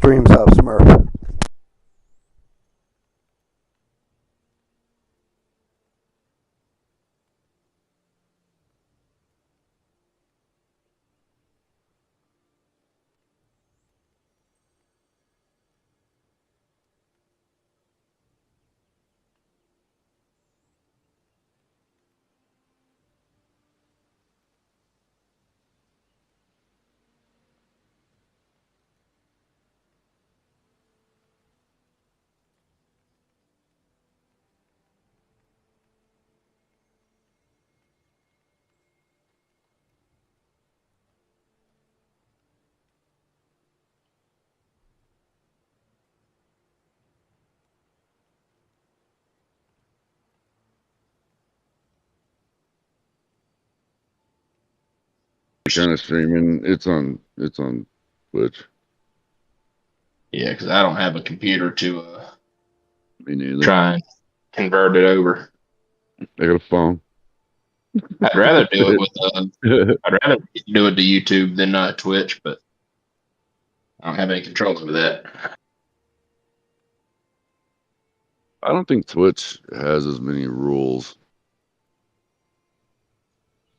streams up, Smurf. Kind of streaming. It's on Twitch. Yeah, because I don't have a computer to Me neither. try and convert it over. I got a phone. I'd rather do it with I'd rather do it to YouTube than Twitch, but I don't have any control over that. I don't think Twitch has as many rules.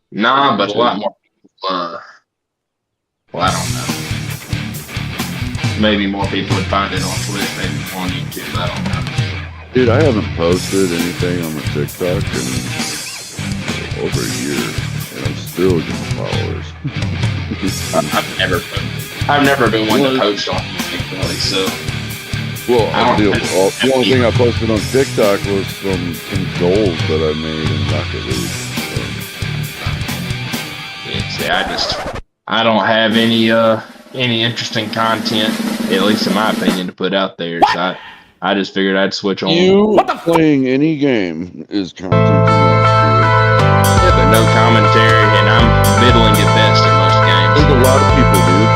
Nah, but a lot more people. Well, I don't know. Maybe more people would find it on Twitch, maybe on YouTube. I don't know. Dude, I haven't posted anything on the TikTok in over a year, and I'm still getting followers. I've never been one to post on anything really, so. Well, the only thing I posted on TikTok was from some goals that I made in Rocket League. Yeah, see, I don't have any interesting content, at least in my opinion, to put out there. So I just figured I'd switch on. Playing any game is content enough. Yeah, but no commentary, and I'm middling at best in most games. There's a lot of people, dude.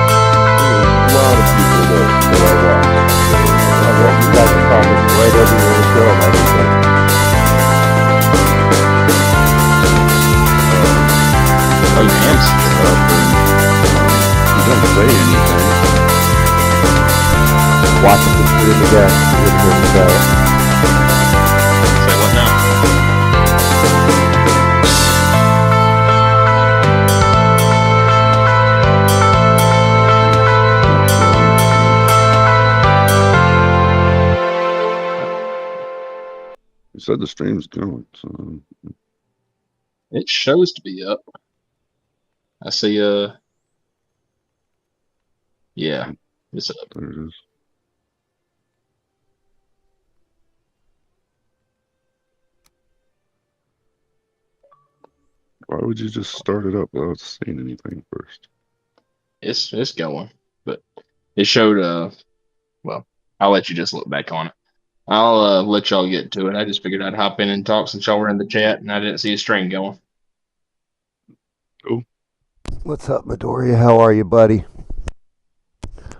There's a lot of people that I watch. You guys are talking right over your show and everything. Oh, damn. You don't say anything. Watch the computer in the desk. Say what now? You said the stream's going, so It shows to be up. I see, yeah, it's up. there it is. Why would you just start it up without saying anything first? It's going, but it showed, well, I'll let you just look back on it. I'll let y'all get to it. I just figured I'd hop in and talk since y'all were in the chat and I didn't see a stream going. Oh. What's up, Midoriya? How are you, buddy?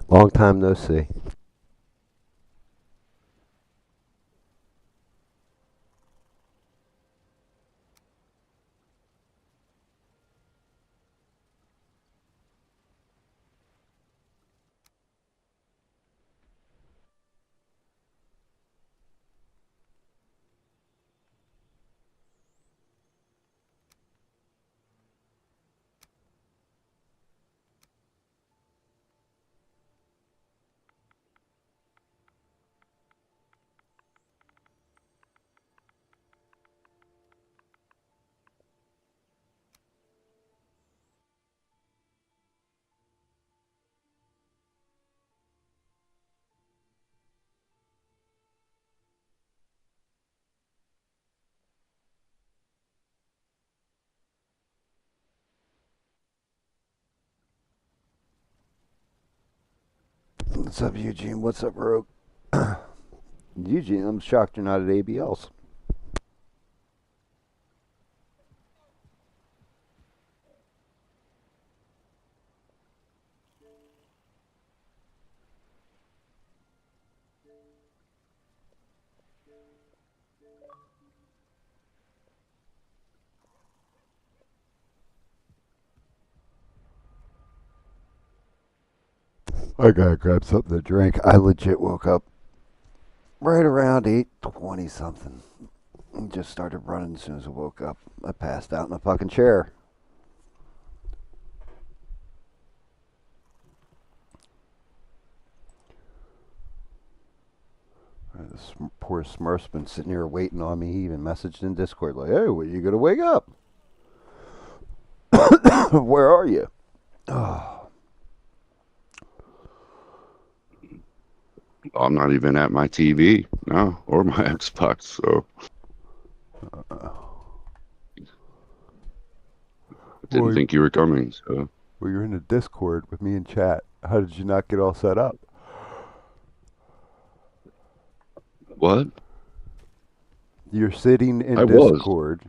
Long time no see. What's up, Eugene? What's up, Rogue? Eugene, I'm shocked you're not at ABL's. I gotta grab something to drink. I legit woke up right around 8:20 something. And just started running as soon as I woke up. I passed out in a fucking chair. This poor Smurf's been sitting here waiting on me. He even messaged in Discord like, "Hey, when are you gonna wake up? Where are you?" Oh, I'm not even at my TV, no, or my Xbox, so I didn't think you were coming, so. well, you're in the Discord with me and chat. How did you not get all set up? What? You're sitting in I was. Discord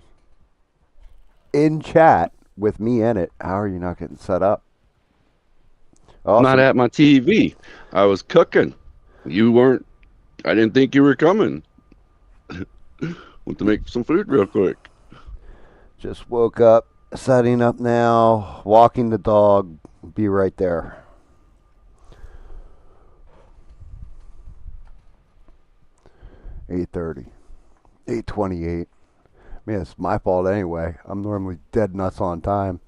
in chat with me in it. How are you not getting set up? Not Awesome. at my TV. I was cooking. You weren't. I didn't think you were coming. Went to make some food real quick. Just woke up, setting up now, walking the dog. Be right there. $8:30, 8:28. Man, it's my fault anyway. I'm normally dead nuts on time.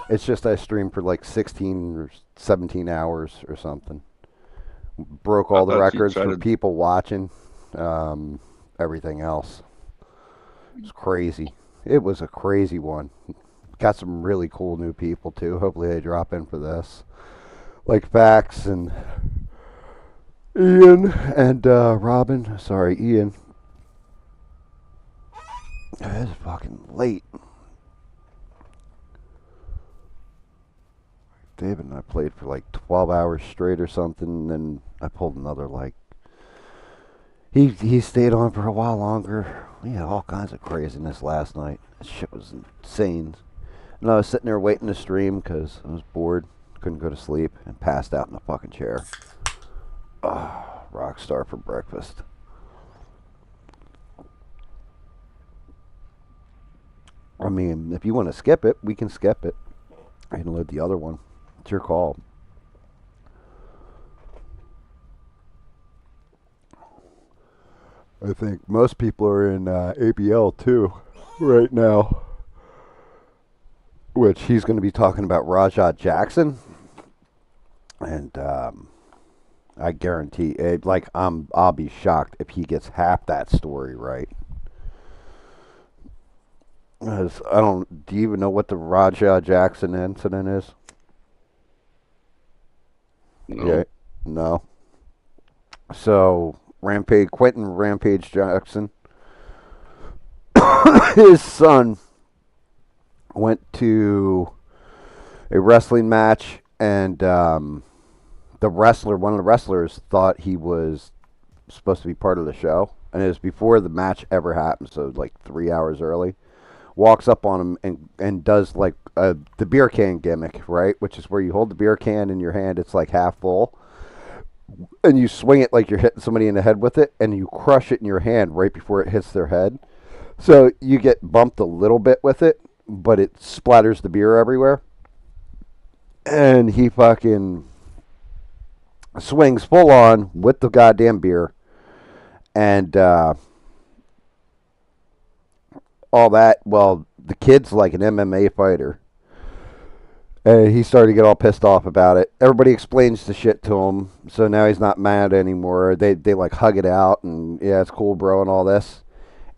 It's just I streamed for like 16 or 17 hours or something. Broke all the thought you records for chatted. people watching. Everything else. It was crazy. It was a crazy one. Got some really cool new people too. Hopefully they drop in for this. Like Fax and Ian and Robin. Sorry, Ian. It's fucking late. David and I played for like 12 hours straight or something, and then I pulled another like. He stayed on for a while longer. We had all kinds of craziness last night. That shit was insane. And I was sitting there waiting to stream because I was bored, couldn't go to sleep, and passed out in a fucking chair. Oh, Rockstar for breakfast. I mean, if you want to skip it, we can skip it. I can load the other one. It's your call. I think most people are in ABL too right now, which he's going to be talking about Rajah Jackson, and I guarantee it. Like I'll be shocked if he gets half that story right. 'Cause I don't. Do you even know what the Rajah Jackson incident is? No. Yeah, no. So Quentin Rampage Jackson, his son went to a wrestling match, and one of the wrestlers, thought he was supposed to be part of the show, and it was before the match ever happened, so like 3 hours early. Walks up on him and does like the beer can gimmick, right? Which is where you hold the beer can in your hand, it's like half full, and you swing it like you're hitting somebody in the head with it, and you crush it in your hand right before it hits their head. So you get bumped a little bit with it, but it splatters the beer everywhere. And he fucking swings full on with the goddamn beer, and all that. Well, the kid's like an MMA fighter, and he started to get all pissed off about it. Everybody explains the shit to him, so now he's not mad anymore. They like hug it out, and yeah, it's cool, bro, and all this.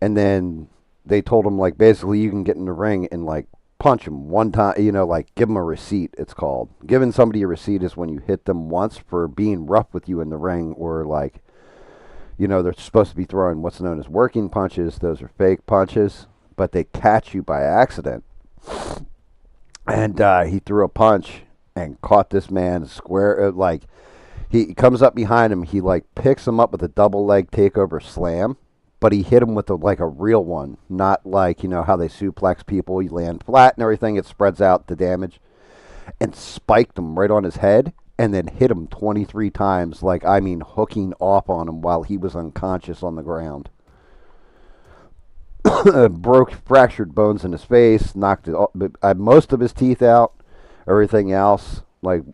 And then they told him like basically you can get in the ring and like punch him one time, like give him a receipt. It's called giving somebody a receipt is when you hit them once for being rough with you in the ring, or like they're supposed to be throwing what's known as working punches. Those are fake punches, but they catch you by accident. And he threw a punch and caught this man square. Like he comes up behind him, he like picks him up with a double leg takeover slam, but he hit him with like a real one, not like how they suplex people. You land flat and everything; it spreads out the damage, and spiked him right on his head, and then hit him 23 times. Like I mean, hooking off on him while he was unconscious on the ground. Fractured bones in his face, knocked most of his teeth out. Everything else, like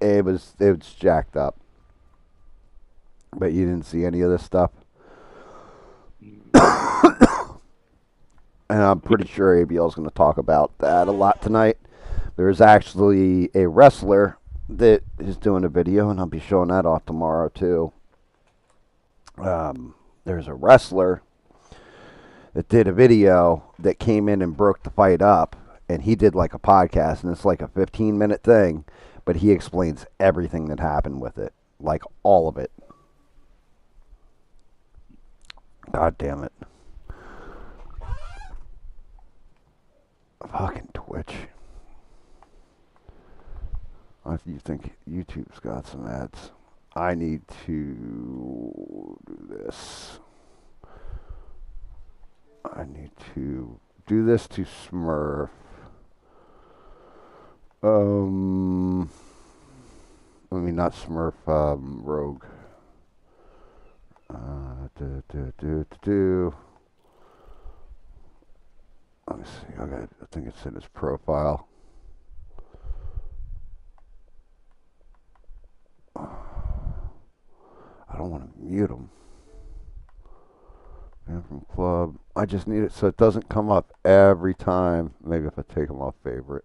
It was jacked up. But you didn't see any of this stuff. And I'm pretty sure ABL's going to talk about that a lot tonight. There's actually a wrestler that is doing a video, and I'll be showing that off tomorrow too. There's a wrestler that did a video that came in and broke the fight up, and he did like a podcast, and it's like a 15-minute thing, but he explains everything that happened with it, like all of it. God damn it. Fucking Twitch. If you think YouTube's got some ads, I need to do this. I need to do this to Smurf. I mean, not Smurf, Rogue. Let me see. I think it's in his profile. I don't want to mute him. Man from club. I just need it so it doesn't come up every time. Maybe if I take him off favorite.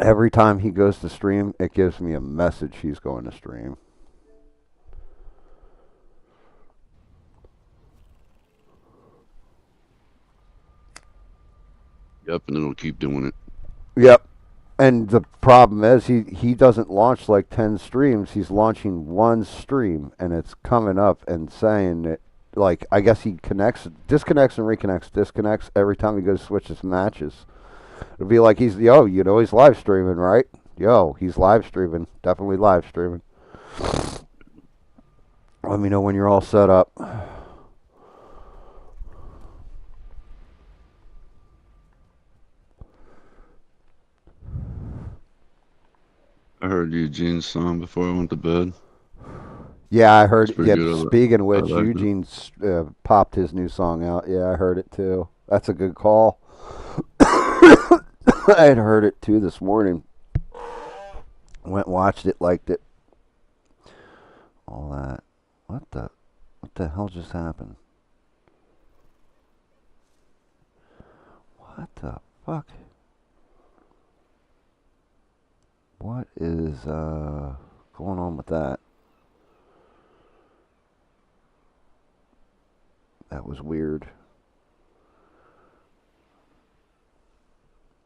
Every time he goes to stream, it gives me a message he's going to stream. Yep, and it'll keep doing it. Yep. And the problem is he doesn't launch like 10 streams. He's launching one stream, and it's coming up and saying that, like, I guess he disconnects and reconnects, disconnects every time he goes to switch his matches. It'll be like he's live streaming, right? He's live streaming. Definitely live streaming. Let me know when you're all set up. I heard Eugene's song before I went to bed. Yeah, I heard. Pretty Yeah, good. speaking of which, I liked Eugene popped his new song out. Yeah, I heard it too. That's a good call. I had heard it too this morning. Went, watched it, liked it. All that. What the hell just happened? What the fuck? What is going on with that? That was weird.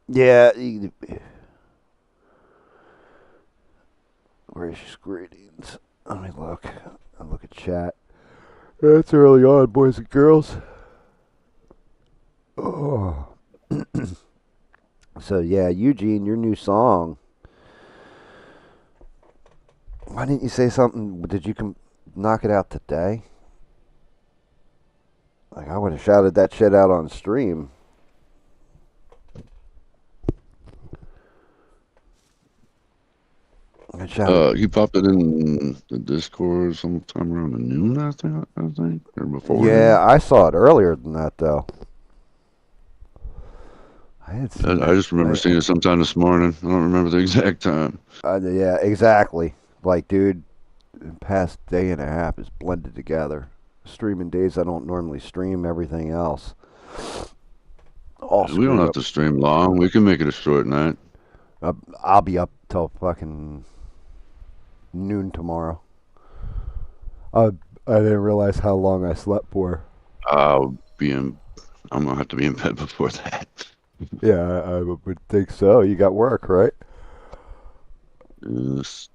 Yeah. Where's your greetings? Let me look. I'll look at chat. It's early on, boys and girls. Oh. So yeah, Eugene, your new song. Why didn't you say something? Did you knock it out today? Like, I would have shouted that shit out on stream. You popped it in the Discord sometime around the noon, I think, or before. Yeah, I saw it earlier than that, though. I just remember seeing it sometime this morning. I don't remember the exact time. Yeah, exactly. Like, dude, the past day and a half is blended together. Streaming days, I don't normally stream everything else. We don't have to stream long. We can make it a short night. I'll be up till fucking noon tomorrow. I didn't realize how long I slept for. I'm gonna have to be in bed before that. Yeah, I would think so. You got work, right? Yes.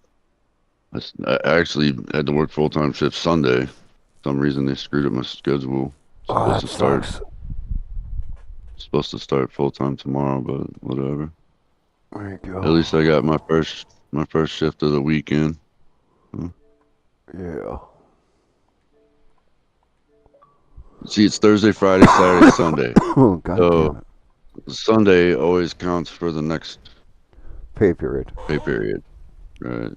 I actually had to work full-time shift Sunday. For some reason they screwed up my schedule. Oh, that sucks. Supposed to start full-time tomorrow, but whatever. There you go. At least I got my first shift of the weekend. Yeah. See, it's Thursday, Friday, Saturday, Sunday. Oh, God damn it. Sunday always counts for the next pay period. Right.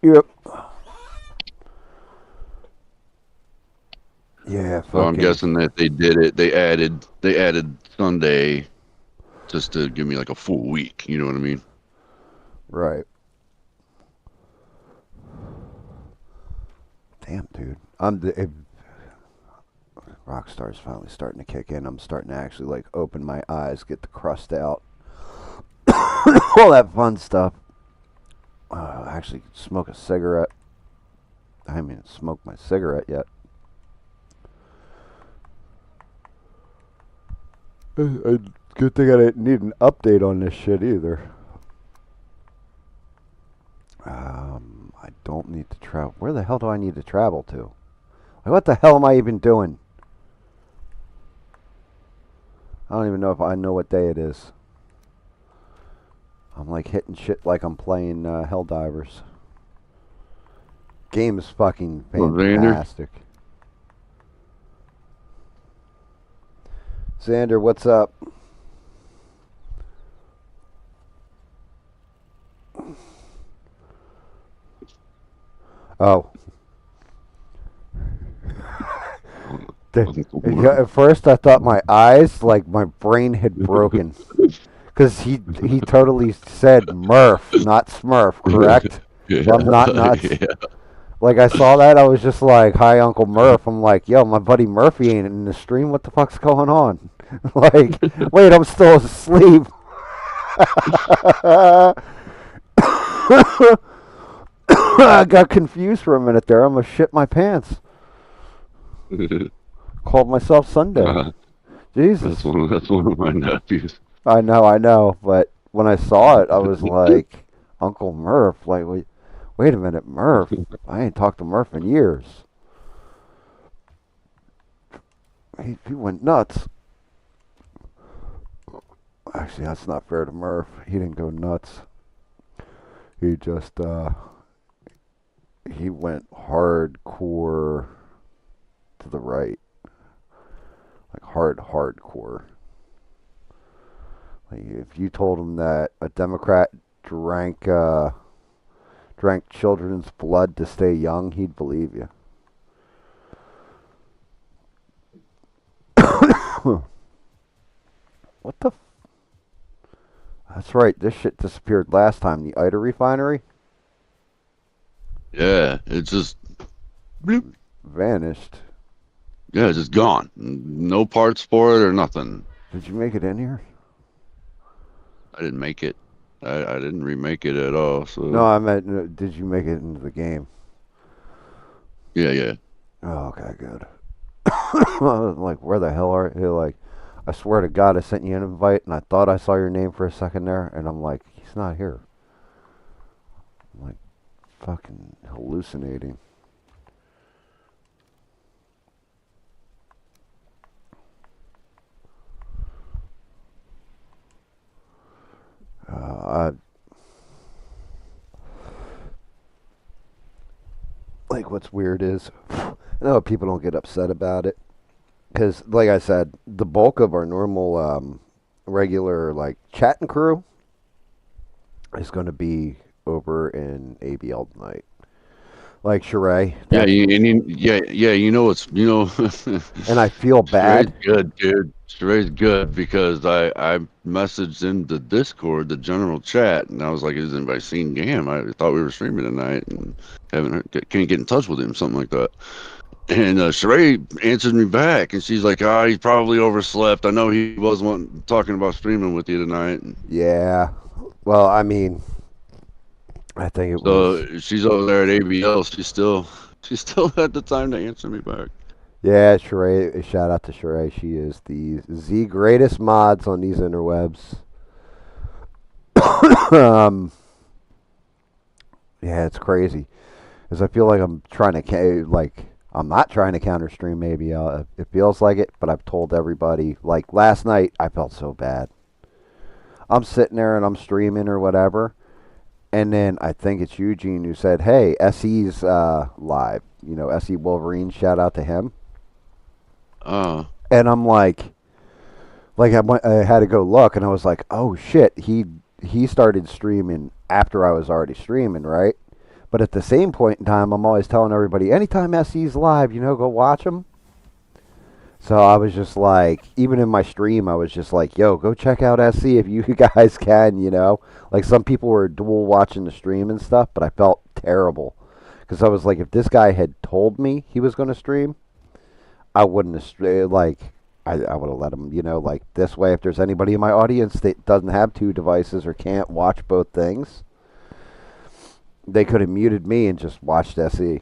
Yep. Yeah. So I'm guessing that they did it. They added Sunday just to give me like a full week. You know what I mean? Right. Damn, dude. Rockstar's finally starting to kick in. I'm starting to actually like open my eyes, get the crust out, all that fun stuff. Actually, smoke a cigarette. I haven't even smoked my cigarette yet. Good thing I didn't need an update on this shit either. I don't need to travel. Where the hell do I need to travel to? Like, what the hell am I even doing? I don't even know if I know what day it is. I'm like hitting shit like I'm playing Helldivers. Game is fucking fantastic. Xander, what's up? Oh. At first I thought my eyes, like my brain had broken. Because he totally said Murph, not Smurf, correct? Yeah. I'm not nuts. Yeah. Like, I saw that, I was just like, hi, Uncle Murph. I'm like, yo, my buddy Murphy ain't in the stream. What the fuck's going on? Like, wait, I'm still asleep. I got confused for a minute there. I'm going to shit my pants. Called myself Sunday. Jesus. That's one of my nephews. I know. But when I saw it, I was like, Uncle Murph. Like, wait a minute, Murph. I ain't talked to Murph in years. He went nuts. Actually, that's not fair to Murph. He didn't go nuts. He just, he went hardcore to the right. Like hardcore. Like if you told him that a Democrat drank children's blood to stay young, he'd believe you. What the? That's right. This shit disappeared last time. The Ida refinery. Yeah, it's just bloop. Vanished. Yeah, it's just gone. No parts for it or nothing. Did you make it in here? I didn't make it. I didn't remake it at all. So No, I meant, did you make it into the game? yeah. Oh, okay, good. I was like, where the hell are you? Like, I swear to God, I sent you an invite, and I thought I saw your name for a second there, and I'm like, he's not here. I'm like, fucking hallucinating. Like, what's weird is, I know people don't get upset about it, because, like I said, the bulk of our normal, regular, like, chatting crew is going to be over in ABL tonight. Like Sheree. Yeah, you know it's And I feel bad. Sheree's good, dude. Sheree's good because I messaged in the Discord, the general chat, and I was like, "Has anybody seen GAM? I thought we were streaming tonight and can't get in touch with him, something like that." And Sheree answered me back, and she's like, "Ah, he probably overslept. I know he was talking about streaming with you tonight." Yeah. Well, I mean, I think it was. So she's over there at ABL. She still had the time to answer me back. Yeah, Sheree. Shout out to Sheree. She is the greatest mods on these interwebs. Yeah, it's crazy. Because I feel like I'm trying to, I'm not trying to counter stream maybe. It feels like it, but I've told everybody. Like, last night, I felt so bad. I'm sitting there and I'm streaming or whatever. And then I think it's Eugene who said, hey, SE's live. You know, SE Wolverine, shout out to him. And I'm like I had to go look, and I was like, oh shit, he started streaming after I was already streaming, right? But at the same point in time, I'm always telling everybody, anytime SE's live, go watch him. So I was just like, even in my stream, I was just like, yo, go check out SC if you guys can, you know? Like, some people were dual watching the stream and stuff, but I felt terrible. Because I was like, if this guy had told me he was going to stream, I wouldn't have, like, I would have let him, you know, like, this way, if there's anybody in my audience that doesn't have two devices or can't watch both things, they could have muted me and just watched SE.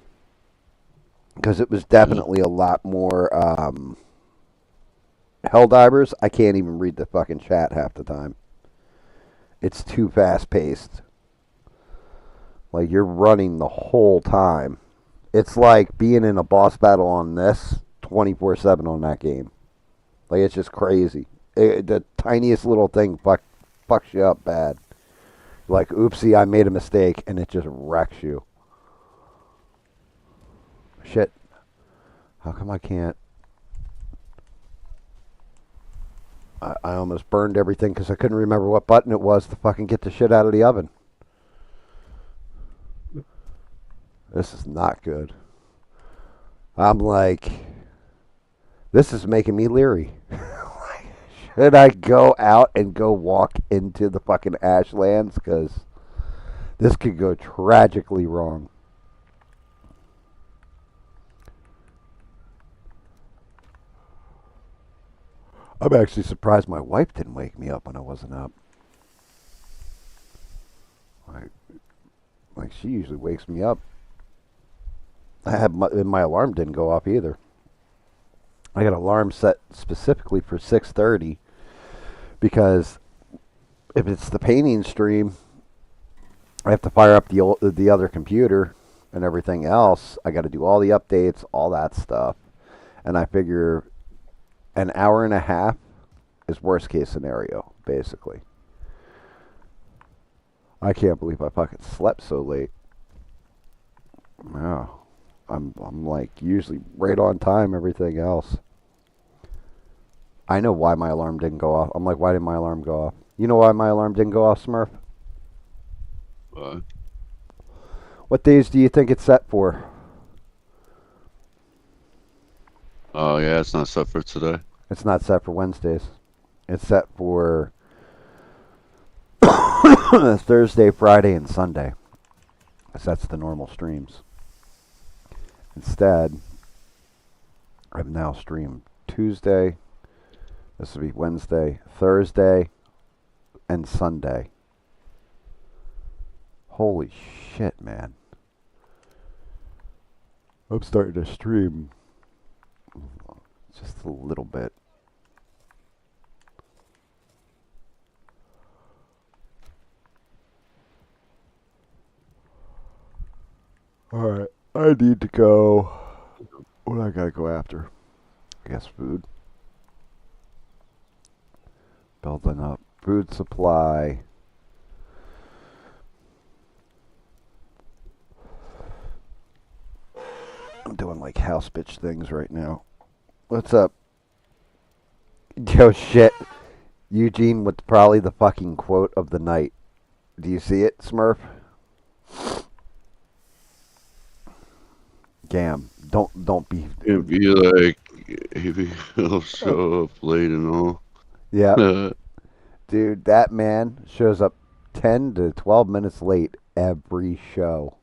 Because it was definitely a lot more, Helldivers, I can't even read the fucking chat half the time. It's too fast paced. Like, you're running the whole time. It's like being in a boss battle on this 24/7 on that game. Like, it's just crazy. The tiniest little thing fucks you up bad. Like, oopsie, I made a mistake, and it just wrecks you. Shit. How come I can't? I almost burned everything because I couldn't remember what button it was to fucking get the shit out of the oven. This is not good. I'm like, this is making me leery. Should I go out and go walk into the fucking ashlands? Because this could go tragically wrong. I'm actually surprised my wife didn't wake me up when I wasn't up. Like she usually wakes me up. My alarm didn't go off either. I got an alarm set specifically for 6:30 because if it's the painting stream, I have to fire up the other computer and everything else. I got to do all the updates, all that stuff, and I figure an hour and a half is worst case scenario, basically. I can't believe I fucking slept so late. No. I'm like usually right on time, everything else. I know why my alarm didn't go off. I'm like, why didn't my alarm go off? You know why my alarm didn't go off, Smurf? What days do you think it's set for? Oh, yeah, it's not set for today. It's not set for Wednesdays. It's set for Thursday, Friday, and Sunday. Because that's the normal streams. Instead, I've now streamed Tuesday, this will be Wednesday, Thursday, and Sunday. Holy shit, man. I'm starting to stream just a little bit. Alright, I need to go. What do I gotta go after? I guess food. Building up food supply. I'm doing like house bitch things right now. What's up? Yo, shit. Eugene with probably the fucking quote of the night. Do you see it, Smurf? GAM. Don't be. It'd be like, he'll show up late and all. Yeah. Dude, that man shows up 10 to 12 minutes late every show.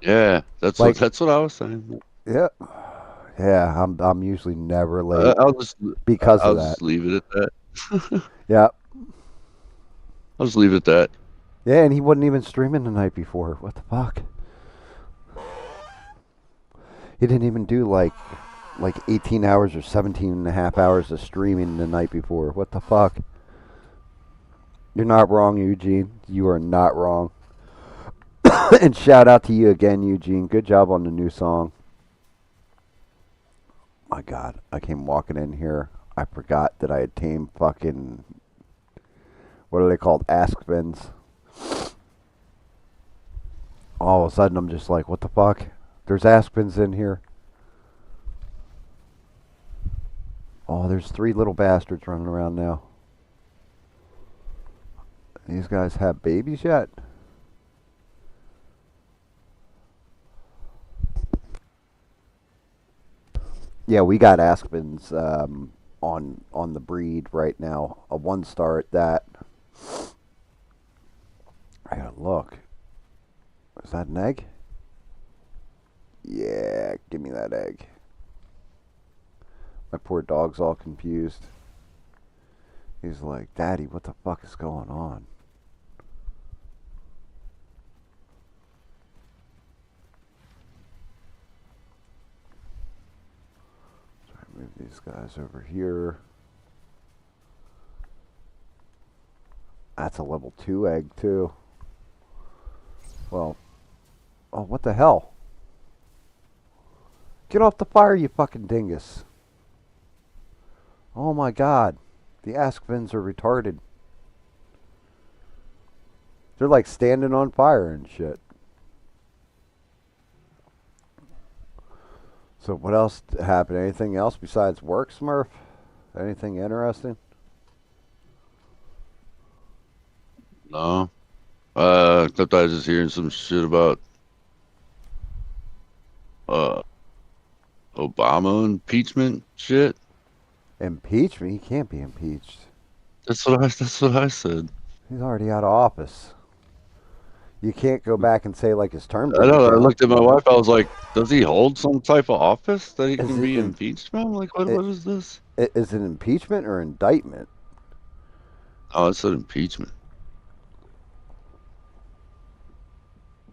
Yeah, that's Like- what I was saying. Yeah. Yeah, I'm usually never late I'll just because I'll of that. just leave it at that. Yeah. I'll just leave it at that. Yeah, and he wasn't even streaming the night before. What the fuck? He didn't even do like 18 hours or 17 and a half hours of streaming the night before. What the fuck? You're not wrong, Eugene. You are not wrong. And shout out to you again, Eugene. Good job on the new song. My God, I came walking in here. I forgot that I had tamed fucking, what are they called? Aspens. All of a sudden, I'm just like, what the fuck? There's aspens in here. Oh, there's 3 little bastards running around now. These guys have babies yet? Yeah, we got Aspens on the breed right now. A 1 star at that. I gotta look. Is that an egg? Yeah, give me that egg. My poor dog's all confused. He's like, Daddy, what the fuck is going on? Try to move these guys over here. That's a level 2 egg, too. Well, oh, what the hell? Get off the fire, you fucking dingus. Oh my god. The Askvins are retarded. They're like standing on fire and shit. So what else happened? Anything else besides work, Smurf? Anything interesting? No. Except I was just hearing some shit about uh Obama impeachment shit. Impeachment? He can't be impeached. That's what I said. He's already out of office. You can't go back and say like his term I didn't know. I count. looked at my wife. I was like, "Does he hold some type of office that he Is can it be impeached from? Like, what? it, What is this?" is it impeachment or indictment? Oh, it said impeachment.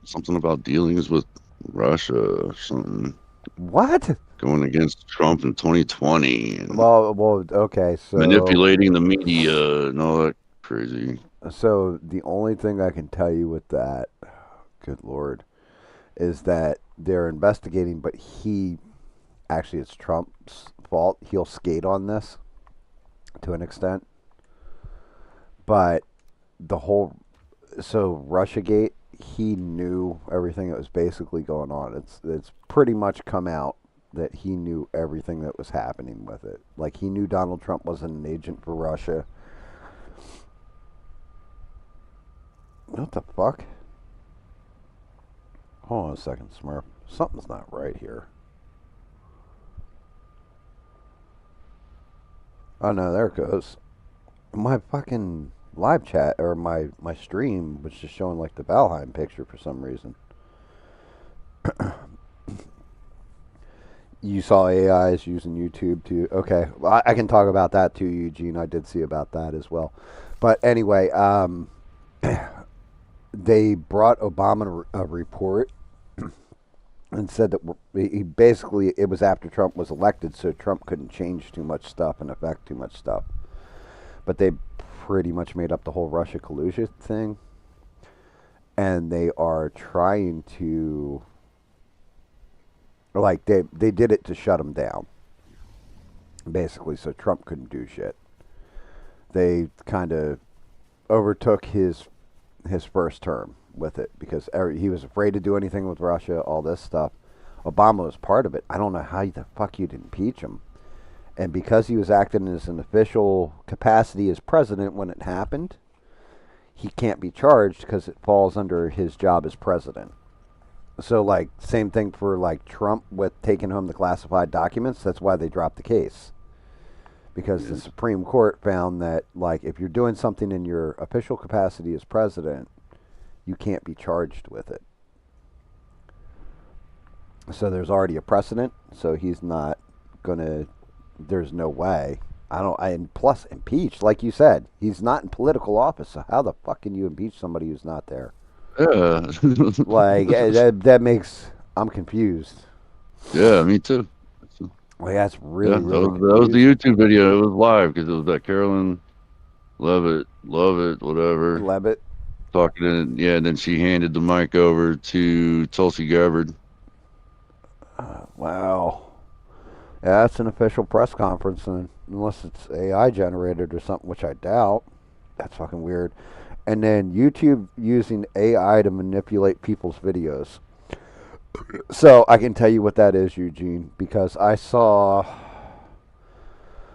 Something about dealings with Russia or something What? going against Trump in 2020 and Well, okay. manipulating the media and all that crazy. So the only thing I can tell you with that, good lord, is that they're investigating, but actually it's Trump's fault. He'll skate on this to an extent, but the whole RussiaGate, he knew everything that was basically going on. It's pretty much come out that he knew everything that was happening with it. Like he knew Donald Trump wasn't an agent for Russia. What the fuck? Hold on a second, Smurf. Something's not right here. Oh no, there it goes. My fucking live chat or my stream was just showing like the Valheim picture for some reason. You saw AIs using YouTube too. Okay, well, I can talk about that too, Eugene. I did see about that as well. But anyway, they brought Obama a report and said that he basically it was after Trump was elected, so Trump couldn't change too much stuff and affect too much stuff. But they pretty much made up the whole Russia collusion thing, and they are trying to like they did it to shut him down, basically, so Trump couldn't do shit. They kind of overtook his first term with it because he was afraid to do anything with Russia, all this stuff. Obama was part of it. I don't know how the fuck you'd impeach him. And because he was acting as an official capacity as president when it happened, he can't be charged because it falls under his job as president. So, like, same thing for, like, Trump with taking home the classified documents. That's why they dropped the case. Because the Supreme Court found that, like, if you're doing something in your official capacity as president, you can't be charged with it. So there's already a precedent. So he's not going to, there's no way. And plus, impeach, like you said, he's not in political office. So how the fuck can you impeach somebody who's not there? Yeah. Like, that makes, I'm confused. Yeah, me too. Like, that's really, Yeah, really that was the confusing. YouTube video. It was live because it was that Carolyn Levitt, whatever, Levitt. talking in. Yeah, and then she handed the mic over to Tulsi Gabbard. Wow. Yeah, that's an official press conference, and unless it's AI generated or something, which I doubt. That's fucking weird. And then YouTube using AI to manipulate people's videos. So I can tell you what that is, Eugene, because I saw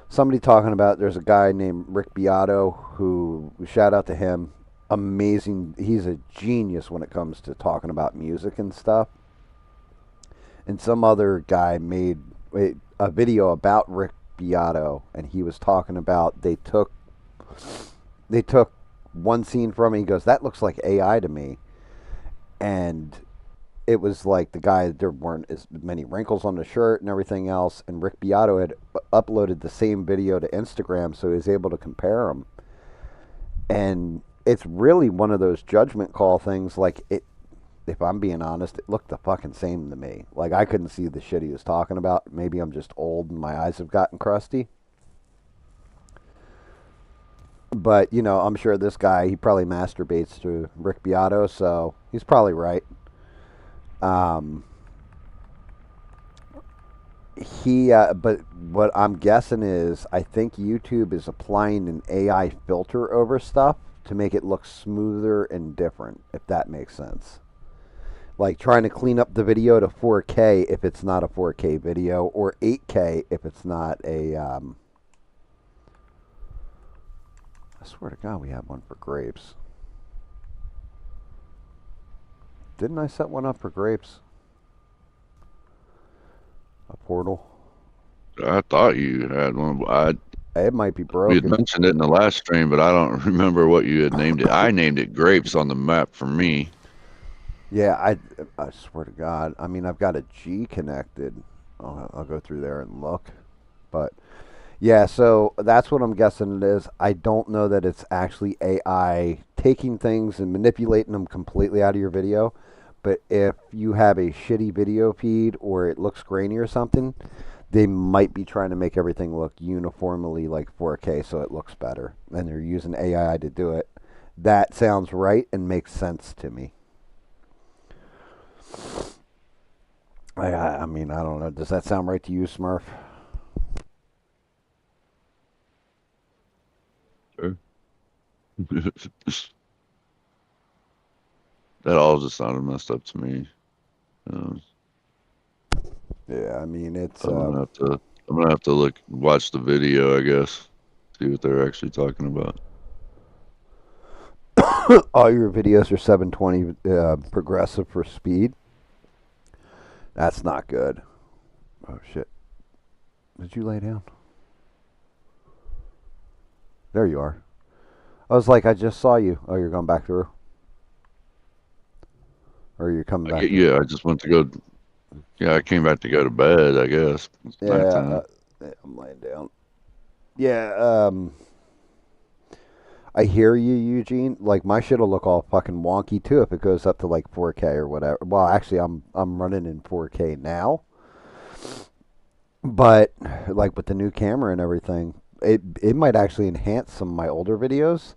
somebody talking about there's a guy named Rick Beato who, shout out to him, amazing. He's a genius when it comes to talking about music and stuff. And some other guy made, a video about Rick Beato, and he was talking about they took one scene from it. He goes, "That looks like AI to me," and it was like the guy, there weren't as many wrinkles on the shirt and everything else. And Rick Beato had uploaded the same video to Instagram, so he was able to compare them. And it's really one of those judgment call things. Like it, if I'm being honest, it looked the fucking same to me. Like I couldn't see the shit he was talking about. Maybe I'm just old and my eyes have gotten crusty. But you know, I'm sure this guy, he probably masturbates to Rick Beato, so he's probably right. Um, but what I'm guessing is, I think YouTube is applying an AI filter over stuff to make it look smoother and different, if that makes sense. Like trying to clean up the video to 4K if it's not a 4K video, or 8K if it's not a. I swear to God, we had one for grapes. Didn't I set one up for grapes? A portal. I thought you had one. It might be We had broken. mentioned it in the last stream, but I don't remember what you had named it. I named it grapes on the map for me. Yeah, I swear to God. I mean, I've got a G connected. I'll go through there and look. But yeah, so that's what I'm guessing it is. I don't know that it's actually AI taking things and manipulating them completely out of your video. But if you have a shitty video feed or it looks grainy or something, they might be trying to make everything look uniformly like 4K so it looks better. And they're using AI to do it. That sounds right and makes sense to me. I mean, I don't know. Does that sound right to you, Smurf? Sure. That all just sounded messed up to me. Um, Yeah, I mean, it's. I'm gonna have to watch the video, I guess, see what they're actually talking about. All your videos are 720 progressive for speed. That's not good. Oh, shit. Did you lay down? There you are. I was like, I just saw you. Oh, you're going back through? Or you're coming back through? Yeah, I just went to go. Yeah, I came back to go to bed, I guess. It's nighttime. Yeah, I'm laying down. Yeah, I hear you, Eugene. Like my shit'll look all fucking wonky too if it goes up to like 4K or whatever. Well, actually, I'm running in 4K now, but like with the new camera and everything, it might actually enhance some of my older videos.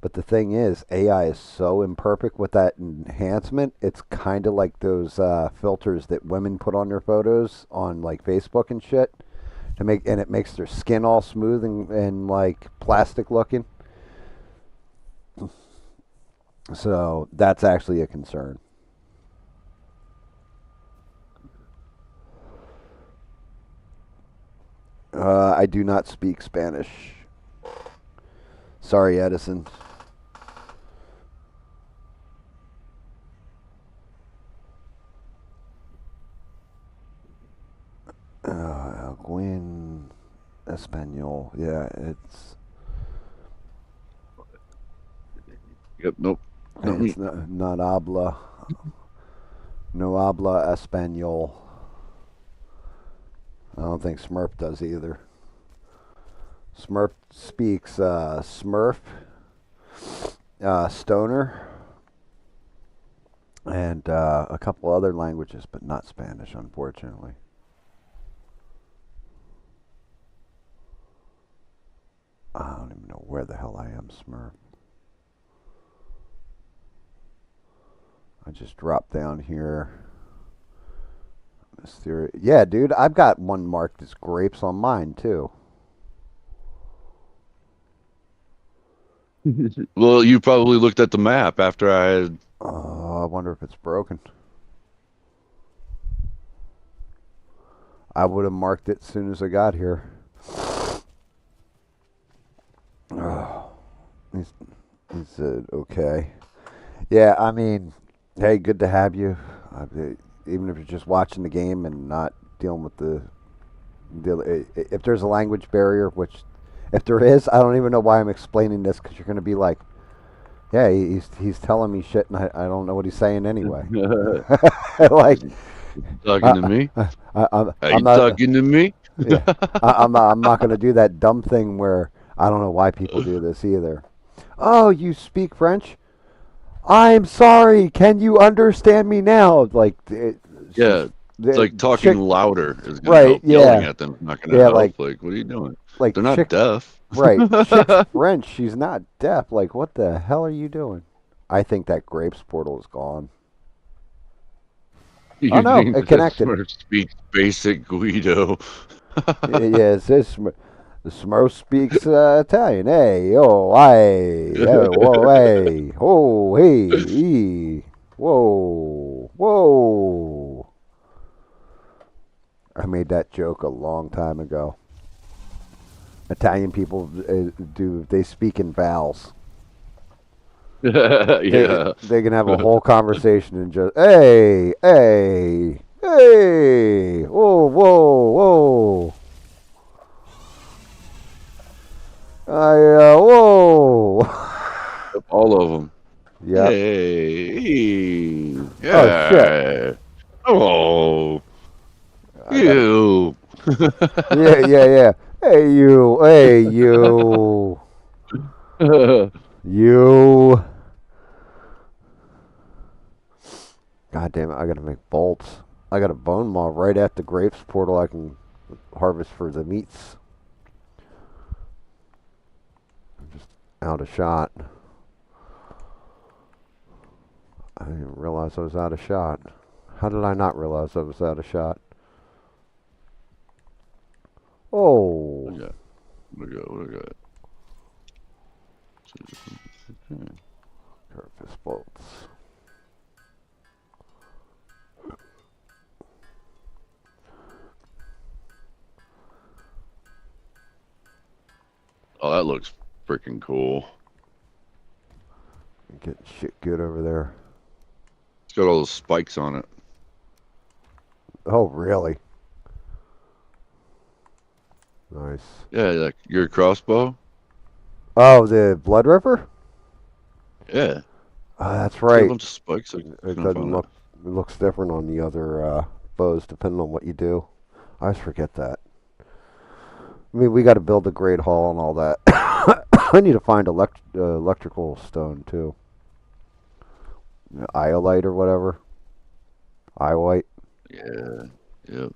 But the thing is, AI is so imperfect with that enhancement. It's kind of like those filters that women put on their photos on like Facebook and shit to make, and it makes their skin all smooth and like plastic looking. So that's actually a concern. I do not speak Spanish. Sorry, Edison. Gwen Espanol. Yeah, it's. Yep. Nope. Not me. It's not habla. No habla Espanol. I don't think Smurf does either. Smurf speaks Smurf, Stoner, and a couple other languages, but not Spanish, unfortunately. I don't even know where the hell I am, Smurf. I just dropped down here. Yeah, dude, I've got one marked as grapes on mine, too. Well, you probably looked at the map after I had. I wonder if it's broken. I would have marked it as soon as I got here. Oh, he said, okay. Yeah, I mean, hey, good to have you. Even if you're just watching the game and not dealing with the If there's a language barrier, which if there is, I don't even know why I'm explaining this because you're going to be like, yeah, he's telling me shit and I don't know what he's saying anyway. Like, Talking I, to me? Are I'm you not. talking to me? Yeah, I'm not going to do that dumb thing where I don't know why people do this either. Oh, you speak French? I'm sorry. Can you understand me now? Like, Yeah. It's the like talking chick, louder is going to right? help. Yelling Yeah, at them is not going to yeah. Like, help. Like, what are you doing? like They're not chick, deaf. right? Chick's French. She's not deaf. Like, what the hell are you doing? I think that grapes portal is gone. Oh You no, think it that connected. Smurf speaks basic Guido? Yeah, it says the Smurf speaks Italian. Hey, oh, hey, oh, whoa, hey, oh, hey, whoa, whoa. I made that joke a long time ago. Italian people they speak in vowels. Yeah. They can have a whole conversation and just hey, hey, hey, whoa, whoa, whoa. Whoa. All of them. Yep. Hey. Oh shit. Yeah. Oh. I got it. You. Yeah, yeah, yeah. Hey you, hey you, you. God damn it! I gotta make bolts. I got a bone maul right at the grapes portal. I can harvest for the meats. I'm just out of shot. I didn't realize I was out of shot. How did I not realize I was out of shot? Oh, Look at look at purpose bolts. Oh, that looks freaking cool. Getting shit good over there. It's got all those spikes on it. Oh, really? Nice. Yeah, like your crossbow. Oh, the Blood River? Yeah, Oh, that's it's got a right. bunch of spikes. I It couldn't doesn't find it. look. It looks different on the other bows, depending on what you do. I always forget that. I mean, we got to build a great hall and all that. I need to find electrical stone too. Iolite or whatever. Iolite. Yeah, yep.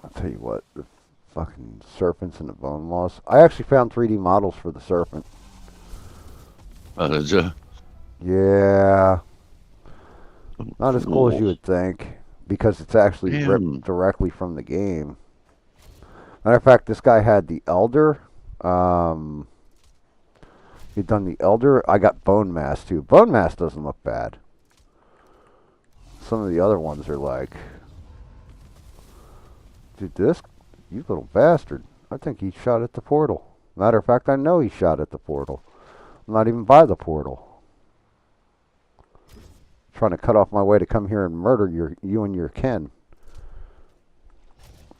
I'll tell you what. The fucking serpents and the bone moss. I actually found 3D models for the serpent. Oh, did ya? Yeah. Oh, Not as cool as you cool. would think, because it's actually ripped Damn. directly from the game. Matter of fact, this guy had the Elder. Um, he'd done the Elder. I got Bone Mass too. Bone Mass doesn't look bad. Some of the other ones are like, dude, this, you little bastard. I think he shot at the portal. Matter of fact, I know he shot at the portal. I'm not even by the portal. Trying to cut off my way to come here and murder you and your kin.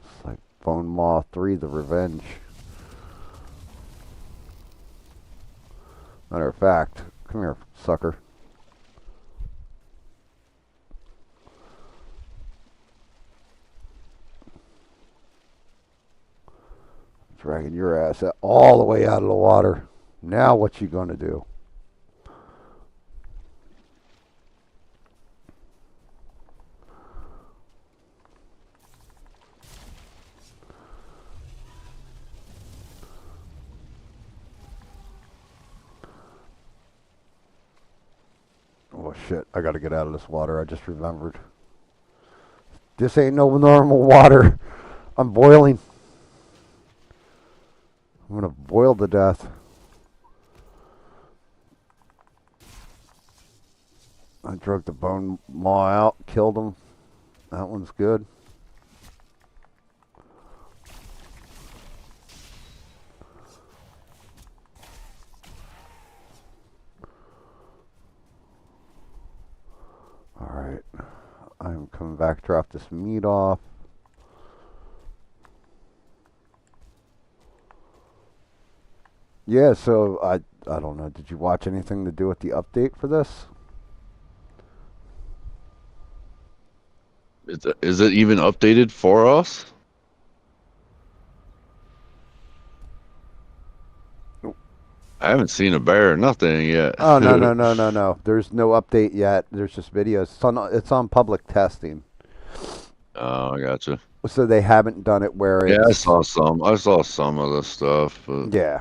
It's like Bone Maw 3, The Revenge. Matter of fact, come here, sucker. Dragging your ass all the way out of the water. Now what you gonna do? Oh shit, I gotta get out of this water. I just remembered. This ain't no normal water. I'm boiling. I'm gonna boil to death. I drug the bone maw out, killed him. That one's good. coming back to drop this meat off. Yeah, so I don't know. Did you watch anything to do with the update for this? Is it even updated for us? I haven't seen a bear or nothing yet. Oh no. There's no update yet. There's just videos. It's on public testing. Oh, I gotcha. So they haven't done it where Yeah, I it's saw some. I saw some of the stuff, but yeah.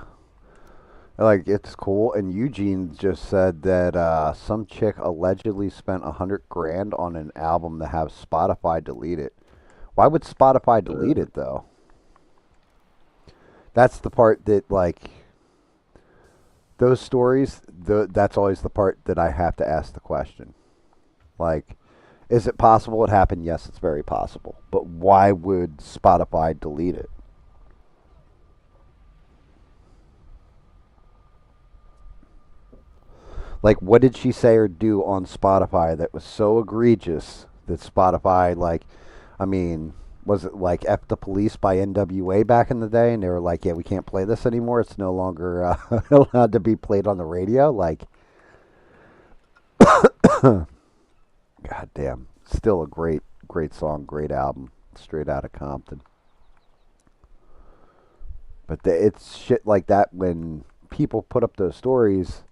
Like it's cool. And Eugene just said that some chick allegedly spent $100,000 on an album to have Spotify delete it. Why would Spotify delete it though? That's the part that like those stories. That's always the part that I have to ask the question. Like, is it possible it happened? Yes, it's very possible. But why would Spotify delete it? Like, what did she say or do on Spotify that was so egregious that Spotify, like, I mean, was it like F the Police by NWA back in the day? And they were like, yeah, we can't play this anymore. It's no longer allowed to be played on the radio. Like, God damn. Still a great song, great album. Straight out of Compton. But it's shit like that when people put up those stories.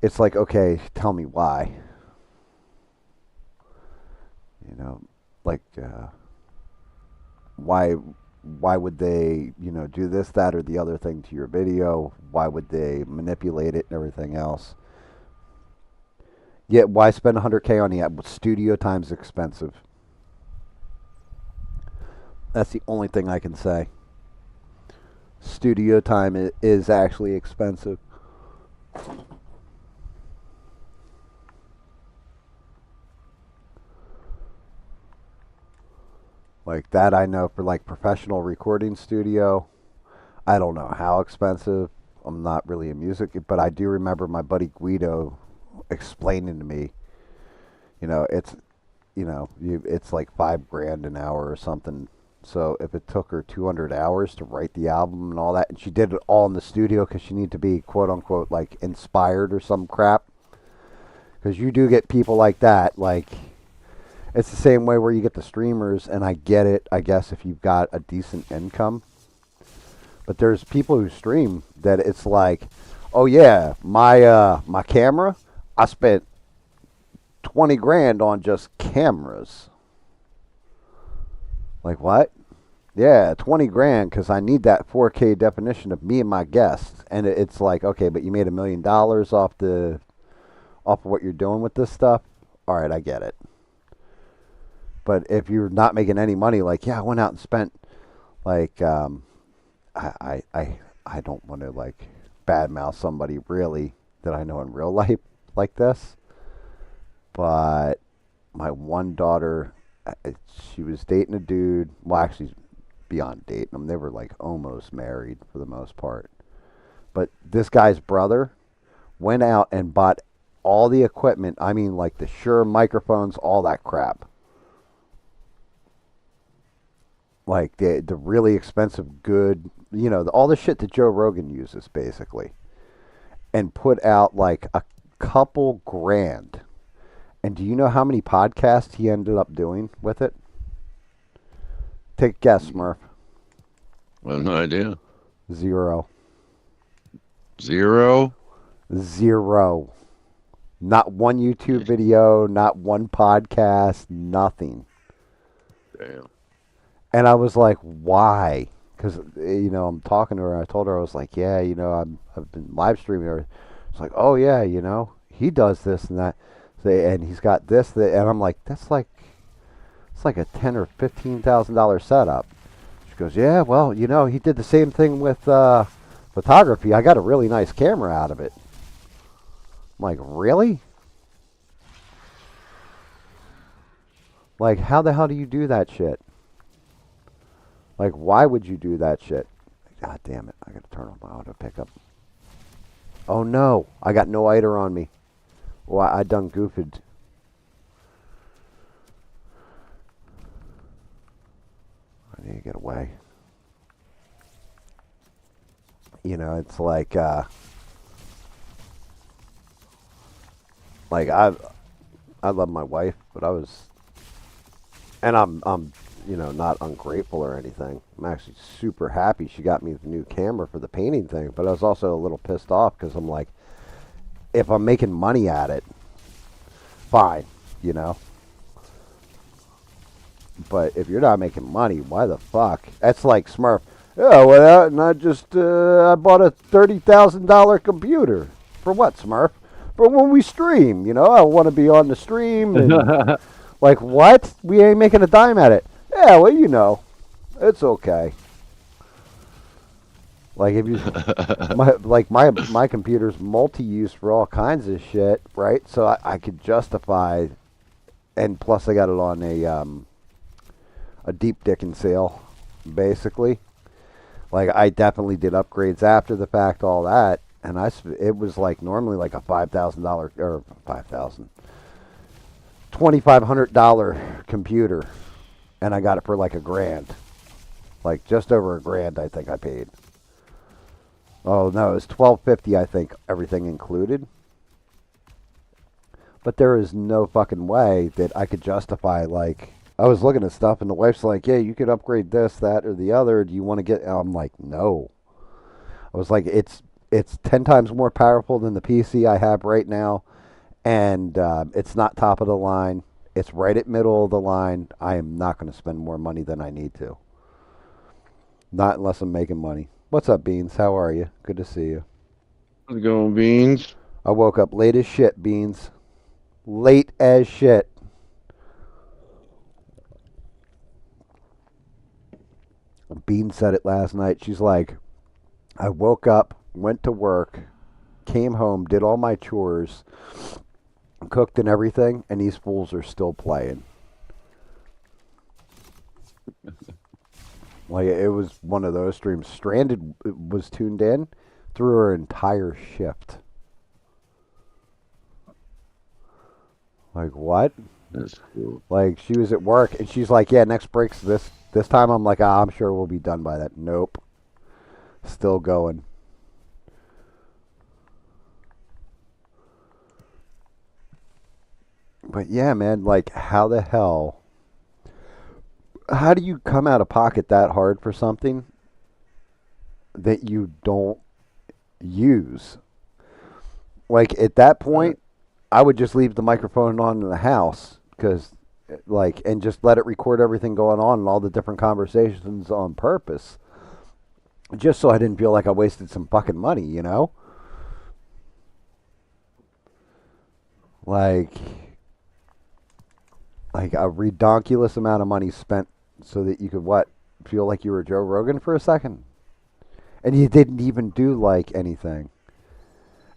It's like, okay, tell me why. You know, like, why would they, do this, that, or the other thing to your video? Why would they manipulate it and everything else? Yet, why spend $100,000 on the app? Studio time's expensive. That's the only thing I can say. Studio time is actually expensive. Like that I know for like professional recording studio. I don't know how expensive. I'm not really a music, but I do remember my buddy Guido explaining to me, it's it's like $5,000 an hour or something. So if it took her 200 hours to write the album and all that, and she did it all in the studio because she needed to be quote unquote like inspired or some crap. Because you do get people like that, like it's the same way where you get the streamers, and I get it, I guess, if you've got a decent income. But there's people who stream that it's like, oh yeah, my camera, I spent $20,000 on just cameras. Like what? Yeah, $20,000 because I need that 4K definition of me and my guests. And it's like, okay, but you made $1 million off of what you're doing with this stuff. All right, I get it. But if you're not making any money, like, yeah, I went out and spent, like, I don't want to, like, badmouth somebody, really, that I know in real life like this. But my one daughter, she was dating a dude. Well, actually, beyond dating them. They were, like, almost married for the most part. But this guy's brother went out and bought all the equipment. I mean, like, the Shure microphones, all that crap. Like the really expensive, good, all the shit that Joe Rogan uses, basically. And put out like a couple grand. And do you know how many podcasts he ended up doing with it? Take a guess, Smurf. I have no idea. Zero. Zero? Zero. Not one YouTube video, not one podcast, nothing. Damn. And I was like, why? Because, I'm talking to her, and I told her, I was like, yeah, I've been live streaming her. It's like, oh, yeah, he does this and that. And he's got this, that, and I'm like, it's like a $10,000 or $15,000 setup. She goes, yeah, well, he did the same thing with photography. I got a really nice camera out of it. I'm like, really? Like, how the hell do you do that shit? Like, why would you do that shit? God damn it. I gotta turn on my auto pickup. Oh no. I got no ITER on me. Well, I done goofed. get away. You know, it's like I love my wife, but I'm you know, not ungrateful or anything. I'm actually super happy she got me the new camera for the painting thing, but I was also a little pissed off because I'm like, if I'm making money at it, fine, you know. But if you're not making money, why the fuck? That's like Smurf. Yeah, well, and I bought a $30,000 computer. For what, Smurf? For when we stream, you know. I want to be on the stream and like what? We ain't making a dime at it. Yeah, well, you know, it's okay. Like if you, my computer's multi-use for all kinds of shit, right? So I could justify, and plus I got it on a deep dickin' sale, basically. Like I definitely did upgrades after the fact, all that, and it was like normally like a $5,000 or $2,500 computer, and I got it for like $1,000, like just over $1,000. I think I paid. Oh no, it was $1,250. I think everything included. But there is no fucking way that I could justify like. I was looking at stuff, and the wife's like, "Yeah, you could upgrade this, that, or the other. Do you want to get?" And I'm like, "No." I was like, "It's 10 times more powerful than the PC I have right now, and it's not top of the line. It's right at middle of the line. I am not going to spend more money than I need to. Not unless I'm making money." What's up, Beans? How are you? Good to see you. How's it going, Beans? I woke up late as shit, Beans. Late as shit. Bean said it last night. She's like, I woke up, went to work, came home, did all my chores, cooked and everything, and these fools are still playing. Like, it was one of those streams. Stranded was tuned in through her entire shift. Like, what? That's cool. Like, she was at work, and she's like, yeah, next break's this time. I'm like, I'm sure we'll be done by that. Nope. Still going. But yeah, man, like, how do you come out of pocket that hard for something that you don't use? Like, at that point, I would just leave the microphone on in the house, because, like, and just let it record everything going on and all the different conversations on purpose, just so I didn't feel like I wasted some fucking money, you know? Like a redonkulous amount of money spent so that you could, what, feel like you were Joe Rogan for a second? And you didn't even do, like, anything.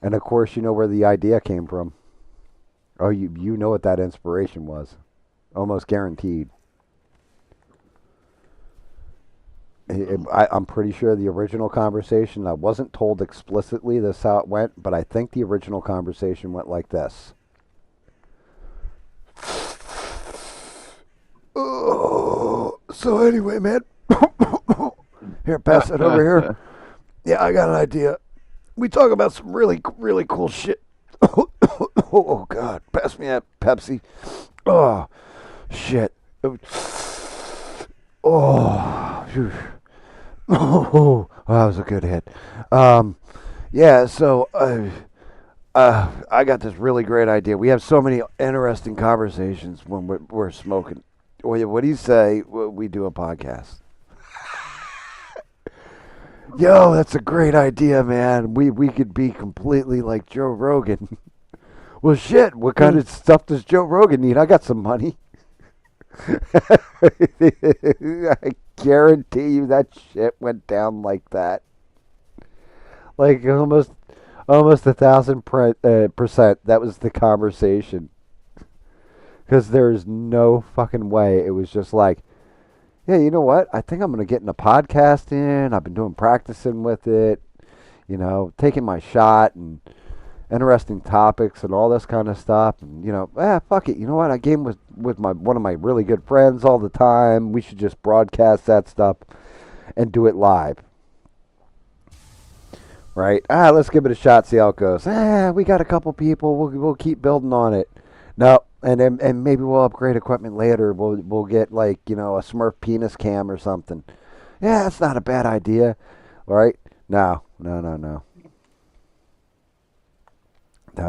And, of course, you know where the idea came from. Oh, you know what that inspiration was. Almost guaranteed. I'm pretty sure the original conversation, I wasn't told explicitly this is how it went, but I think the original conversation went like this. Oh, so anyway, man. Here, pass it over here. Yeah, I got an idea. We talk about some really, really cool shit. Oh, God. Pass me that Pepsi. Oh, shit. Oh, phew. Oh, that was a good hit. Yeah, so I got this really great idea. We have so many interesting conversations when we're smoking. What do you say we do a podcast? Yo, that's a great idea, man. We could be completely like Joe Rogan. Well, shit, what kind of stuff does Joe Rogan need? I got some money. I guarantee you that shit went down like that. Like almost 1,000%. That was the conversation. Because there's no fucking way. It was just like, yeah, you know what? I think I'm going to get into podcasting. I've been doing practicing with it. You know, taking my shot. And interesting topics and all this kind of stuff. And fuck it. You know what? I game with my one of my really good friends all the time. We should just broadcast that stuff and do it live. Right? Let's give it a shot. See how it goes. We got a couple people. We'll keep building on it. No, and maybe we'll upgrade equipment later. We'll get like a Smurf penis cam or something. Yeah, that's not a bad idea. All right? No. Now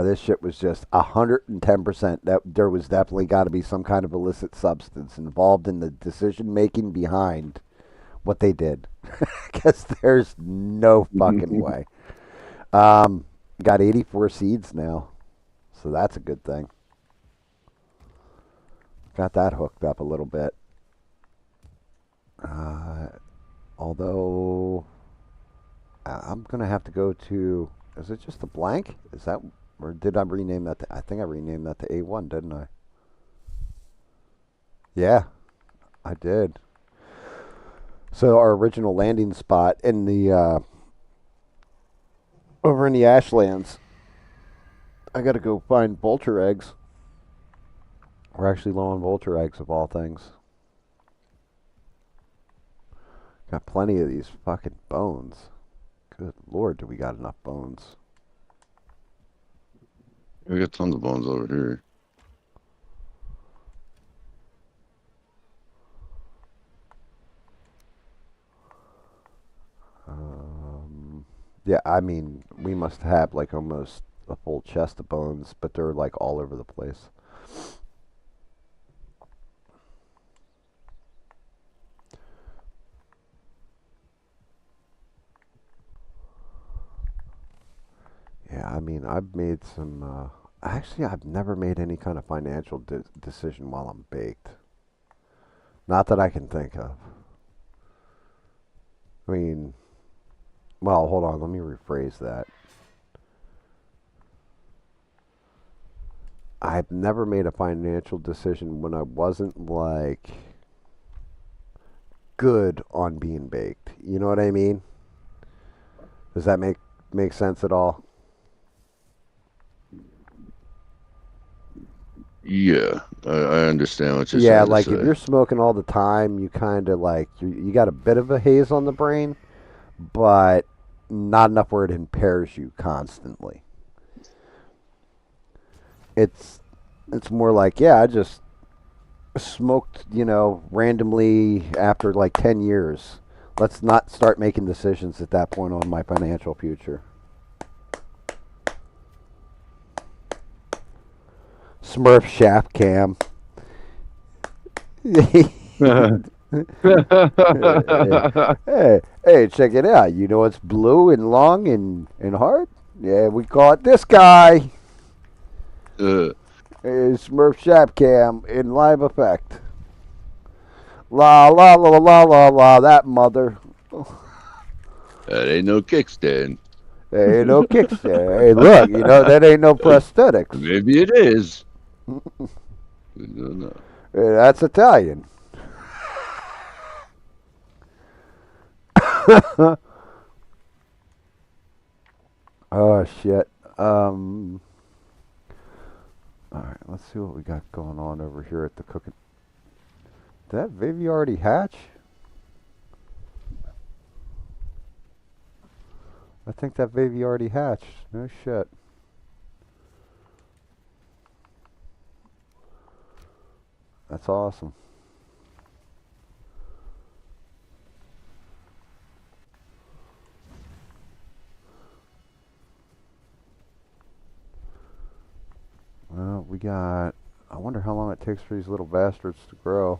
this shit was just 110%. That there was definitely got to be some kind of illicit substance involved in the decision making behind what they did. Because there's no fucking way. Got 84 seeds now, so that's a good thing. Got that hooked up a little bit. Although I'm gonna have to go to. Is it just a blank? Is that, or did I rename that? I think I renamed that to A1, didn't I? Yeah, I did. So our original landing spot in the over in the Ashlands, I got to go find vulture eggs. We're actually low on vulture eggs of all things. Got plenty of these fucking bones. Good lord, do we got enough bones? We got tons of bones over here. Yeah, I mean, we must have like almost a full chest of bones, but they're like all over the place. Yeah, I mean, I've made some. Actually, I've never made any kind of financial decision while I'm baked. Not that I can think of. I mean, well, hold on. Let me rephrase that. I've never made a financial decision when I wasn't like good on being baked. You know what I mean? Does that make sense at all? Yeah, I understand what you're Yeah, trying to like if say. you're smoking all the time, you kind of like you got a bit of a haze on the brain, but not enough where it impairs you constantly. It's it's more like, yeah, I just smoked, randomly after like 10 years. Let's not start making decisions at that point on my financial future. Smurf shaft cam. Hey, check it out. You know it's blue and long and hard? Yeah, we call it this guy. Smurf shaft cam in live effect. La la la la la la, that mother. That ain't no kickstand. There ain't no kicks there. Hey, look, that ain't no prosthetics. Maybe it is. We don't know. That's Italian. Oh shit. All right, let's see what we got going on over here at the cooking. Did that baby already hatch? I think that baby already hatched. No shit. That's awesome. Well, we got. I wonder how long it takes for these little bastards to grow.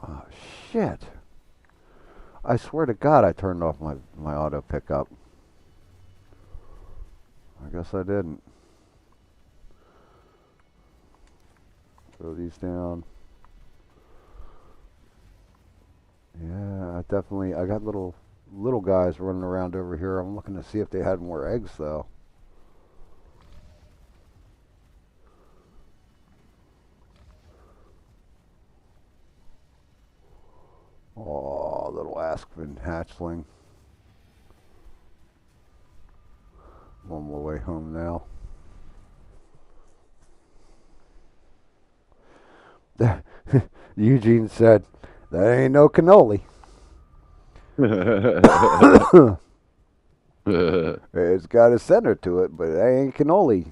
Oh, shit. I swear to God I turned off my auto pickup. I guess I didn't. Throw these down. Yeah, I got little guys running around over here. I'm looking to see if they had more eggs though. Oh, little Aspen hatchling. I'm on my way home now. Eugene said, that ain't no cannoli. It's got a center to it, but it ain't cannoli.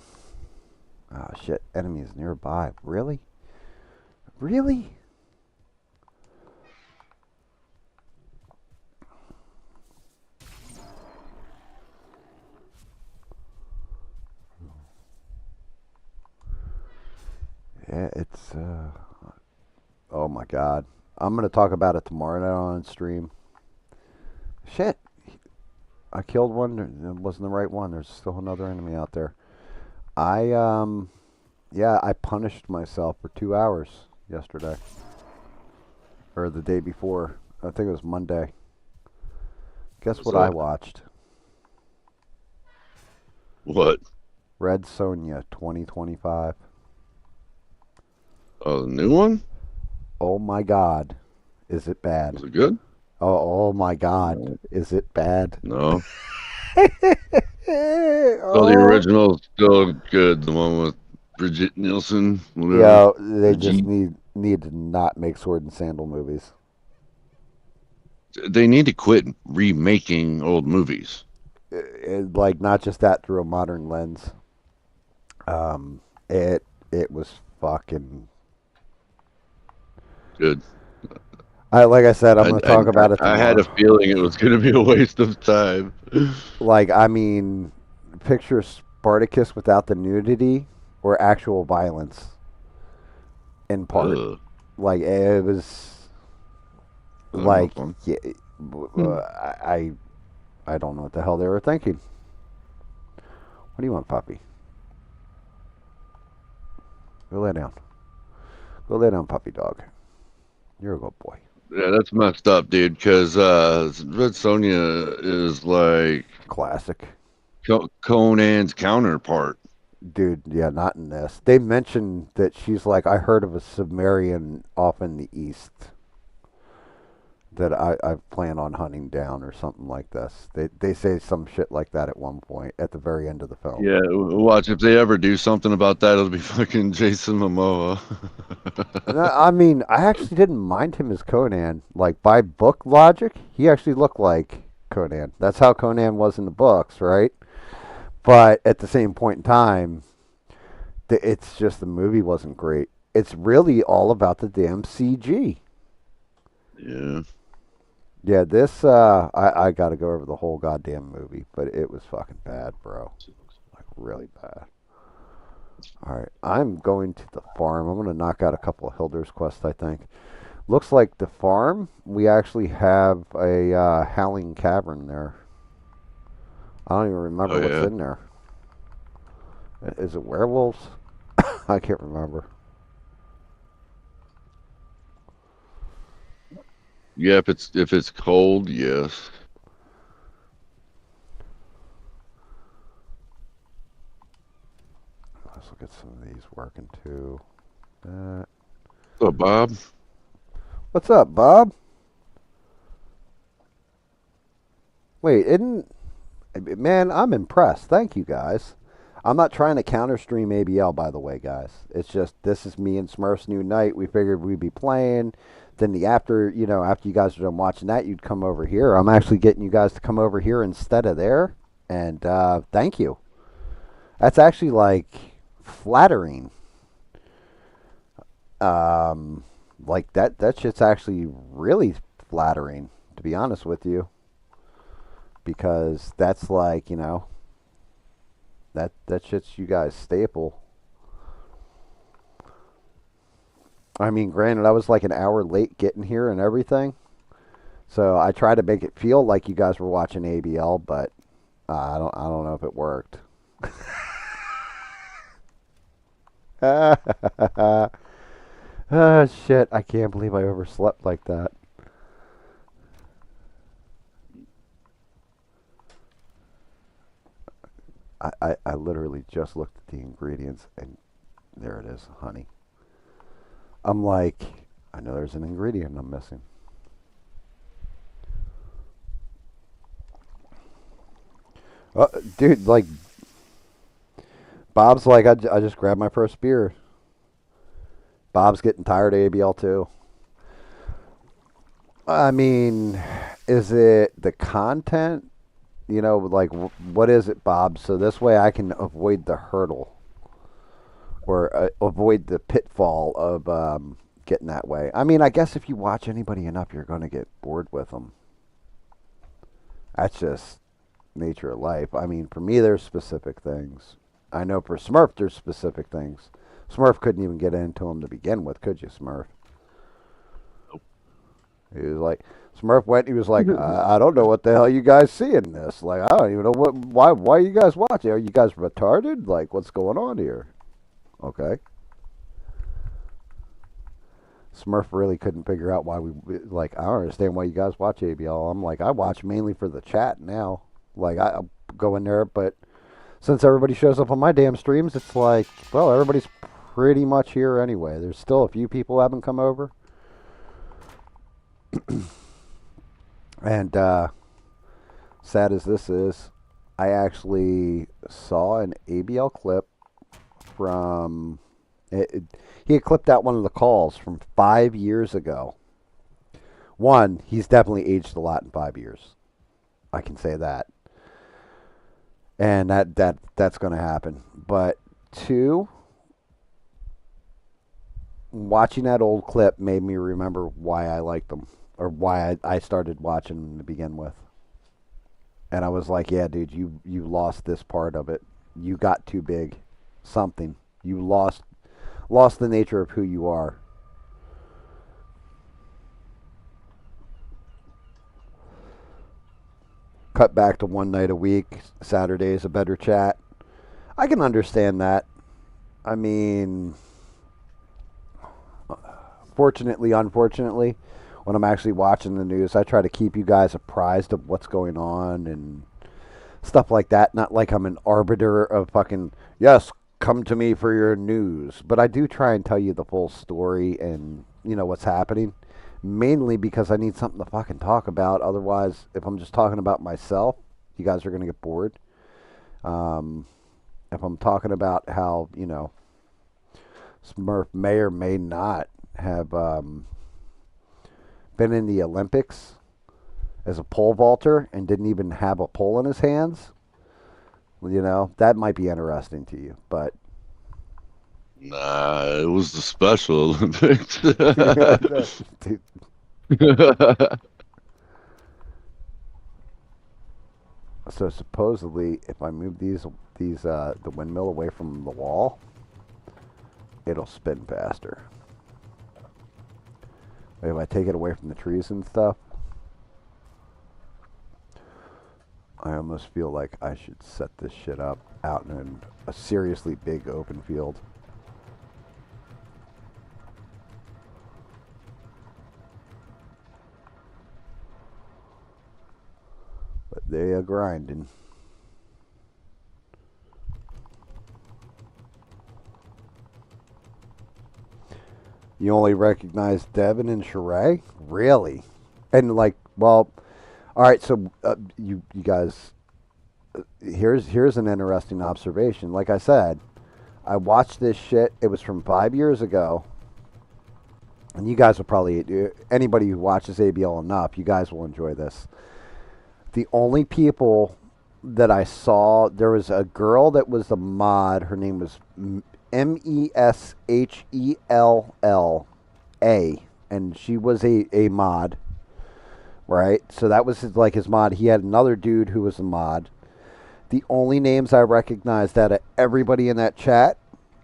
Oh, shit. Enemies nearby. Really? Really? Yeah, it's, oh my god. I'm going to talk about it tomorrow night on stream. Shit. I killed one. It wasn't the right one. There's still another enemy out there. Yeah, I punished myself for 2 hours yesterday. Or the day before. I think it was Monday. Guess What's what I up? watched? What? Red Sonja 2025. Oh, the new one? Oh my god. Is it bad? Was it good? Oh my god. No. Is it bad? No. So the Oh. original's still good. The one with Bridget Nielsen, whatever. Yeah, they just Brigitte. need to not make sword and sandal movies. They need to quit remaking old movies. Like not just that through a modern lens. Um, it was fucking. Good. Like I said, I'm I, going to I, talk about it I had a tomorrow. feeling it was going to be a waste of time. Like I mean, picture Spartacus without the nudity or actual violence in part. Ugh, Like it was that'd be no like fun. yeah, I don't know what the hell they were thinking. What do you want, puppy? Go lay down. Go lay down, puppy dog. You're a good boy. Yeah, that's messed up, dude. Because Red Sonja is like Classic. Conan's counterpart. Dude, yeah, not in this. They mentioned that she's like, I heard of a Sumerian off in the east that I plan on hunting down or something like this. They say some shit like that at one point at the very end of the film. Yeah, watch if they ever do something about that, it'll be fucking Jason Momoa. I mean, I actually didn't mind him as Conan. Like, by book logic, he actually looked like Conan. That's how Conan was in the books, right? But at the same point in time, it's just the movie wasn't great. It's really all about the damn CG. Yeah. Yeah, this, I got to go over the whole goddamn movie, but it was fucking bad, bro. Like, really bad. All right, I'm going to the farm. I'm going to knock out a couple of Hildr's quests, I think. Looks like the farm, we actually have a Howling Cavern there. I don't even remember Oh what's yeah. in there. Is it werewolves? I can't remember. Yeah, if it's cold, yes. Let's look at some of these working too. Uh, What's up, Bob? what's up, Bob? Wait, isn't man? I'm impressed. Thank you, guys. I'm not trying to counter stream ABL, by the way, guys. It's just this is me and Smurf's new night. We figured we'd be playing. Then after you guys are done watching that, you'd come over here. I'm actually getting you guys to come over here instead of there, and thank you. That's actually like flattering. Like that shit's actually really flattering, to be honest with you, because that's like that shit's you guys staple. I mean, granted, I was like an hour late getting here and everything, so I tried to make it feel like you guys were watching ABL, but I don't know if it worked. Ah, shit! I can't believe I overslept like that. I literally just looked at the ingredients and there it is, honey. I'm like, I know there's an ingredient I'm missing. Dude, like, Bob's like, I just grabbed my first beer. Bob's getting tired of ABL too. I mean, is it the content? You know, like, what is it, Bob? So this way I can avoid the hurdle or avoid the pitfall of getting that way. I mean, I guess if you watch anybody enough, you're going to get bored with them. That's just nature of life. I mean, for me, there's specific things. I know for Smurf, there's specific things. Smurf couldn't even get into them to begin with, could you, Smurf? He was like, Smurf went. He was like, I don't know what the hell you guys see in this. Like, I don't even know why you guys watching? Are you guys retarded? Like, what's going on here? Okay. Smurf really couldn't figure out why we like. I don't understand why you guys watch ABL. I'm like, I watch mainly for the chat now. Like, I'll go in there, but since everybody shows up on my damn streams, it's like, well, everybody's pretty much here anyway. There's still a few people who haven't come over. And sad as this is, I actually saw an ABL clip from he had clipped out one of the calls from 5 years ago. One, he's definitely aged a lot in 5 years. I can say that. And that's going to happen. But two, watching that old clip made me remember why I liked them, or why I started watching them to begin with. And I was like, yeah, dude, you lost this part of it. You got too big. Something. You lost the nature of who you are. Cut back to one night a week. Saturday's a better chat. I can understand that. I mean, fortunately, unfortunately, when I'm actually watching the news, I try to keep you guys apprised of what's going on and stuff like that. Not like I'm an arbiter of fucking, yes, come to me for your news. But I do try and tell you the full story and, you know, what's happening. Mainly because I need something to fucking talk about. Otherwise, if I'm just talking about myself, you guys are going to get bored. If I'm talking about how, you know, Smurf may or may not have been in the Olympics as a pole vaulter and didn't even have a pole in his hands, you know, that might be interesting to you. But Nah, it was the Special Olympics. Dude, so supposedly, if I move these the windmill away from the wall, it'll spin faster. If I take it away from the trees and stuff, I almost feel like I should set this shit up out in a seriously big open field. But they are grinding. You only recognize Devin and Sheree? Really? And like, well, all right. So you guys, here's an interesting observation. Like I said, I watched this shit. It was from 5 years ago, and you guys will probably, anybody who watches ABL enough, you guys will enjoy this. The only people that I saw, there was a girl that was a mod. Her name was Meshella, and she was a mod, right? So that was his mod. He had another dude who was a mod. The only names I recognized out of everybody in that chat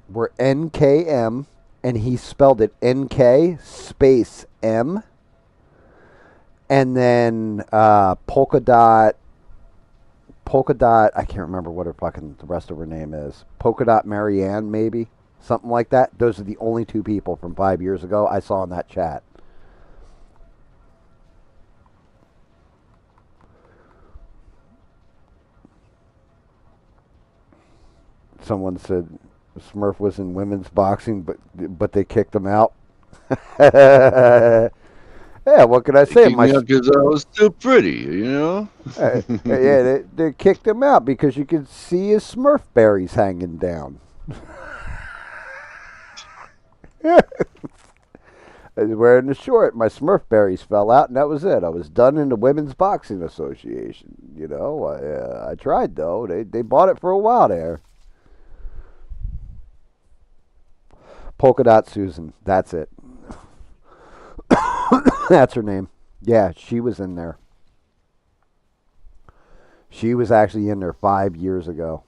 were NKM, and he spelled it NK space M, and then polka dot. I can't remember what the rest of her name is. Polka dot Marianne, maybe something like that. Those are the only two people from 5 years ago I saw in that chat. Someone said Smurf was in women's boxing, but they kicked him out. Yeah, what can I They say? kicked me out because I was too pretty, you know? Yeah, they kicked him out because you could see his Smurf berries hanging down. I was wearing the short. My Smurf berries fell out, and that was it. I was done in the Women's Boxing Association. You know, I tried though. They bought it for a while there. Polka Dot Susan. That's it. That's her name. Yeah, she was in there. She was actually in there 5 years ago.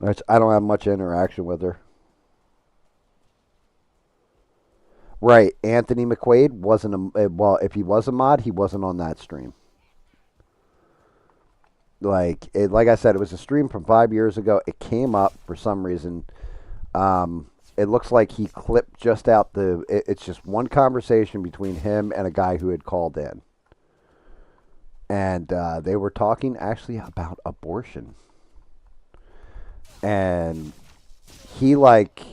I don't have much interaction with her. Right, Anthony McQuaid wasn't a well. If he was a mod, he wasn't on that stream. Like I said, it was a stream from 5 years ago. It came up for some reason. It looks like he clipped just out the. It's just one conversation between him and a guy who had called in, and they were talking actually about abortion, and he like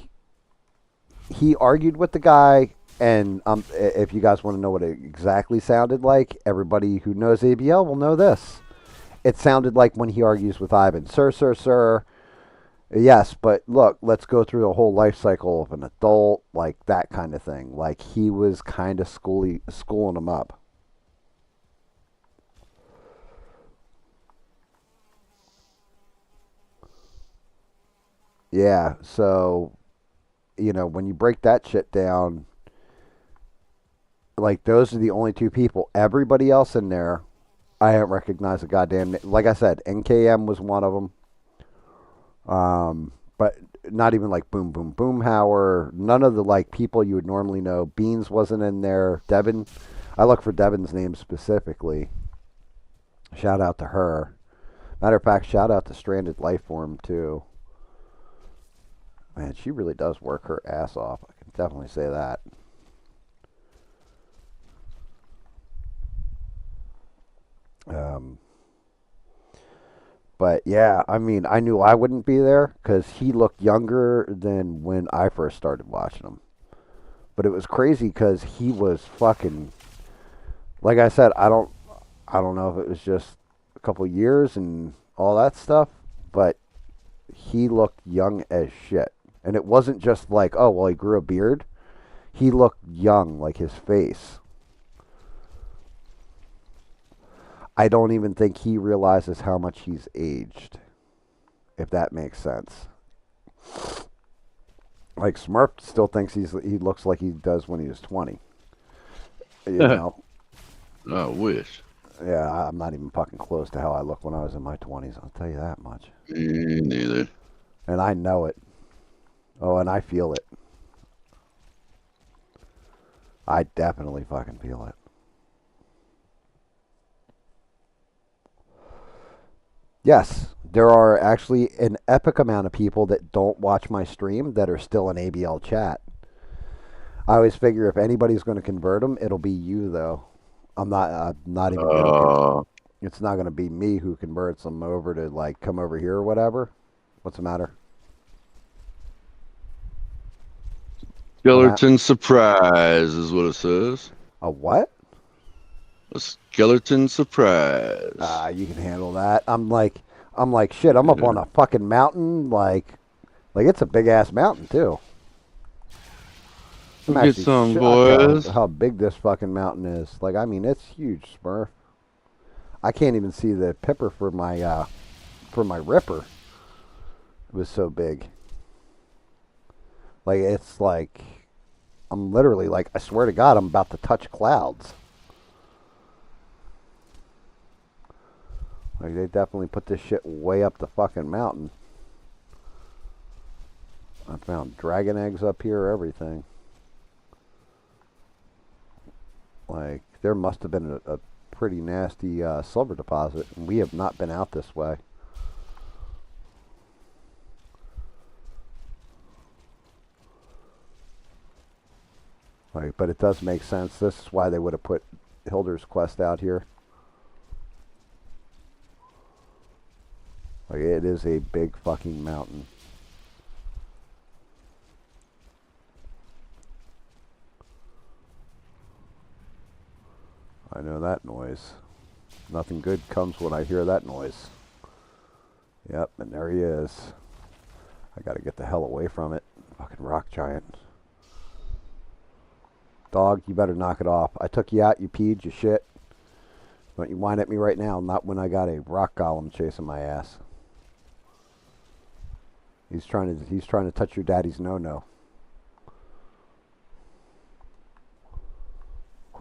he argued with the guy. And if you guys want to know what it exactly sounded like, everybody who knows ABL will know this. It sounded like when he argues with Ivan, sir. Yes, but look, let's go through the whole life cycle of an adult, like that kind of thing. Like he was kind of schooling him up. Yeah, so when you break that shit down, like those are the only two people. Everybody else in there, I don't recognize a goddamn name. Like I said, NKM was one of them. But not even like Boom Boom Boomhauer. None of the like people you would normally know. Beans wasn't in there. Devin, I look for Devin's name specifically. Shout out to her. Matter of fact, shout out to Stranded Lifeform too. Man, she really does work her ass off. I can definitely say that. Um, But yeah, I mean, I knew I wouldn't be there because he looked younger than when I first started watching him. But it was crazy because he was fucking. Like I said, I don't know if it was just a couple years and all that stuff, but he looked young as shit. And it wasn't just like, oh well, he grew a beard. He looked young, like his face. I don't even think he realizes how much he's aged, if that makes sense. Like Smurf still thinks he looks like he does when he was 20. You know? I wish. Yeah, I'm not even fucking close to how I look when I was in my 20s. I'll tell you that much. Me neither. And I know it. Oh, and I feel it. I definitely fucking feel it. Yes, there are actually an epic amount of people that don't watch my stream that are still in ABL chat. I always figure if anybody's going to convert them, it'll be you though. I'm not even joking. It's not going to be me who converts them over to like come over here or whatever. What's the matter? Skeleton surprise is what it says. A what? A skeleton surprise. You can handle that. I'm like shit. I'm up on a fucking mountain. Like it's a big ass mountain too. I'm Get actually some, shocked boys. how big this fucking mountain is. Like I mean, it's huge, Smurf. I can't even see the pipper for my ripper. It was so big. Like it's like I'm literally like I swear to God I'm about to touch clouds. Like they definitely put this shit way up the fucking mountain. I found dragon eggs up here, everything. Like there must have been a pretty nasty silver deposit, and we have not been out this way. Like, but it does make sense. This is why they would have put Hildr's quest out here. Like, it is a big fucking mountain. I know that noise. Nothing good comes when I hear that noise. Yep, and there he is. I gotta get the hell away from it. Fucking rock giant. Dog, you better knock it off. I took you out, you peed, you shit. Don't you whine at me right now, not when I got a rock golem chasing my ass. He's trying to touch your daddy's no-no.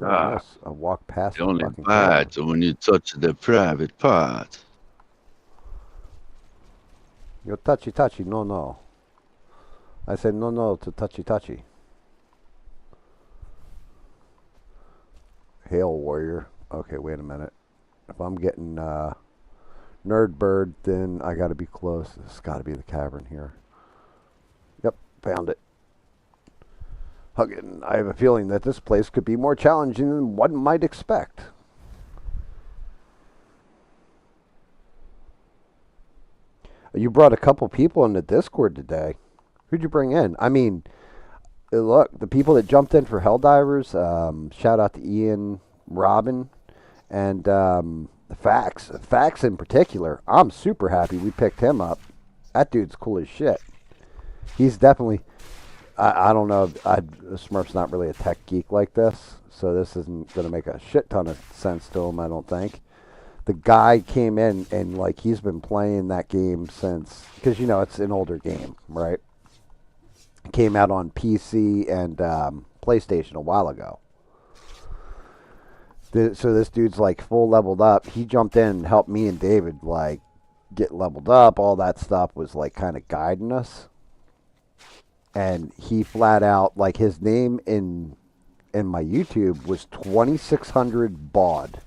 Yes, I walked past The the only fucking bite camera. when you touch the private part. You're touchy, no. I said no to touchy. Hail warrior. Okay, wait a minute. If I'm getting nerd bird, then I gotta be close. This has gotta be the cavern here. Yep, found it. Huggin, I have a feeling that this place could be more challenging than one might expect. You brought a couple people in the Discord today. Who'd you bring in? I mean, look, the people that jumped in for Helldivers, shout out to Ian, Robin, and Fax. Fax in particular, I'm super happy we picked him up. That dude's cool as shit. He's definitely, I don't know, Smurf's not really a tech geek like this, so this isn't going to make a shit ton of sense to him, I don't think. The guy came in and, like, he's been playing that game since, because, you know, it's an older game, right? It came out on PC and PlayStation a while ago. So this dude's, like, full leveled up. He jumped in and helped me and David, like, get leveled up. All that stuff was, like, kind of guiding us. And he flat out, like, his name in my YouTube was 2600 Baud.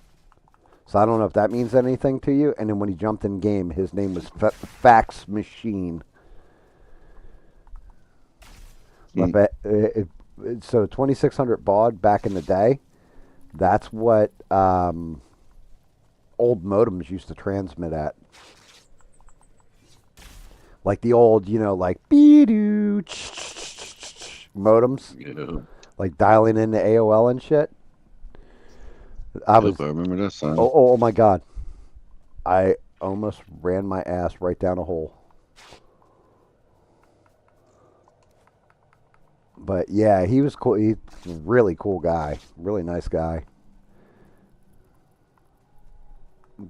So I don't know if that means anything to you. And then when he jumped in game, his name was Fax Machine. So 2600 baud back in the day, that's what old modems used to transmit at. Like the old, you know, like be-doo modems. Yeah. Like dialing into AOL and shit. I remember that sound. Oh my God. I almost ran my ass right down a hole. But yeah, he was cool. He's a really cool guy. Really nice guy.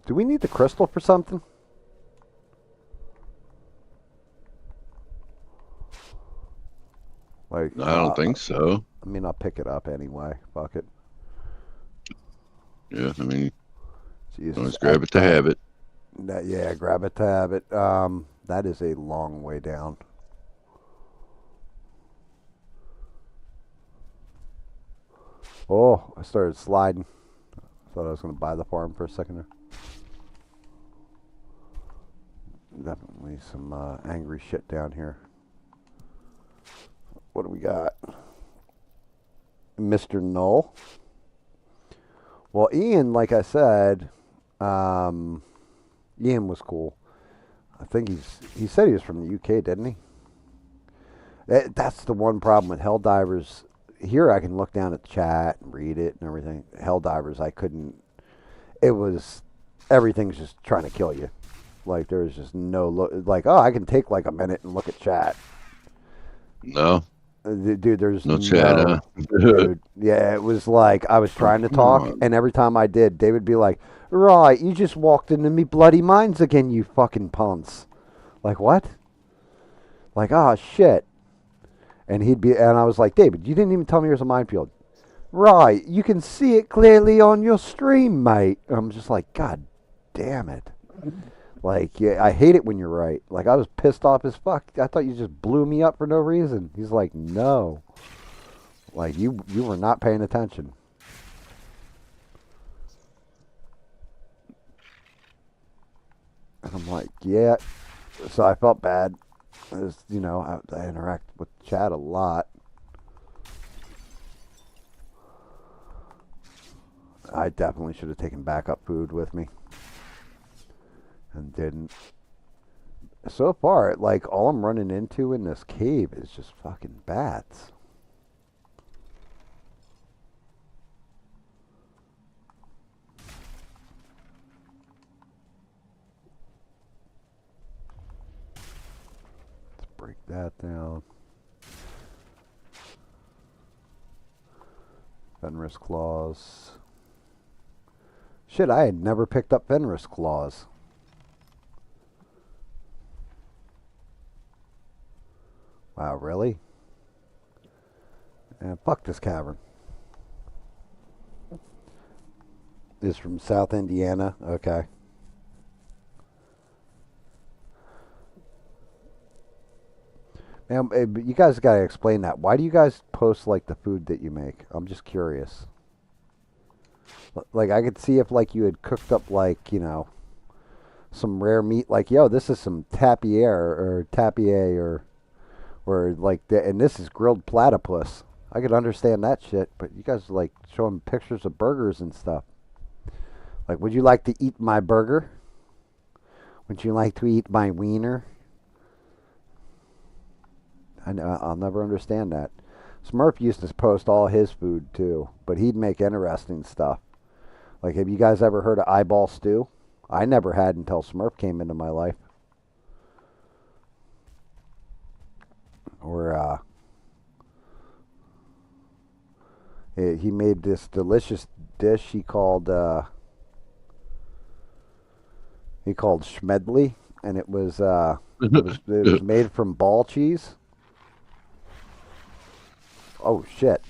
Do we need the crystal for something? Like, I don't think so. I mean, I'll pick it up anyway. Fuck it. Yeah, I mean, Jesus. always grab it to have it. Yeah, grab it to have it. That is a long way down. Oh, I started sliding. Thought I was going to buy the farm for a second there. Definitely some angry shit down here. What do we got? Mr. Null. Well, Ian, like I said, Ian was cool. I think he said he was from the UK, didn't he? That's the one problem with Helldivers. Here I can look down at the chat and read it and everything. Helldivers, I couldn't. Everything's just trying to kill you. Like, there's just no look. Like, oh, I can take like a minute and look at chat. No. Dude, there's no chat, huh? Dude, yeah, it was like I was trying to talk, and every time I did, David would be like, right, you just walked into me bloody minds again, you fucking punts. Like, what? Like, oh, shit. And I was like, David, you didn't even tell me there's a minefield. Right, you can see it clearly on your stream, mate. And I'm just like, God damn it. Like, yeah, I hate it when you're right. Like, I was pissed off as fuck. I thought you just blew me up for no reason. He's like, no. Like, you were not paying attention. And I'm like, yeah. So I felt bad. You know, I interact with chat a lot. I definitely should have taken backup food with me. And didn't. So far, like, all I'm running into in this cave is just fucking bats. that down. Fenris claws. Shit, I had never picked up Fenris claws. Wow, really? Fuck this cavern. Is from South Indiana. Okay. Man, you guys gotta explain that. Why do you guys post like the food that you make? I'm just curious. Like I could see if like you had cooked up like some rare meat. Like this is some tapie or like and this is grilled platypus. I could understand that shit, but you guys like showing pictures of burgers and stuff. Like, would you like to eat my burger? Would you like to eat my wiener? I'll never understand that. Smurf used to post all his food too, but he'd make interesting stuff. Like, have you guys ever heard of eyeball stew? I never had until Smurf came into my life. Or he made this delicious dish he called Schmedley, and it was made from ball cheese. Oh shit!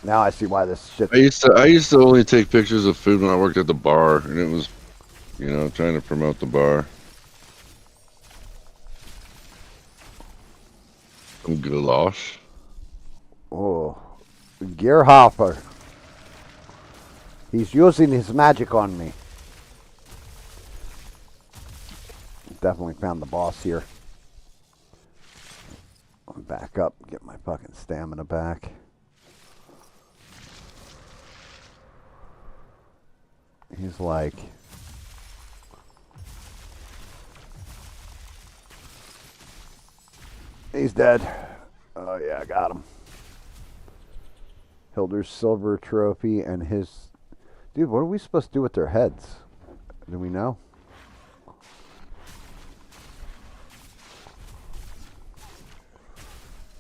Now I see why this shit. I used to only take pictures of food when I worked at the bar, and it was, trying to promote the bar. Some goulash. Oh, Gearhopper. He's using his magic on me. Definitely found the boss here. I'm back up, get my fucking stamina back. He's like... He's dead. Oh yeah, I got him. Hildr's silver trophy and his... Dude, what are we supposed to do with their heads? Do we know?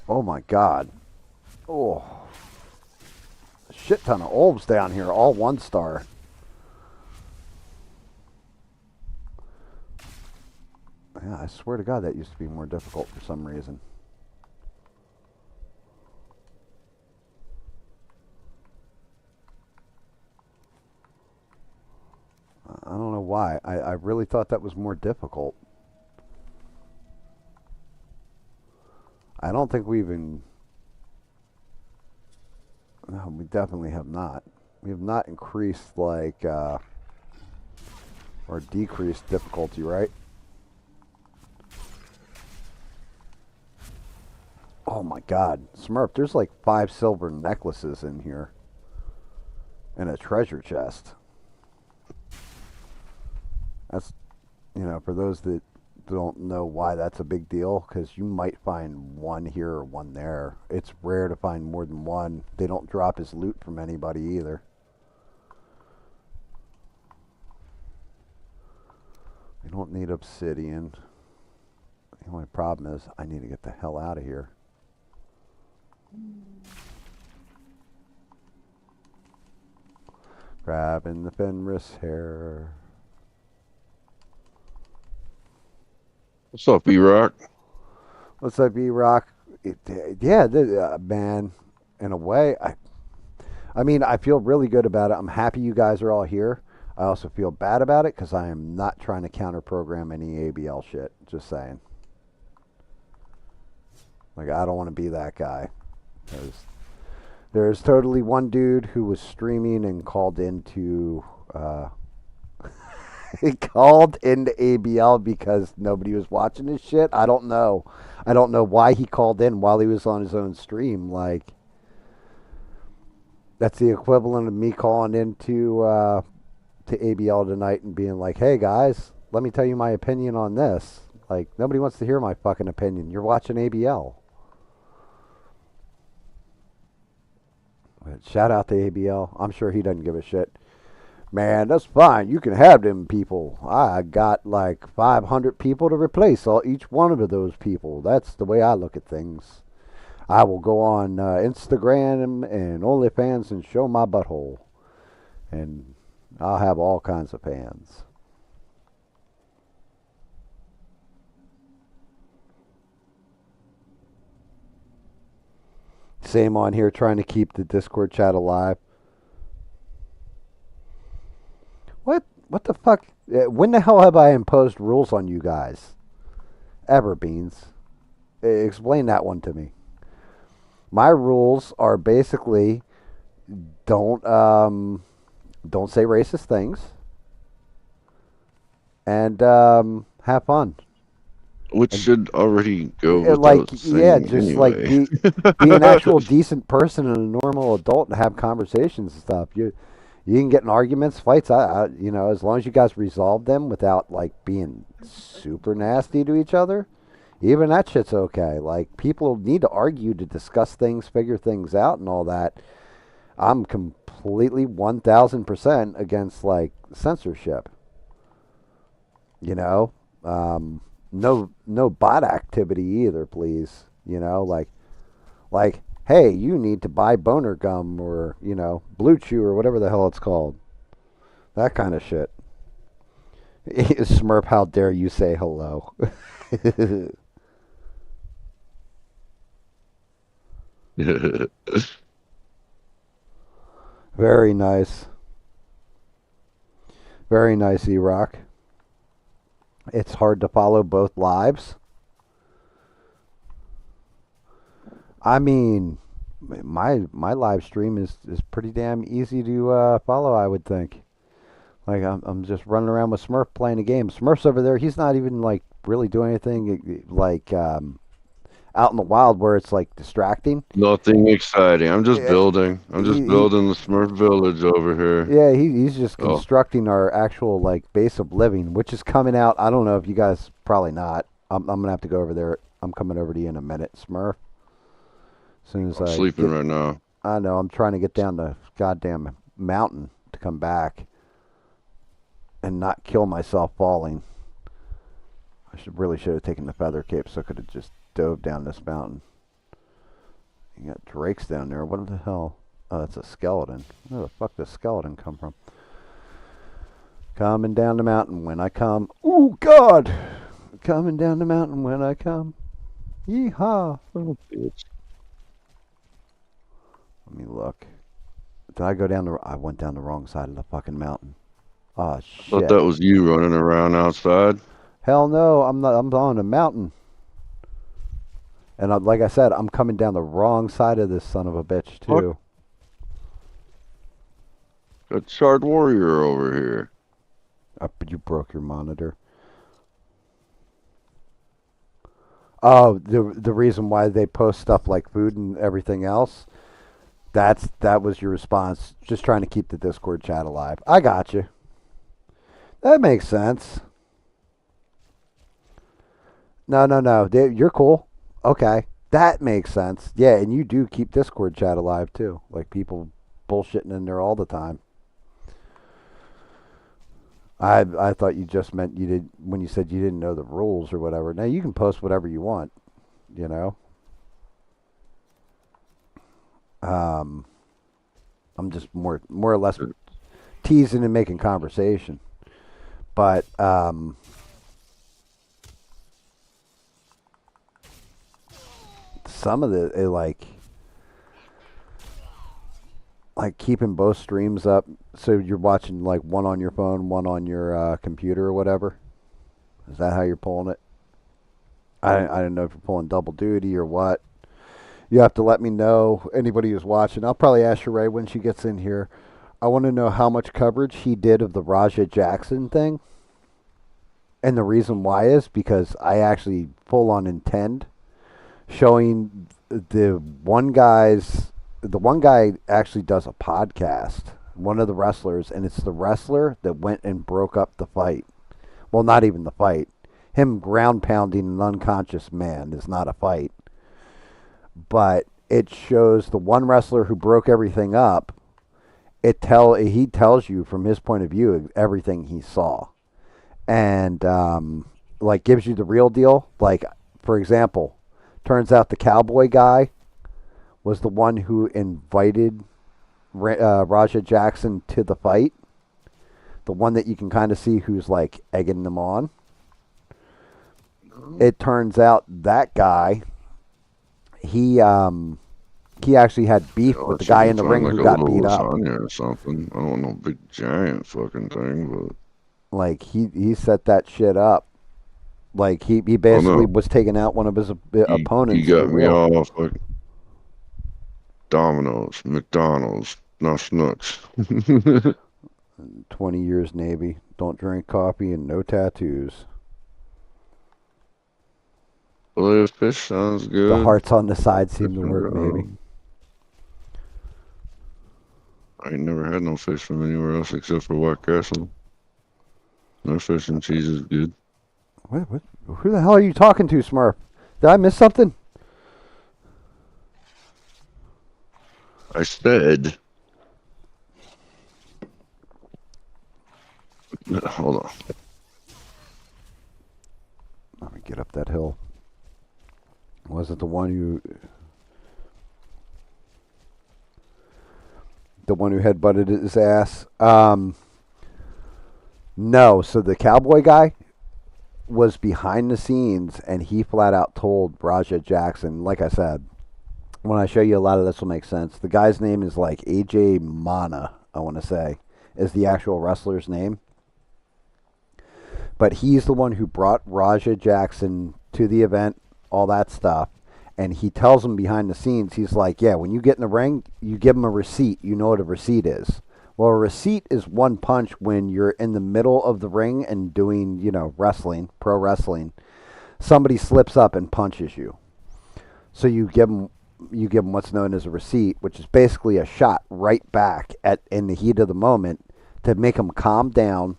Oh my god. Oh. A shit ton of olves down here, all 1 star. Yeah, I swear to god that used to be more difficult for some reason. I don't know why. I really thought that was more difficult. I don't think we even... No, we definitely have not. We have not increased, like, or decreased difficulty, right? Oh my god. Smurf, there's like 5 silver necklaces in here. And a treasure chest. That's, for those that don't know why that's a big deal, because you might find 1 here or 1 there. It's rare to find more than 1. They don't drop his loot from anybody either. We don't need obsidian. The only problem is I need to get the hell out of here. Grabbing the Fenris hair. What's up, E-Rock? What's up, E-Rock? Yeah, man, in a way, I mean, I feel really good about it. I'm happy you guys are all here. I also feel bad about it because I am not trying to counter-program any ABL shit. Just saying. Like, I don't want to be that guy. There's totally one dude who was streaming and called into... he called into ABL because nobody was watching his shit. I don't know. I don't know why he called in while he was on his own stream. Like, that's the equivalent of me calling into to ABL tonight and being like, "Hey guys, let me tell you my opinion on this." Like, nobody wants to hear my fucking opinion. You're watching ABL. But shout out to ABL. I'm sure he doesn't give a shit. Man, that's fine. You can have them people. I got like 500 people to replace each one of those people. That's the way I look at things. I will go on Instagram and OnlyFans and show my butthole. And I'll have all kinds of fans. Same on here, trying to keep the Discord chat alive. What the fuck? When the hell have I imposed rules on you guys? Ever, Beans? Explain that one to me. My rules are basically don't don't say racist things and have fun. Which And should already go like without saying just like anyway. be an actual decent person and a normal adult and have conversations and stuff. You can get in arguments, fights. As long as you guys resolve them without like being super nasty to each other, even that shit's okay. Like people need to argue to discuss things, figure things out, and all that. I'm completely 1,000% against like censorship. You know, no bot activity either, please. Like hey, you need to buy boner gum or Blue Chew or whatever the hell it's called. That kind of shit. Smurf, how dare you say hello? Very nice. Very nice, E-Rock. It's hard to follow both lives. I mean, my live stream is pretty damn easy to follow, I would think. Like I'm just running around with Smurf playing a game. Smurf's over there. He's not even like really doing anything like out in the wild where it's like distracting. Nothing exciting. I'm just Yeah, building. I'm just building the Smurf village over here. yeah, he's just Oh, constructing our actual like base of living, which is coming out. I don't know if you guys probably not. I'm gonna have to go over there. I'm coming over to you in a minute, Smurf. As soon as I'm I sleeping get, right now. I know I'm trying to get down the goddamn mountain to come back and not kill myself falling. I should have taken the feather cape so I could have just dove down this mountain. You got drakes down there. What the hell? Oh, that's a skeleton. Where the fuck does skeleton come from? Coming down the mountain when I come. Ooh, God! Coming down the mountain when I come. Yeehaw! Oh, bitch. Let me look. Did I go down the... I went down the wrong side of the fucking mountain. Oh, Thought shit. that was you running around outside. Hell no, I'm not. I'm on a mountain. And like I said, I'm coming down the wrong side of this son of a bitch, Fuck. too. Got Shard Warrior over here. But you broke your monitor. Oh, the reason why they post stuff like food and everything else, that was your response. Just trying to keep the Discord chat alive. I got you. That makes sense. No. You're cool. Okay. That makes sense. Yeah, and you do keep Discord chat alive too. Like people bullshitting in there all the time. I thought you just meant you did when you said you didn't know the rules or whatever. Now you can post whatever you want, you know. Um, I'm just more or less teasing and making conversation. But some of the like keeping both streams up, so you're watching like one on your phone, one on your computer or whatever. Is that how you're pulling it? I don't know if you're pulling double duty or what. You have to let me know. Anybody who's watching, I'll probably ask Sheree when she gets in here. I want to know how much coverage he did of the Raja Jackson thing. And the reason why is because I actually full on intend showing the one guy actually does a podcast, one of the wrestlers, and it's the wrestler that went and broke up the fight. Well, not even the fight. Him ground pounding an unconscious man is not a fight. But it shows the one wrestler who broke everything up, he tells you from his point of view everything he saw, and like gives you the real deal. Like, for example, turns out the cowboy guy was the one who invited Raja Jackson to the fight. The one that you can kind of see who's like egging them on. It turns out that guy, he actually had beef Yeah, with the that guy shit in the sound ring like who a got little beat up. lasagna or something. I don't want no big giant fucking thing, but Like he set that shit up. Like he oh basically no, was taking out one of his he opponents for got me real. off like Domino's, McDonald's, not Snooks. 20 years Navy, don't drink coffee, and no tattoos. Fillet of fish sounds The good. hearts on the side seem Fish to and work, maybe. ground. I ain't never had no fish from anywhere else except for White Castle. Their fish and cheese is good. What? Who the hell are you talking to, Smurf? Did I miss something? I said, hold on. Let me get up that hill. Was it the one who headbutted his ass? No. So the cowboy guy was behind the scenes, and he flat out told Raja Jackson. Like I said, when I show you a lot of this will make sense. The guy's name is like AJ Mana, I want to say, is the actual wrestler's name. But he's the one who brought Raja Jackson to the event, all that stuff. And he tells him behind the scenes, he's like, yeah, when you get in the ring, you give him a receipt. You know what a receipt is. Well, a receipt is one punch when you're in the middle of the ring and doing, wrestling, pro wrestling. Somebody slips up and punches you. So you give them what's known as a receipt, which is basically a shot right back in the heat of the moment to make them calm down,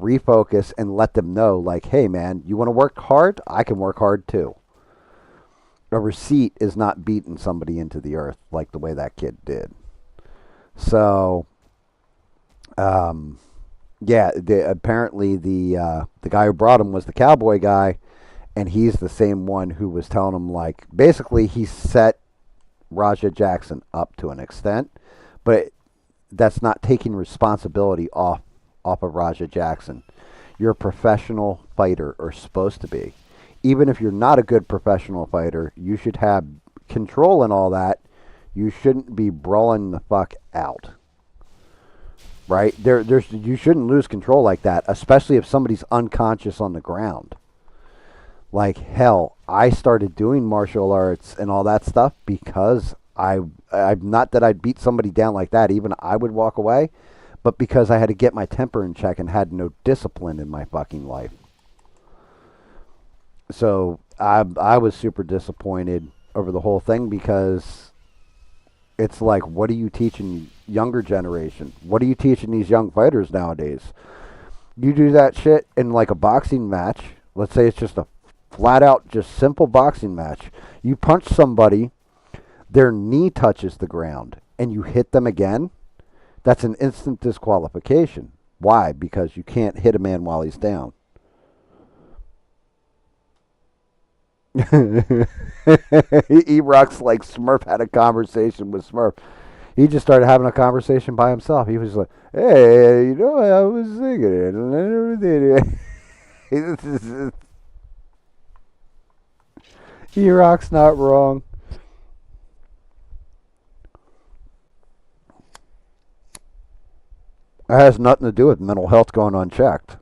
refocus, and let them know, like, hey, man, you want to work hard? I can work hard too. A receipt is not beating somebody into the earth like the way that kid did. So, yeah, apparently the guy who brought him was the cowboy guy, and he's the same one who was telling him, like, basically he set Raja Jackson up to an extent, but that's not taking responsibility off of Raja Jackson. You're a professional fighter, or supposed to be. Even if you're not a good professional fighter, you should have control and all that. You shouldn't be brawling the fuck out. Right? You shouldn't lose control like that, especially if somebody's unconscious on the ground. Like, hell, I started doing martial arts and all that stuff because I'm not that I'd beat somebody down like that, even I would walk away, but because I had to get my temper in check and had no discipline in my fucking life. So I was super disappointed over the whole thing because it's like, what are you teaching younger generation? What are you teaching these young fighters nowadays? You do that shit in like a boxing match. Let's say it's just a flat out, just simple boxing match. You punch somebody, their knee touches the ground, and you hit them again. That's an instant disqualification. Why? Because you can't hit a man while he's down. E-Rock's like Smurf had a conversation with Smurf. He just started having a conversation by himself. He was like, hey, I was thinking it, and I never did it. E-Rock's not wrong. It has nothing to do with mental health going unchecked.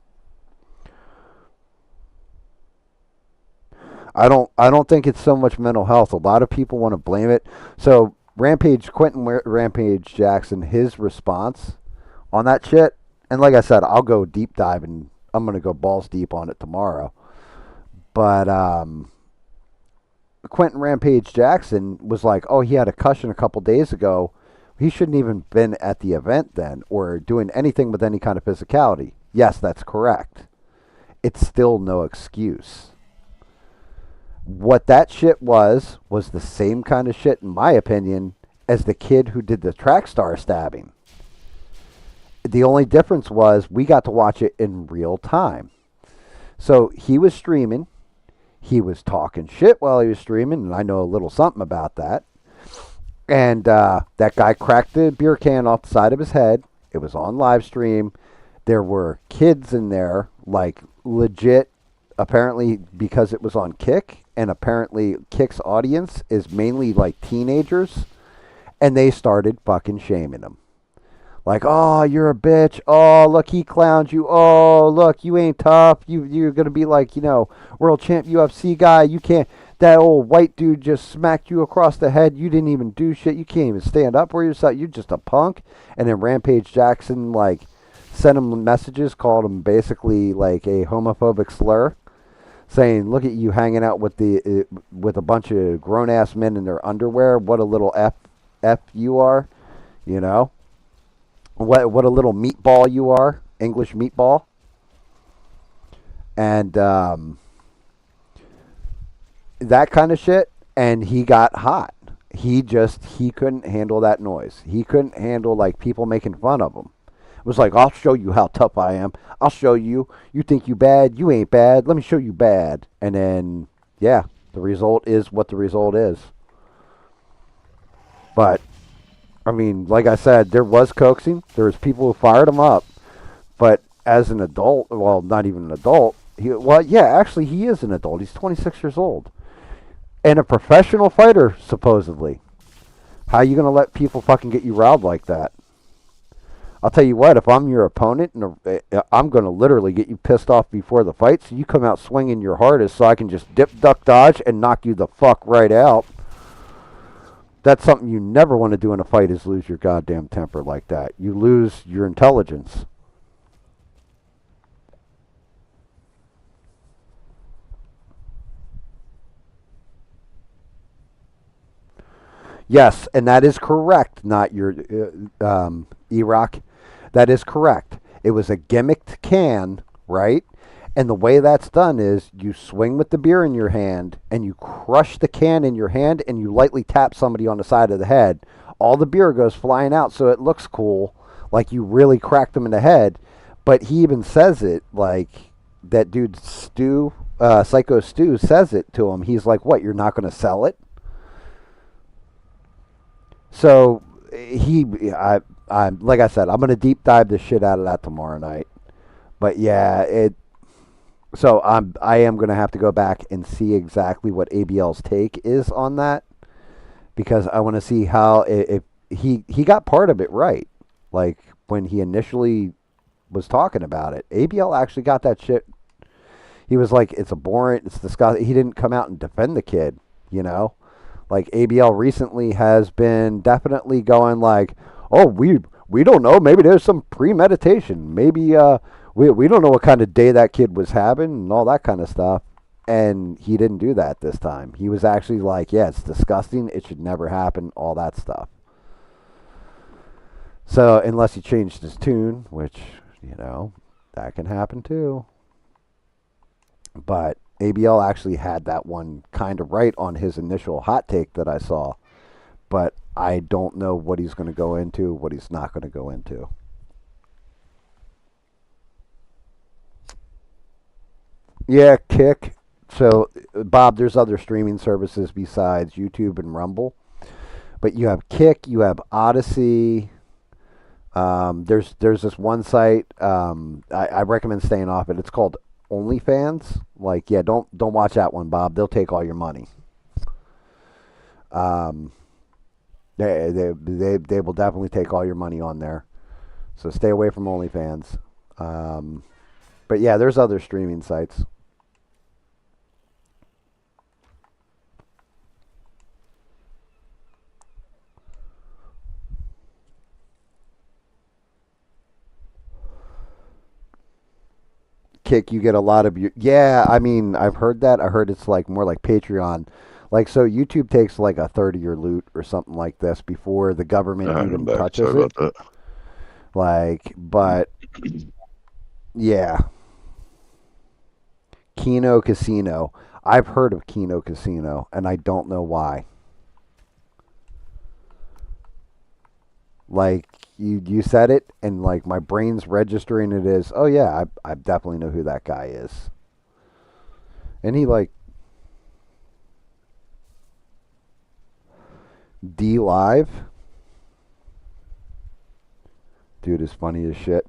I don't think it's so much mental health. A lot of people want to blame it. So Quentin Rampage Jackson, his response on that shit, and like I said, I'll go deep dive and I'm gonna go balls deep on it tomorrow. But Quentin Rampage Jackson was like, oh, he had a concussion a couple days ago. He shouldn't even been at the event then or doing anything with any kind of physicality. Yes, that's correct. It's still no excuse. What that shit was the same kind of shit, in my opinion, as the kid who did the track star stabbing. The only difference was we got to watch it in real time. So he was streaming. He was talking shit while he was streaming, and I know a little something about that. And that guy cracked the beer can off the side of his head. It was on live stream. There were kids in there, like legit, apparently because it was on Kick, and apparently Kick's audience is mainly like teenagers, and they started fucking shaming him. Like, oh, you're a bitch. Oh, look, he clowns you. Oh, look, you ain't tough. You're gonna be like, world champ UFC guy. You can't. That old white dude just smacked you across the head. You didn't even do shit. You can't even stand up for yourself. You're just a punk. And then Rampage Jackson like sent him messages, called him basically like a homophobic slur, saying, "Look at you hanging out with with a bunch of grown ass men in their underwear. What a little f you are, you know." What a little meatball you are, English meatball. And that kind of shit. And he got hot. He couldn't handle that noise. He couldn't handle like people making fun of him. It was like, I'll show you how tough I am. I'll show you. You think you bad? You ain't bad. Let me show you bad. And then, yeah, the result is what the result is. But I mean, like I said, there was coaxing. There was people who fired him up. But as an adult, well, not even an adult. Actually, he is an adult. He's 26 years old. And a professional fighter, supposedly. How are you going to let people fucking get you riled like that? I'll tell you what, if I'm your opponent, I'm going to literally get you pissed off before the fight, so you come out swinging your hardest so I can just dip, duck, dodge, and knock you the fuck right out. That's something you never want to do in a fight, is lose your goddamn temper like that. You lose your intelligence. Yes, and that is correct, not your Iraq. That is correct. It was a gimmicked can, right? And the way that's done is you swing with the beer in your hand and you crush the can in your hand and you lightly tap somebody on the side of the head. All the beer goes flying out so it looks cool, like you really cracked them in the head. But he even says it, like that dude Stu, Psycho Stu says it to him. He's like, what, you're not going to sell it? So I like I said, I'm going to deep dive the shit out of that tomorrow night. But yeah, so I am going to have to go back and see exactly what ABL's take is on that, because I want to see how if he got part of it right. Like when he initially was talking about it, ABL actually got that shit. He was like, it's abhorrent, it's disgusting. He didn't come out and defend the kid, Like ABL recently has been definitely going like, oh, we don't know, maybe there's some premeditation, maybe we don't know what kind of day that kid was having and all that kind of stuff. And he didn't do that this time. He was actually like, yeah, it's disgusting, it should never happen, all that stuff. So unless he changed his tune, which that can happen too. But ABL actually had that one kind of right on his initial hot take that I saw. But I don't know what he's going to go into, what he's not going to go into. Yeah, Kick. So, Bob, there's other streaming services besides YouTube and Rumble. But you have Kick, you have Odyssey. There's this one site. I recommend staying off it. It's called OnlyFans. Like, yeah, don't watch that one, Bob. They'll take all your money. They will definitely take all your money on there. So stay away from OnlyFans. But yeah, there's other streaming sites. Kick, you get a lot of your, yeah, I mean, I've heard that. I heard it's like more like Patreon. Like, so YouTube takes like a third of your loot or something like this before the government even touches it. Like, but yeah. Kino Casino. I've heard of Kino Casino and I don't know why. Like, you said it, and like my brain's registering it as, oh yeah, I definitely know who that guy is. And he like D Live, dude is funny as shit.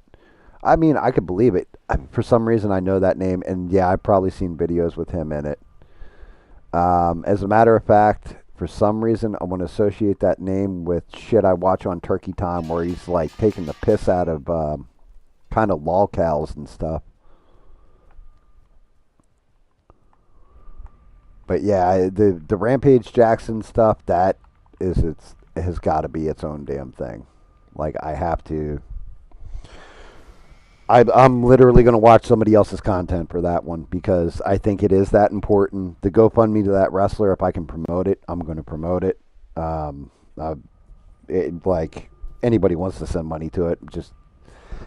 I mean, I could believe it. For some reason, I know that name, and yeah, I've probably seen videos with him in it. As a matter of fact, for some reason, I want to associate that name with shit I watch on Turkey Time, where he's like taking the piss out of kind of lolcows and stuff. But yeah, the Rampage Jackson stuff, that is it has got to be its own damn thing. Like I have to. I'm literally going to watch somebody else's content for that one because I think it is that important. The GoFundMe to that wrestler, if I can promote it, I'm going to promote it. Um, uh, like anybody wants to send money to it, just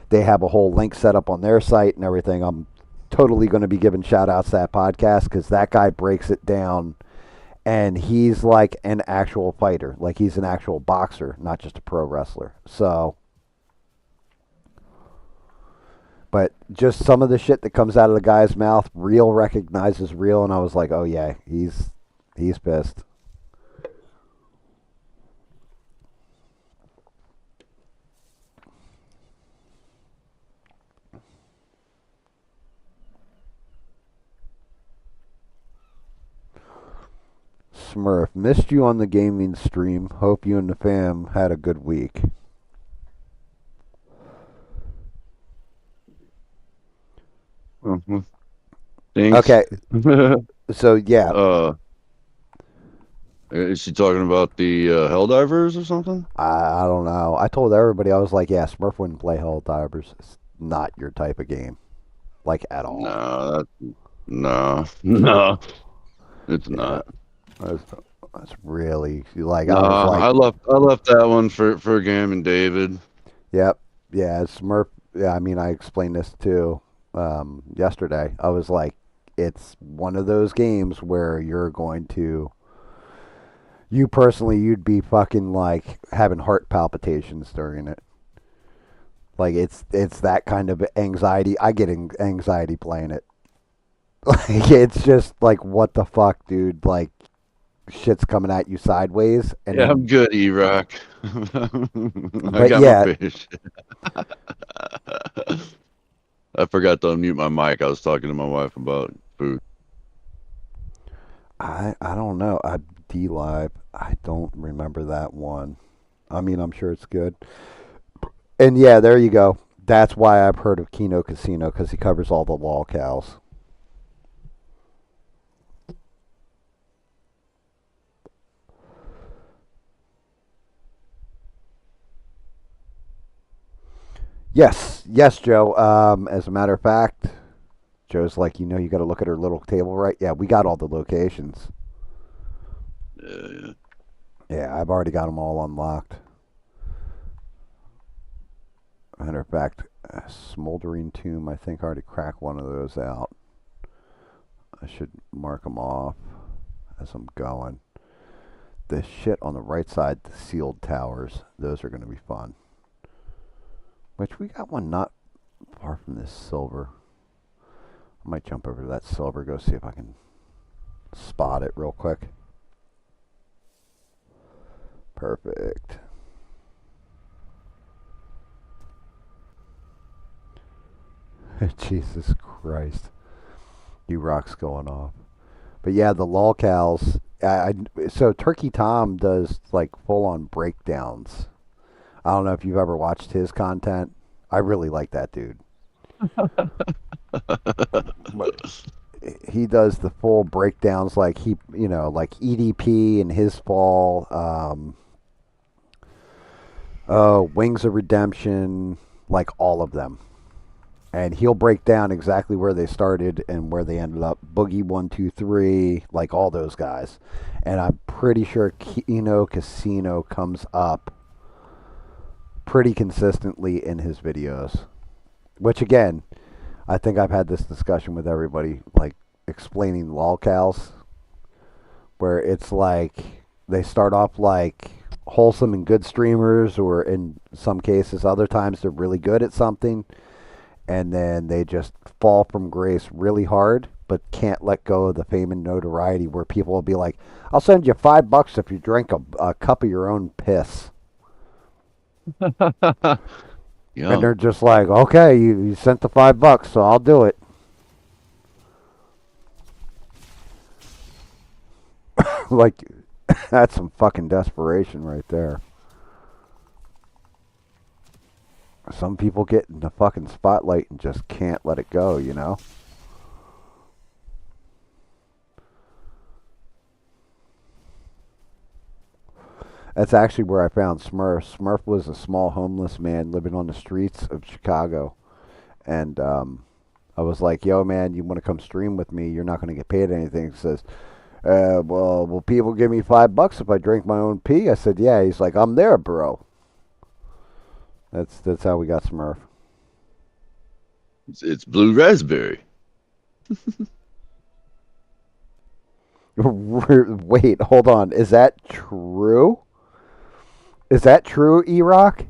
they have a whole link set up on their site and everything. I'm totally going to be giving shout outs to that podcast because that guy breaks it down, and he's like an actual fighter, like he's an actual boxer, not just a pro wrestler. So. But just some of the shit that comes out of the guy's mouth, real recognizes real, and I was like, oh yeah, he's pissed. Smurf, missed you on the gaming stream. Hope you and the fam had a good week. Thanks. Okay. So yeah. Is she talking about the Helldivers or something? I don't know. I told everybody, I was like, yeah, Smurf wouldn't play Helldivers. It's not your type of game. Like at all. No, it's not. That's really like No, I was like, I left that one for Gam and David. Yep. Yeah, Smurf. Yeah, I mean, I explained this too yesterday. I was like, it's one of those games where you're going to, you personally, you'd be fucking like having heart palpitations during it. Like it's that kind of anxiety. I get anxiety playing it. Like it's just like what the fuck, dude. Like shit's coming at you sideways. And Yeah, then, I'm good, E-Rock. I got yeah. my fish. I forgot to unmute my mic. I was talking to my wife about food. I don't know. D Live. I don't remember that one. I mean, I'm sure it's good. And yeah, there you go. That's why I've heard of Kino Casino because he covers all the lolcows. Yes, Joe. As a matter of fact, Joe's like, you got to look at her little table, right? Yeah, we got all the locations. Yeah. Yeah, I've already got them all unlocked. Matter of fact, Smoldering Tomb, I think I already cracked one of those out. I should mark them off as I'm going. The shit on the right side, the sealed towers, those are going to be fun. Which we got one not far from this silver. I might jump over to that silver, go see if I can spot it real quick. Perfect. Jesus Christ. U-Rock's going off. But yeah, the lolcows. So Turkey Tom does like full-on breakdowns. I don't know if you've ever watched his content. I really like that dude. He does the full breakdowns, like like EDP and his fall. Wings of Redemption, like all of them. And he'll break down exactly where they started and where they ended up. Boogie 123, like all those guys. And I'm pretty sure Kino Casino comes up pretty consistently in his videos. Which again, I think I've had this discussion with everybody, like explaining lolcows, where it's like they start off like wholesome and good streamers, or in some cases, other times they're really good at something, and then they just fall from grace really hard, but can't let go of the fame and notoriety. Where people will be like, "I'll send you $5 if you drink a cup of your own piss," and Yeah. they're just like, "Okay, you sent the $5, so I'll do it." Like, that's some fucking desperation right there. Some people get in the fucking spotlight and just can't let it go, you know? That's actually where I found Smurf. Smurf was a small homeless man living on the streets of Chicago. And I was like, yo, man, you want to come stream with me? You're not going to get paid anything. He says, well, will people give me $5 if I drink my own pee? I said, yeah. He's like, I'm there, bro. That's how we got Smurf. It's blue raspberry. Wait, hold on. Is that true? Is that true, E-Rock?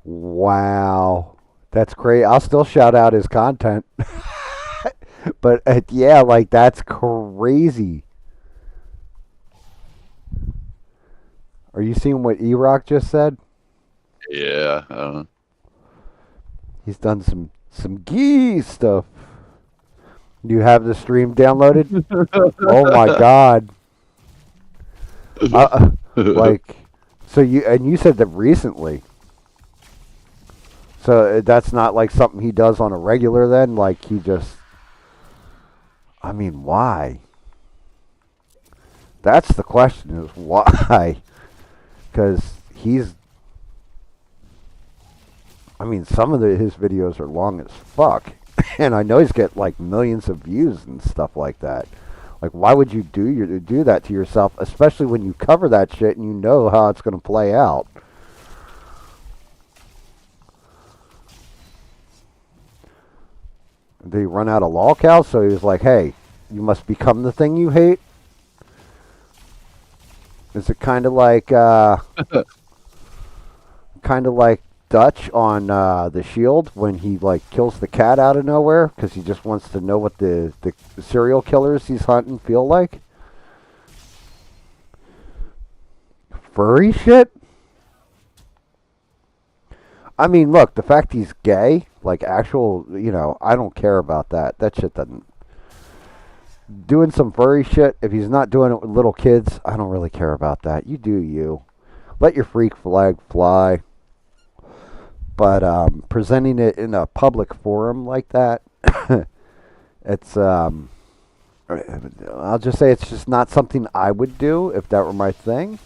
Wow. That's great. I'll still shout out his content. But yeah, like that's crazy. Are you seeing what E-Rock just said? Yeah. He's done some gee stuff. Do you have the stream downloaded? Oh my god. Like, so you said that recently. So that's not like something he does on a regular then? Like he just, I mean, why? That's the question, is why? Because I mean, some of his videos are long as fuck. And I know he's got like millions of views and stuff like that. Like, why would you do that to yourself, especially when you cover that shit and you know how it's going to play out? Did he run out of lolcows? So he was like, hey, you must become the thing you hate? Is it kind of like Dutch on the Shield when he like kills the cat out of nowhere because he just wants to know what the serial killers he's hunting feel like? Furry shit? I mean, look, the fact he's gay, like actual, I don't care about that. That shit doesn't. Doing some furry shit, if he's not doing it with little kids, I don't really care about that. You do you. Let your freak flag fly. But presenting it in a public forum like that, it's, I'll just say it's just not something I would do if that were my thing.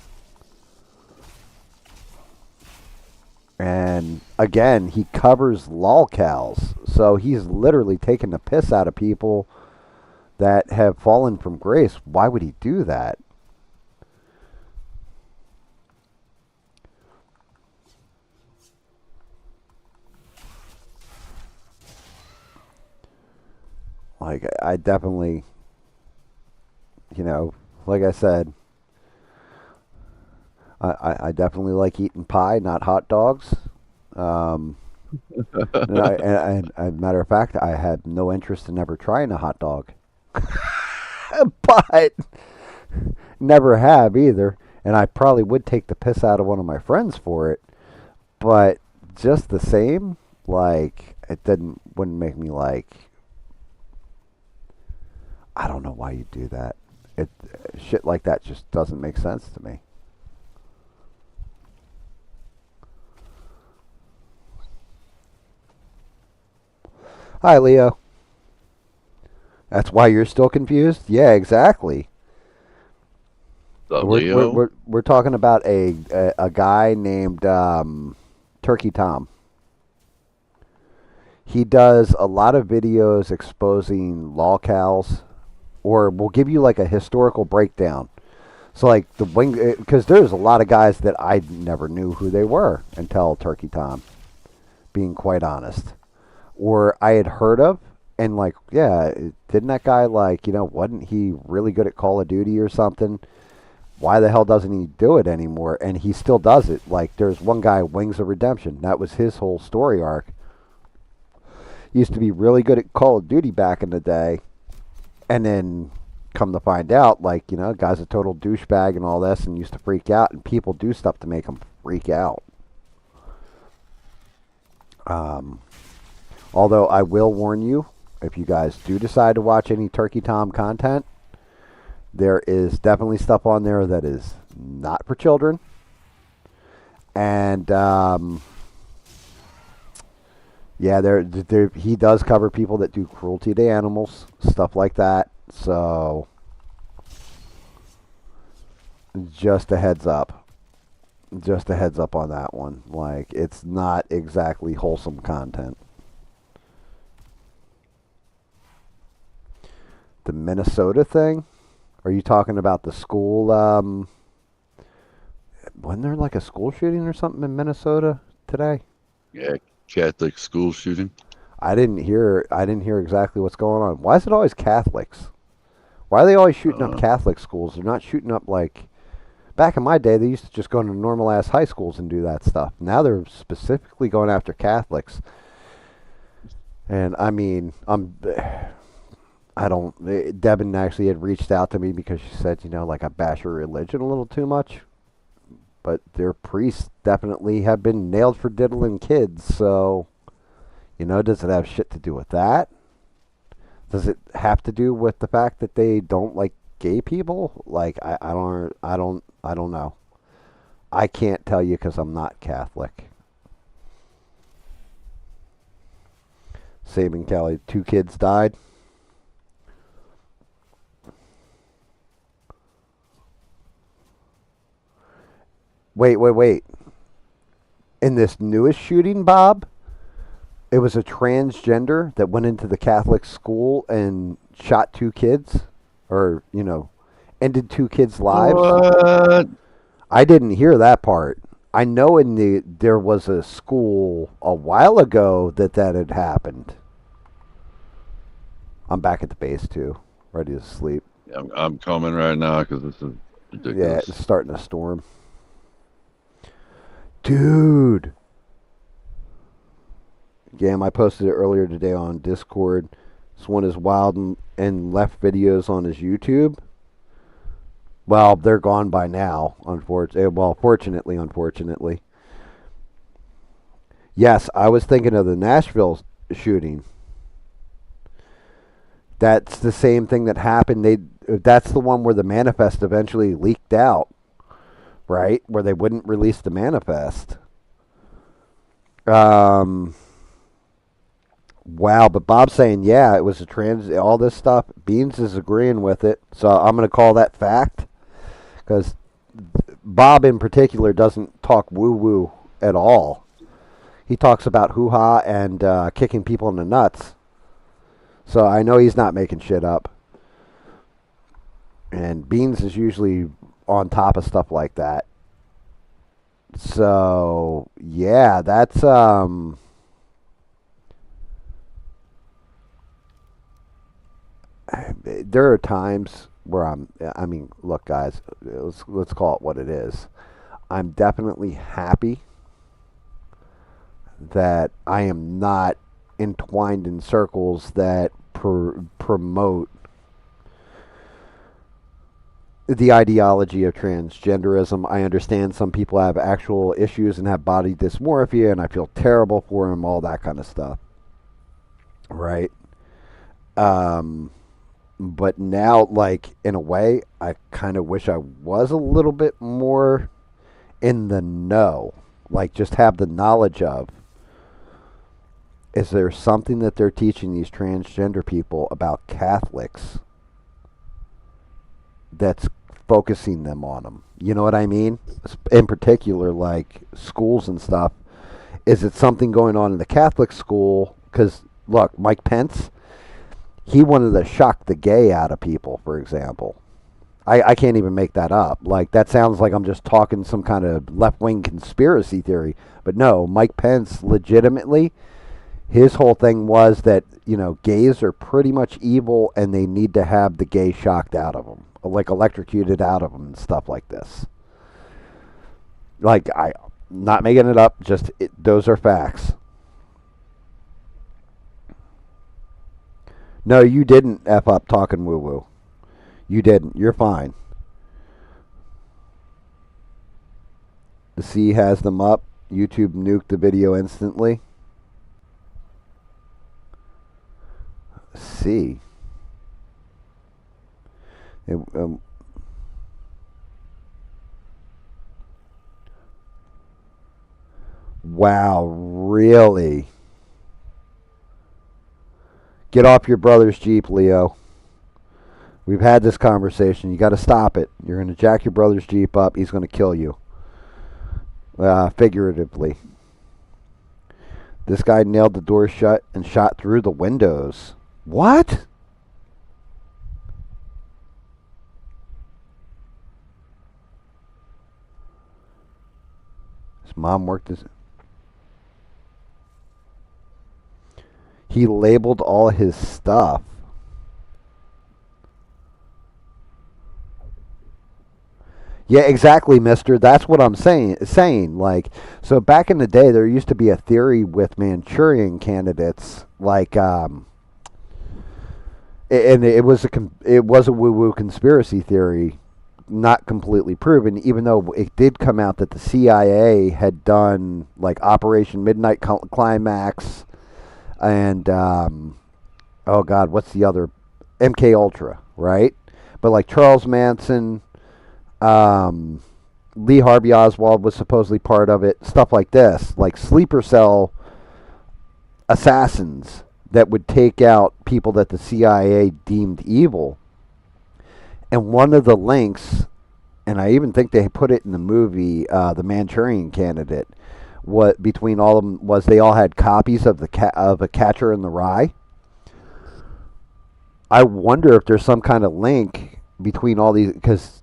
And again, he covers lolcows, so he's literally taking the piss out of people that have fallen from grace. Why would he do that? Like, I definitely, like I said, I definitely like eating pie, not hot dogs. And matter of fact, I had no interest in ever trying a hot dog. But never have either. And I probably would take the piss out of one of my friends for it. But just the same, like, wouldn't make me like, I don't know why you do that. Shit like that just doesn't make sense to me. Hi, Leo. That's why you're still confused? Yeah, exactly. Leo? We're talking about a guy named Turkey Tom. He does a lot of videos exposing lolcows, or we'll give you like a historical breakdown. So like because there's a lot of guys that I never knew who they were until Turkey Tom, being quite honest. Or I had heard of, And like, yeah, didn't that guy like, wasn't he really good at Call of Duty or something? Why the hell doesn't he do it anymore? And he still does it. Like, there's one guy, Wings of Redemption. That was his whole story arc. He used to be really good at Call of Duty back in the day, and then come to find out, like, guy's a total douchebag and all this, and used to freak out, and people do stuff to make him freak out. Although I will warn you, if you guys do decide to watch any Turkey Tom content, there is definitely stuff on there that is not for children. And, yeah, he does cover people that do cruelty to animals, stuff like that. So, just a heads up. Just a heads up on that one. Like, it's not exactly wholesome content. The Minnesota thing? Are you talking about the school? Wasn't there like a school shooting or something in Minnesota today? Yeah, Catholic school shooting. I didn't hear exactly what's going on. Why is it always Catholics? Why are they always shooting up Catholic schools? They're not shooting up like back in my day. They used to just go into normal ass high schools and do that stuff. Now they're specifically going after Catholics. And I mean, Devin actually had reached out to me because she said, like I bash her religion a little too much. But their priests definitely have been nailed for diddling kids, so, does it have shit to do with that? Does it have to do with the fact that they don't like gay people? Like, I don't know. I can't tell you because I'm not Catholic. Same in Cali, 2 kids died. Wait. In this newest shooting, Bob, it was a transgender that went into the Catholic school and shot 2 kids, or, ended 2 kids' lives. What? I didn't hear that part. I know there was a school a while ago that had happened. I'm back at the base too, ready to sleep. I'm coming right now because this is ridiculous. Yeah, it's starting to storm. Dude. GAM, I posted it earlier today on Discord. This one is Wild and Left videos on his YouTube. Well, they're gone by now, unfortunately. Well, unfortunately. Yes, I was thinking of the Nashville shooting. That's the same thing that happened. That's the one where the manifest eventually leaked out. Right? Where they wouldn't release the manifest. Wow, but Bob's saying, yeah, it was all this stuff. Beans is agreeing with it. So I'm going to call that fact. Because Bob in particular doesn't talk woo-woo at all. He talks about hoo-ha and kicking people in the nuts. So I know he's not making shit up. And Beans is usually on top of stuff like that. So, yeah, that's there are times where look guys, let's call it what it is. I'm definitely happy that I am not entwined in circles that promote the ideology of transgenderism. I understand some people have actual issues and have body dysmorphia, and I feel terrible for them, all that kind of stuff. Right? But now, like, in a way, I kind of wish I was a little bit more in the know. Like, just have the knowledge of, is there something that they're teaching these transgender people about Catholics that's focusing them on them? You know what I mean? In particular, like schools and stuff. Is it something going on in the Catholic school? Because, look, Mike Pence, he wanted to shock the gay out of people, for example. I can't even make that up. Like, that sounds like I'm just talking some kind of left-wing conspiracy theory. But no, Mike Pence legitimately, His whole thing was that, gays are pretty much evil and they need to have the gay shocked out of them, like electrocuted out of them and stuff like this. Like, not making it up, just those are facts. No, you didn't F up talking woo woo. You didn't. You're fine. The C has them up. YouTube nuked the video instantly. C. Wow, really? Get off your brother's Jeep, Leo. We've had this conversation. You got to stop it. You're going to jack your brother's Jeep up. He's going to kill you. Figuratively. This guy nailed the door shut and shot through the windows. What? His mom worked as... He labeled all his stuff. Yeah, exactly, mister. That's what I'm saying. Like, so back in the day, there used to be a theory with Manchurian candidates, like, and it was a woo-woo conspiracy theory, not completely proven, even though it did come out that the CIA had done, like, Operation Midnight Climax, and, oh, God, what's the other? MK Ultra, right? But, like, Charles Manson... Lee Harvey Oswald was supposedly part of it. Stuff like this, like sleeper cell assassins that would take out people that the CIA deemed evil. And one of the links, and I even think they put it in the movie, The Manchurian Candidate, what between all of them was they all had copies of of A Catcher in the Rye. I wonder if there's some kind of link between all these, because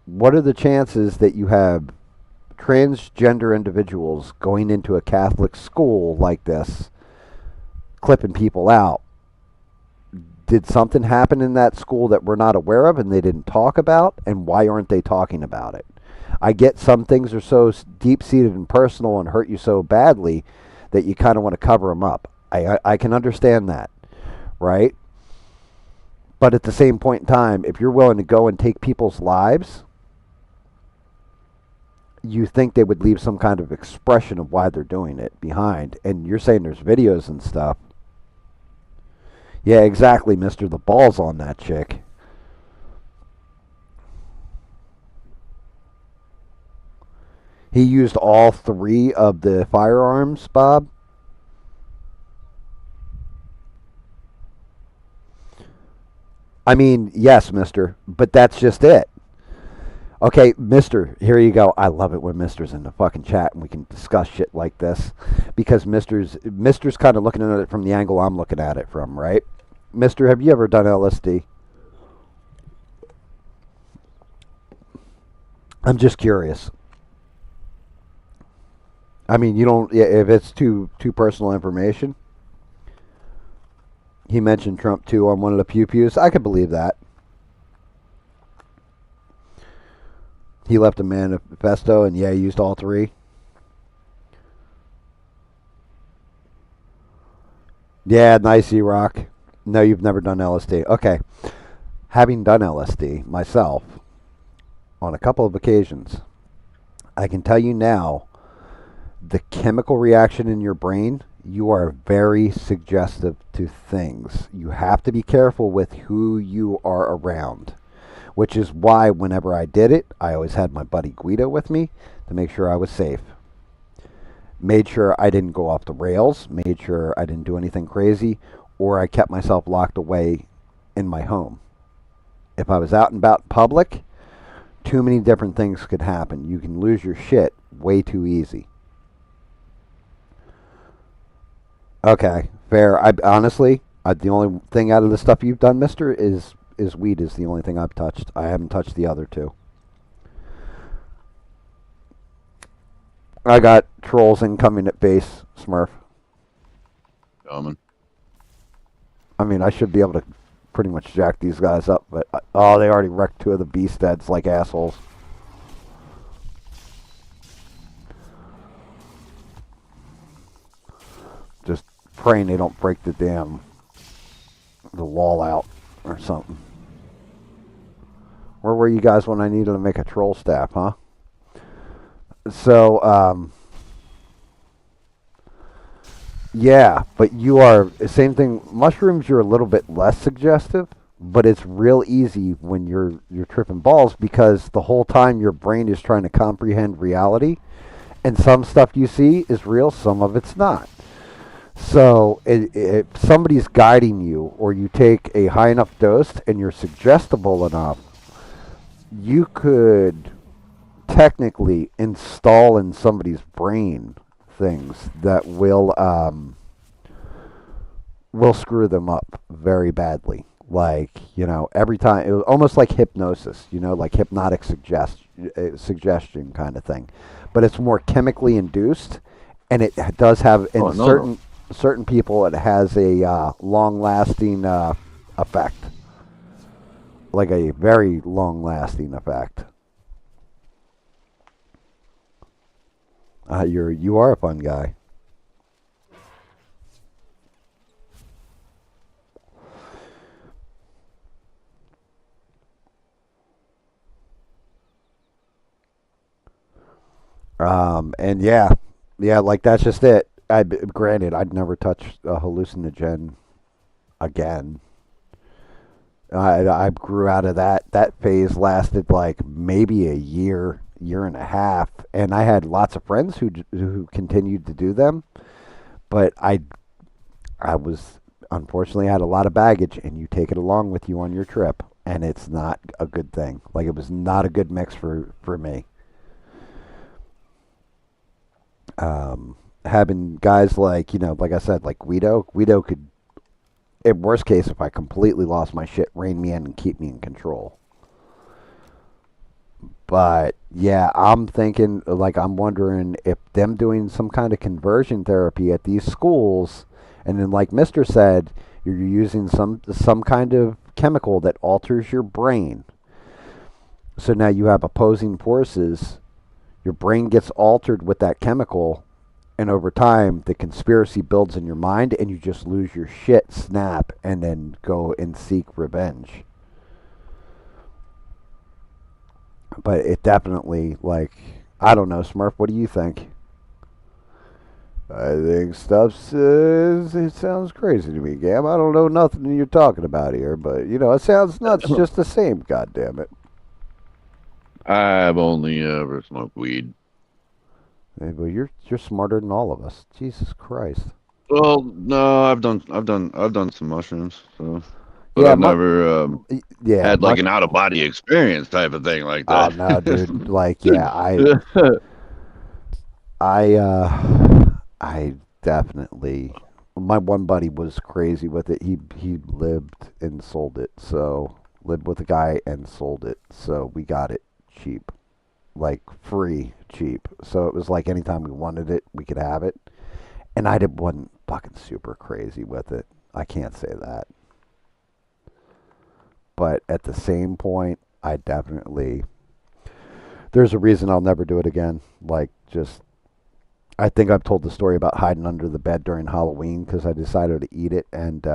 what are the chances that you have transgender individuals going into a Catholic school like this, clipping people out? Did something happen in that school that we're not aware of and they didn't talk about? And why aren't they talking about it? I get some things are so deep-seated and personal and hurt you so badly that you kind of want to cover them up. I can understand that, right? But at the same point in time, if you're willing to go and take people's lives, you think they would leave some kind of expression of why they're doing it behind. And you're saying there's videos and stuff. Yeah, exactly, mister. The ball's on that chick. He used all 3 of the firearms, Bob? I mean, yes, mister, but that's just it. Okay, mister, here you go. I love it when mister's in the fucking chat and we can discuss shit like this. Because mister's kind of looking at it from the angle I'm looking at it from, right? Mister, have you ever done LSD? I'm just curious. I mean, you don't... if it's too personal information. He mentioned Trump, too, on one of the pew-pews. I could believe that. He left a manifesto, and yeah, he used all 3. Yeah, nice, E-Rock. No, you've never done LSD. Okay. Having done LSD myself on a couple of occasions, I can tell you now, the chemical reaction in your brain, you are very suggestive to things. You have to be careful with who you are around. Which is why whenever I did it, I always had my buddy Guido with me to make sure I was safe. Made sure I didn't go off the rails, made sure I didn't do anything crazy, or I kept myself locked away in my home. If I was out and about in public, too many different things could happen. You can lose your shit way too easy. Okay, fair. Honestly, the only thing out of the stuff you've done, mister, is weed is the only thing I've touched. I haven't touched the other 2. I got trolls incoming at base, Smurf. Coming. I mean, I should be able to pretty much jack these guys up, but oh, they already wrecked 2 of the beast heads like assholes. Just praying they don't break the wall out or something. Where were you guys when I needed to make a troll staff, huh? So, yeah, but you are, same thing, mushrooms you're a little bit less suggestive, but it's real easy when you're tripping balls because the whole time your brain is trying to comprehend reality, and some stuff you see is real, some of it's not. So if somebody's guiding you or you take a high enough dose and you're suggestible enough, you could technically install in somebody's brain things that will screw them up very badly. Like, every time, it was almost like hypnosis, like hypnotic suggestion kind of thing. But it's more chemically induced, and it does have, in Oh, no. certain people, it has a long-lasting effect. Like a very long-lasting effect. You are a fun guy. And yeah, like that's just it. Granted, I'd never touch a hallucinogen again. I grew out of that. That phase lasted like maybe a year, year and a half, and I had lots of friends who continued to do them. But I was unfortunately had a lot of baggage, and you take it along with you on your trip, and it's not a good thing. Like it was not a good mix for me. Having guys like like I said, like Guido could, in worst case, if I completely lost my shit, rein me in and keep me in control. But yeah, I'm thinking, like, I'm wondering if them doing some kind of conversion therapy at these schools, and then like Mister said, you're using some kind of chemical that alters your brain. So now you have opposing forces. Your brain gets altered with that chemical, and over time, the conspiracy builds in your mind, and you just lose your shit, snap, and then go and seek revenge. But it definitely, like, I don't know, Smurf, what do you think? I think stuff says it sounds crazy to me, Gam. I don't know nothing you're talking about here, but it sounds nuts just the same. God damn it! I've only ever smoked weed. Hey, but you're smarter than all of us. Jesus Christ. Well, no, I've done some mushrooms, so, but Yeah, I've never yeah, had like an out of body experience type of thing like oh that. no, dude. Like, yeah, I definitely. My one buddy was crazy with it. He lived and sold it. So lived with a guy and sold it. So we got it cheap, like free cheap. So it was like anytime we wanted it, we could have it. And wasn't fucking super crazy with it. I can't say that. But at the same point, I definitely. There's a reason I'll never do it again. Like, just I think I've told the story about hiding under the bed during Halloween because I decided to eat it and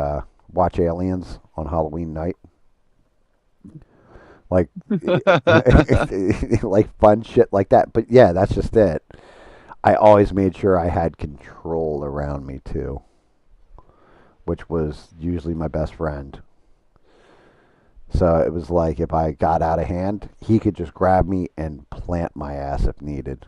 watch Aliens on Halloween night. Like, like fun shit like that. But yeah, that's just it. I always made sure I had control around me too, which was usually my best friend. So it was like if I got out of hand, he could just grab me and plant my ass if needed.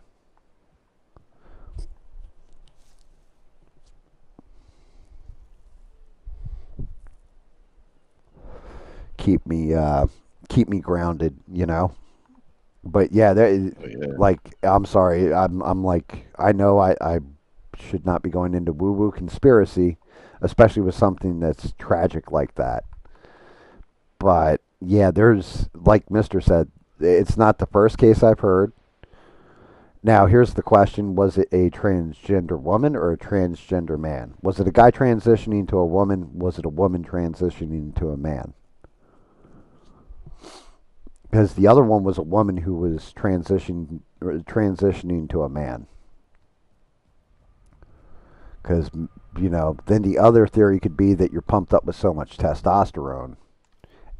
keep me uh, keep me grounded. But yeah, Oh, yeah. like I'm sorry, I'm like I know I should not be going into woo woo conspiracy, especially with something that's tragic like that. But yeah, there's like Mister said, it's not the first case I've heard. Now, here's the question. Was it a transgender woman or a transgender man? Was it a guy transitioning to a woman? Was it a woman transitioning to a man? Because the other one was a woman who was transitioning to a man. Because, then the other theory could be that you're pumped up with so much testosterone.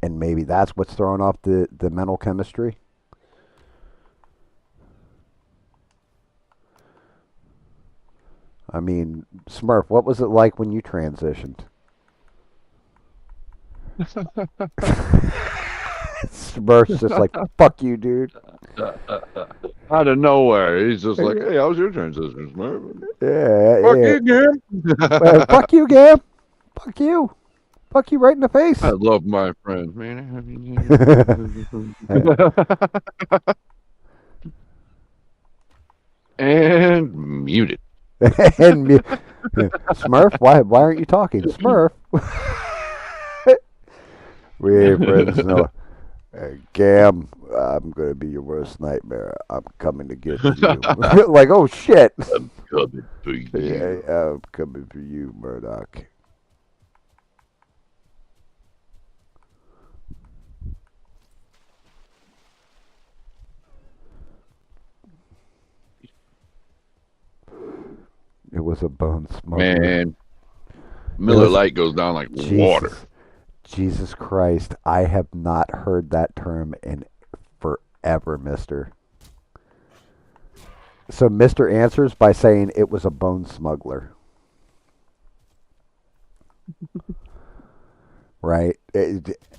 And maybe that's what's throwing off the mental chemistry. I mean, Smurf, what was it like when you transitioned? Smurf's just like, fuck you, dude. Out of nowhere, he's just like, "Hey, how's your transition, Smurf?" Yeah, Fuck yeah. you, Gam. Fuck you, Gam. Fuck you. Fuck you right in the face. I love my friends, man. And muted. And Smurf, why aren't you talking? Smurf. We ain't friends no. Gam, I'm gonna be your worst nightmare. I'm coming to get you. Like, oh shit. I'm coming for you. Yeah, I'm coming for you, Murdoch. It was a bone smuggler. Man, Miller Lite goes down like water. Jesus Christ, I have not heard that term in forever, mister. So Mr. answers by saying it was a bone smuggler. Right?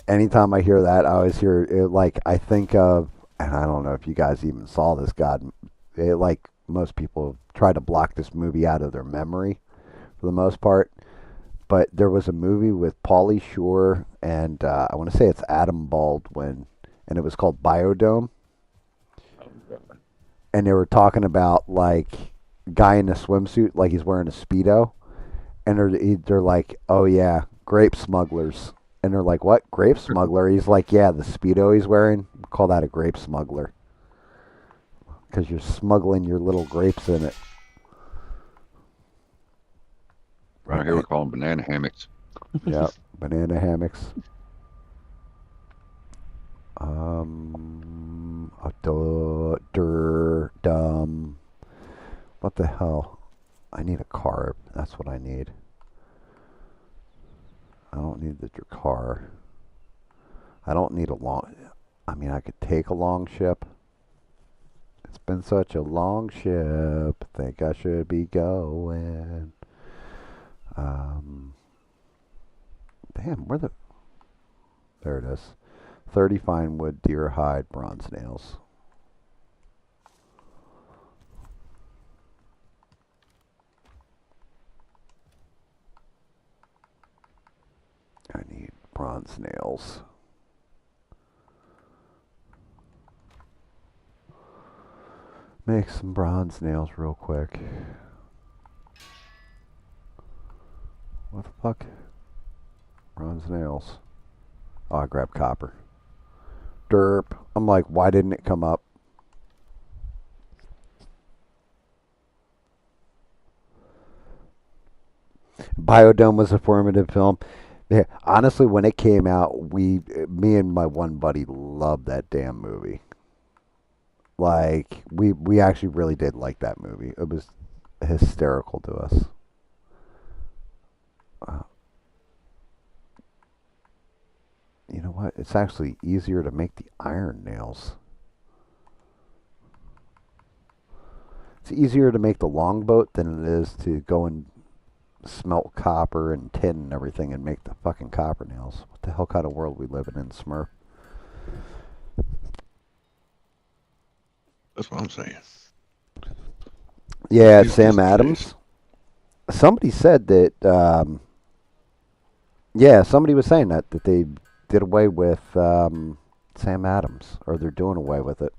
Anytime I hear that, I always hear it like I think of, and I don't know if you guys even saw this, God, like most people try to block this movie out of their memory for the most part. But there was a movie with Pauly Shore and I want to say it's Adam Baldwin, and it was called Biodome. And they were talking about like guy in a swimsuit, like he's wearing a Speedo, and they're like, oh yeah, grape smugglers. And they're like, what, grape smuggler? He's like, yeah, the Speedo he's wearing, we call that a grape smuggler. Because you're smuggling your little grapes in it. Right here we call them banana hammocks. Yep, banana hammocks. Dumb. What the hell? I need a car. That's what I need. I don't need the car. I don't need a long... I mean, I could take a long ship. It's been such a long ship. Think I should be going. Damn, where the... There it is. 30 fine wood, deer hide, bronze nails. I need bronze nails. Make some bronze nails real quick. What the fuck? Bronze nails. Oh, I grabbed copper. Derp. I'm like, why didn't it come up? Biodome was a formative film. Yeah, honestly, when it came out, me and my one buddy loved that damn movie. Like, we actually really did like that movie. It was hysterical to us. You know what? It's actually easier to make the iron nails. It's easier to make the longboat than it is to go and smelt copper and tin and everything and make the fucking copper nails. What the hell kind of world we living in, Smurf? That's what I'm saying. Yeah, Sam Adams. Somebody said that, yeah, somebody was saying that they did away with Sam Adams, or they're doing away with it.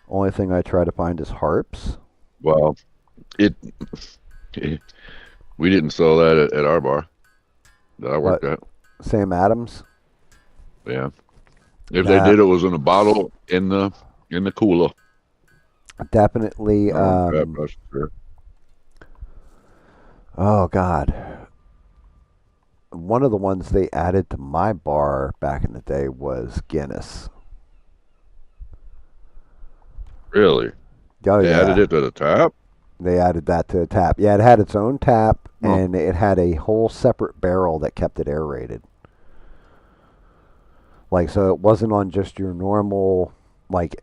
Only thing I try to find is harps. Well, we didn't sell that at our bar that I worked at. Sam Adams? Yeah. If they That did, it was in a bottle in the cooler. definitely. Not on tap, that's for sure. Oh God, one of the ones they added to my bar back in the day was Guinness. Really? Oh They added yeah, it to the tap? they added that to the tap. Yeah, it had its own tap, Oh, and it had a whole separate barrel that kept it aerated. Like, so it wasn't on just your normal, like,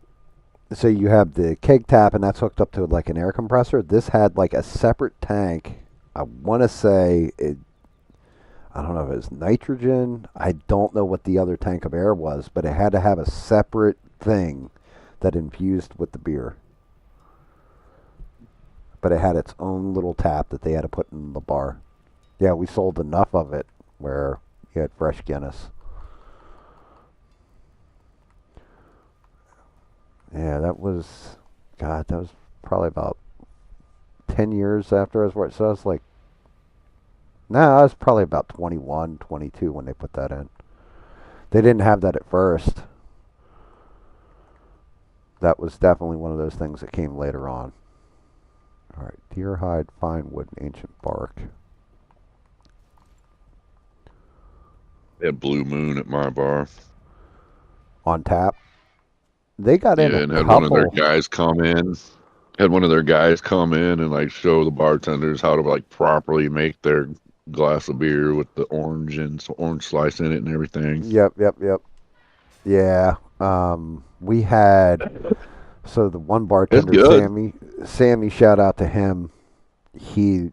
so you have the keg tap, and that's hooked up to like an air compressor. This had like a separate tank. I want to say it. I don't know if it was nitrogen. I don't know what the other tank of air was, but it had to have a separate thing that infused with the beer. But it had its own little tap that they had to put in the bar. Yeah, we sold enough of it where you had fresh Guinness. Yeah, that was, God, that was probably about 10 years after I was working. So I was like, no, I was probably about 21, 22 when they put that in. They didn't have that at first. That was definitely one of those things that came later on. All right, deer hide, fine wood, and ancient bark. they had Blue Moon at my bar. On tap. They got in Yeah, a and had one of their couple. guys come in. Had one of their guys come in and like show the bartenders how to like properly make their glass of beer with the orange and orange slice in it and everything. Yep, yep, yep. Yeah. We had, so the one It's bartender, good. Sammy, shout out to him. He,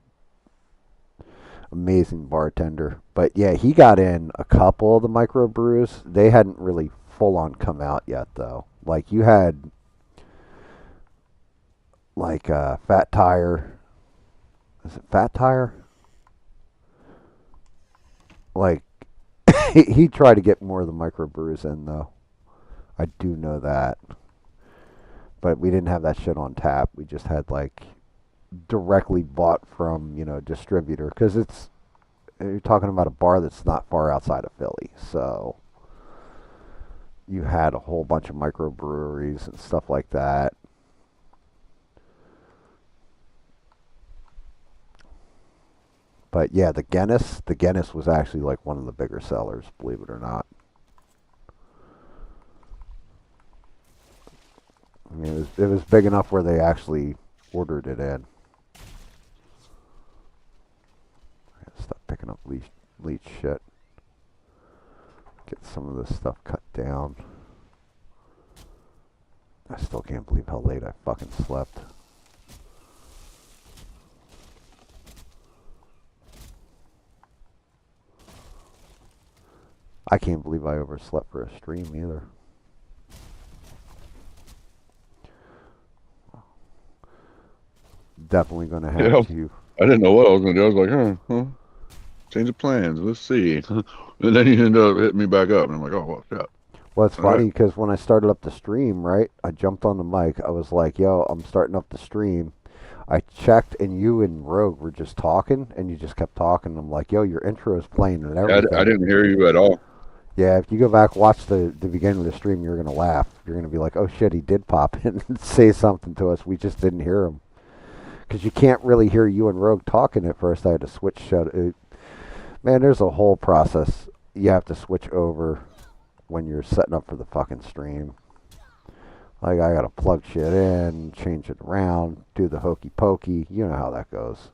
amazing bartender. But yeah, he got in a couple of the microbrews. They hadn't really full on come out yet, though. Like, you had, like, Fat Tire. Is it Fat Tire? Like, he tried to get more of the microbrews in, though. I do know that. But we didn't have that shit on tap. We just had, like, directly bought from, distributor. Because you're talking about a bar that's not far outside of Philly. So you had a whole bunch of microbreweries and stuff like that. But yeah, the Guinness was actually like one of the bigger sellers, believe it or not. I mean, it was big enough where they actually ordered it in. Stop picking up leech shit. Get some of this stuff cut down. I still can't believe how late I fucking slept. I can't believe I overslept for a stream either. Definitely going to have Yeah, to. I didn't know what I was gonna do. I was like, huh, change of plans. Let's see. And then you end up hitting me back up, and I'm like, oh well, shit. Well, it's All right. funny because when I started up the stream, right, I jumped on the mic. I was like, yo, I'm starting up the stream. I checked, and you and Rogue were just talking, and you just kept talking. I'm like, yo, your intro is playing and I everything. didn't hear you at all. Yeah, if you go back, watch the beginning of the stream, you're going to laugh. You're going to be like, oh shit, he did pop in and say something to us. We just didn't hear him. Because you can't really hear you and Rogue talking at first. I had to switch shut. Man, there's a whole process. You have to switch over when you're setting up for the fucking stream. Like, I gotta plug shit in, change it around, do the hokey pokey. You know how that goes.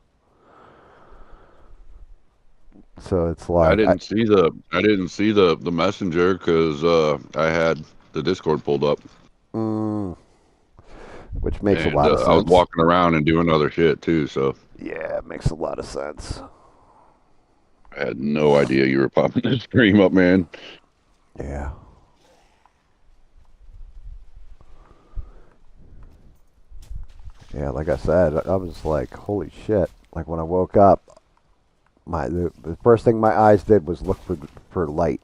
So it's like, I didn't see the messenger because I had the Discord pulled up, mm, which makes a and lot of I was sense. walking around and doing other shit too. So Yeah, it makes a lot of sense. I had no idea you were popping the stream up, man. Yeah. Yeah, like I said, I was like, holy shit. Like, when I woke up, the first thing my eyes did was look for light.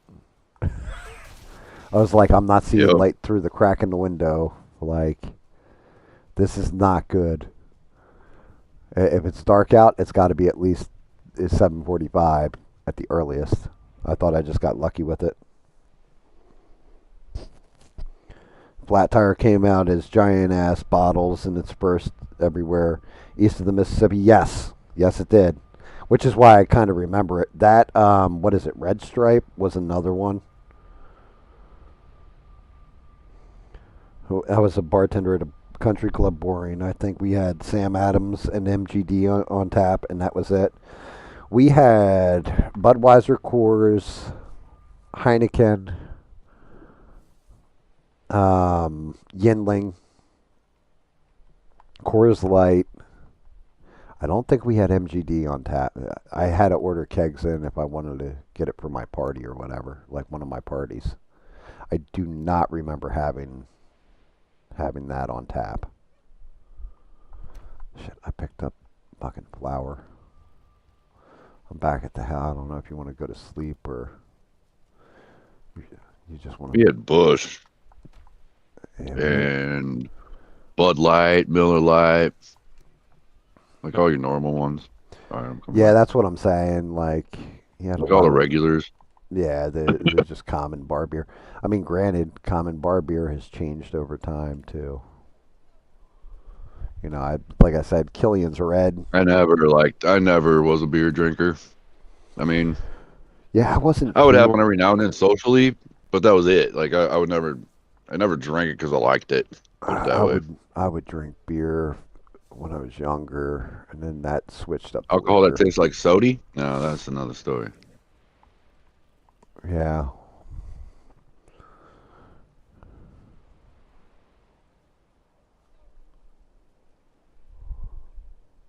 I was like, I'm not seeing Yep. light through the crack in the window. Like, this is not good. If it's dark out, it's got to be at least 7:45 at the earliest. I thought I just got lucky with it. Flat Tire came out as giant ass bottles and it's burst everywhere east of the Mississippi. Yes, yes, it did. Which is why I kind of remember it. That what is it? Red Stripe was another one. I was a bartender at a country club boring. I think we had Sam Adams and MGD on tap, and that was it. We had Budweiser, Coors, Heineken, Yinling, Coors Light. I don't think we had MGD on tap. I had to order kegs in if I wanted to get it for my party or whatever, like one of my parties. I do not remember having that on tap. Shit, I picked up fucking flour. I'm back at the house. I don't know if you want to go to sleep or you just want to. We had Bush Yeah, and Bud Light, Miller Light, like all your normal ones. yeah, that's what I'm saying. Like, you had like all the regulars. Yeah, they're just common bar beer. I mean, granted, common bar beer has changed over time too. You know, like I said, Killian's Red. I never was a beer drinker. I mean, Yeah, I wasn't. I would have one every now and then socially, but that was it. Like I never drank it because I liked it. Put it that way. I would drink beer when I was younger, and then that switched up. Alcohol that tastes like soda? No, that's another story. Yeah.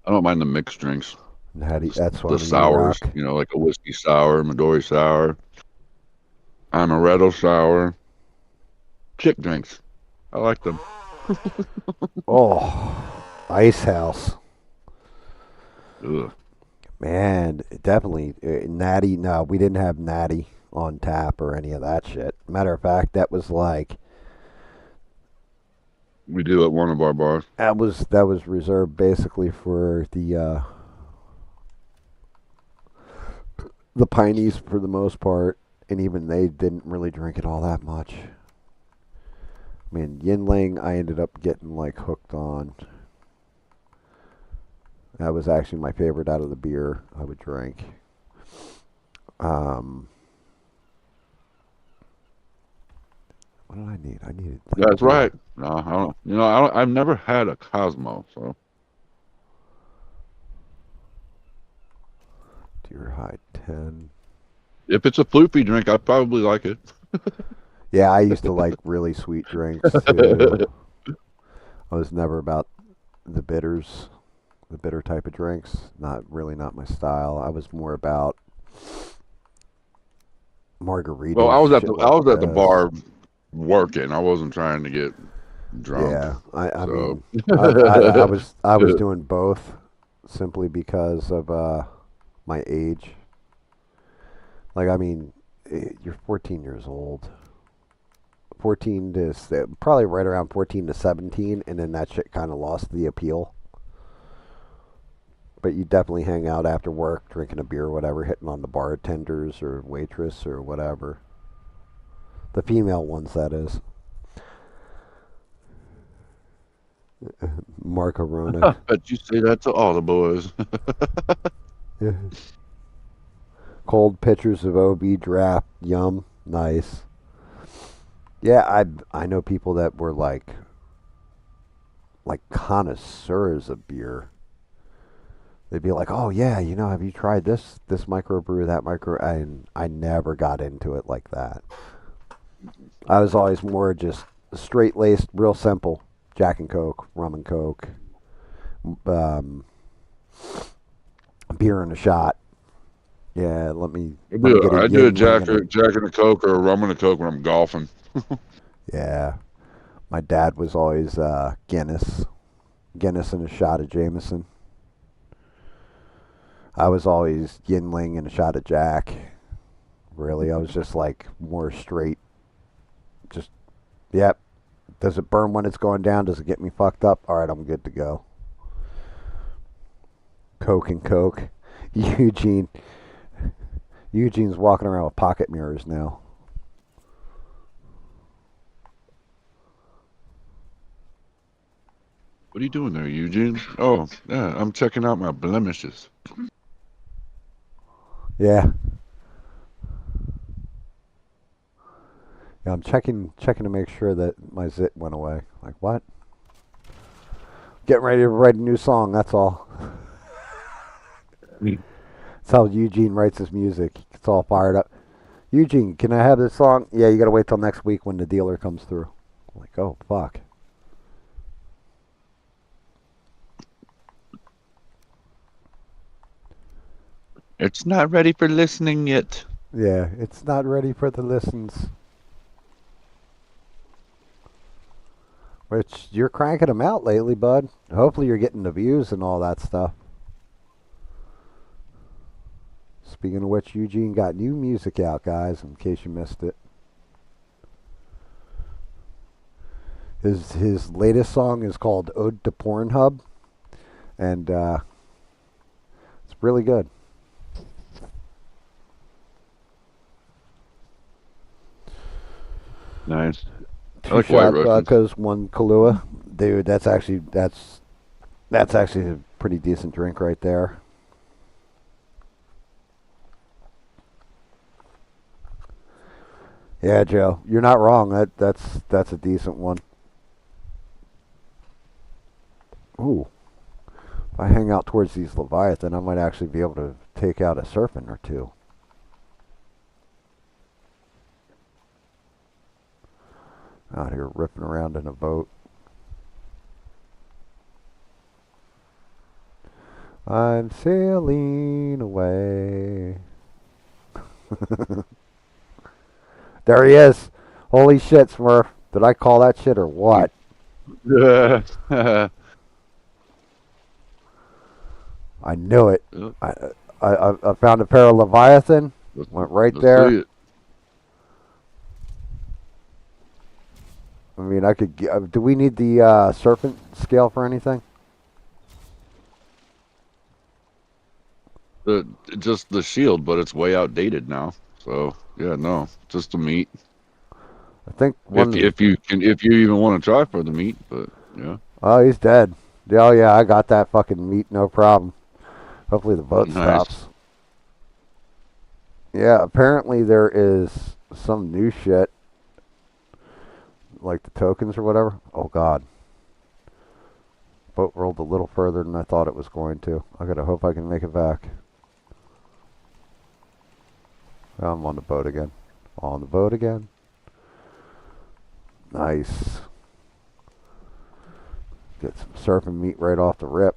I don't mind the mixed drinks. That's The sours, you know, like a whiskey sour, Midori sour, amaretto sour, chick drinks. I like them. Oh, Ice House. Ugh. Man, definitely Natty. No, we didn't have Natty on tap or any of that shit. Matter of fact, that was like We do at one of our bars. that was reserved basically for the Pineys for the most part, and even they didn't really drink it all that much. I mean, Yinling, I ended up getting like hooked on. That was actually my favorite out of the beer I would drink. What did I need? I needed. That's right. No, I don't. You know, I've never had a Cosmo, so. Deer High 10. If it's a floopy drink, I probably like it. Yeah, I used to like really sweet drinks too. I was never about the bitters, the bitter type of drinks. Not my style. I was more about margaritas. Well, I was at the bar working. I wasn't trying to get drunk. Yeah, I so. mean, I was doing both simply because of my age. Like, I mean, you're 14 years old. 14 to probably right around 14 to 17, and then that shit kind of lost the appeal. But you definitely hang out after work, drinking a beer or whatever, hitting on the bartenders or waitress or whatever. The female ones, that is. Marco Rona. But you say that to all the boys. Yeah. Cold pitchers of OB draft, yum, nice. Yeah, I know people that were like connoisseurs of beer. They'd be like, "Oh yeah, you know, have you tried this microbrew, that micro?" And I never got into it like that. I was always more just straight laced, real simple. Jack and Coke, rum and Coke, beer and a shot. Yeah, let me get I do a Jack and a Coke or a rum and a Coke when I'm golfing. Yeah, my dad was always Guinness and a shot of Jameson. I was always Yinling and a shot of Jack. Really, I was just like more straight. Just, yep. Does it burn when it's going down? Does it get me fucked up? All right, I'm good to go. Coke and Coke. Eugene's walking around with pocket mirrors now. What are you doing there, Eugene? Oh, yeah, I'm checking out my blemishes. Yeah. Yeah, I'm checking to make sure that my zit went away. Like what? Getting ready to write a new song. That's all. That's how Eugene writes his music. It's all fired up. Eugene, can I have this song? Yeah, you gotta wait till next week when the dealer comes through. I'm like, oh fuck. It's not ready for listening yet. Yeah, it's not ready for the listens. Which you're cranking them out lately, bud. Hopefully you're getting the views and all that stuff. Speaking of which, Eugene got new music out, guys, in case you missed it. His latest song is called Ode to Pornhub, and it's really good. Nice. I Two like White shot Russians. vodkas, one Kahlua. Dude, that's actually a pretty decent drink right there. Yeah, Joe, you're not wrong. That's a decent one. Ooh, if I hang out towards these Leviathan, I might actually be able to take out a serpent or two. Out here ripping around in a boat. I'm sailing away. There he is. Holy shit, Smurf. Did I call that shit or what? Yeah. I knew it. Yep. I found a pair of Leviathan. Went right Let's there. see it. I mean, I could. Do we need the serpent scale for anything? Just the shield, but it's way outdated now. So yeah, no, just the meat. I think If one. if you even want to try for the meat, but yeah, Oh, he's dead. Oh yeah, I got that fucking meat, no problem. Hopefully the boat nice. stops. Yeah, apparently there is some new shit, like the tokens or whatever. Oh god, boat rolled a little further than I thought it was going to. I gotta hope I can make it back. Oh, I'm on the boat again. On the boat again. Nice. Get some surfing meat right off the rip.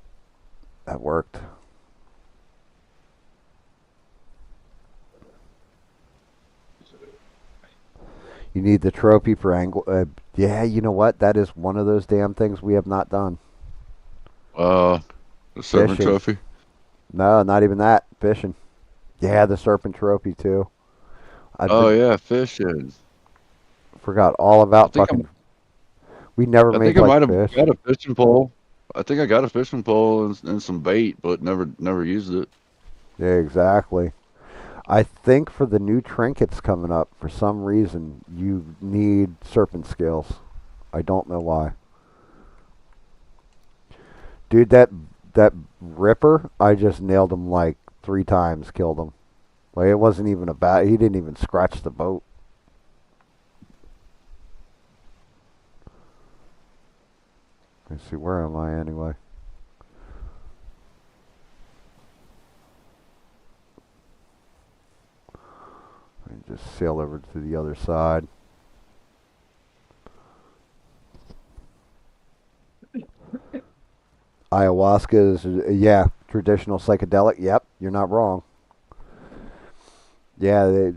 That worked. You need the trophy for angle. Yeah, you know what? That is one of those damn things we have not done. Uh, the servant Fishing. trophy. No, not even that. Fishing. Yeah, the serpent trophy too. I Oh yeah, fishing. forgot all I about think I'm. fucking. We never I made think I like might have fish. got a fishing pole. I think I got a fishing pole and some bait, but never used it. Yeah, exactly. I think for the new trinkets coming up, for some reason, you need serpent scales. I don't know why. Dude, that ripper, I just nailed him like 3 times, killed him. Like it wasn't even a bad. He didn't even scratch the boat. Let's see, where am I anyway? I just sail over to the other side. Ayahuasca is, yeah, traditional psychedelic. Yep, you're not wrong. Yeah,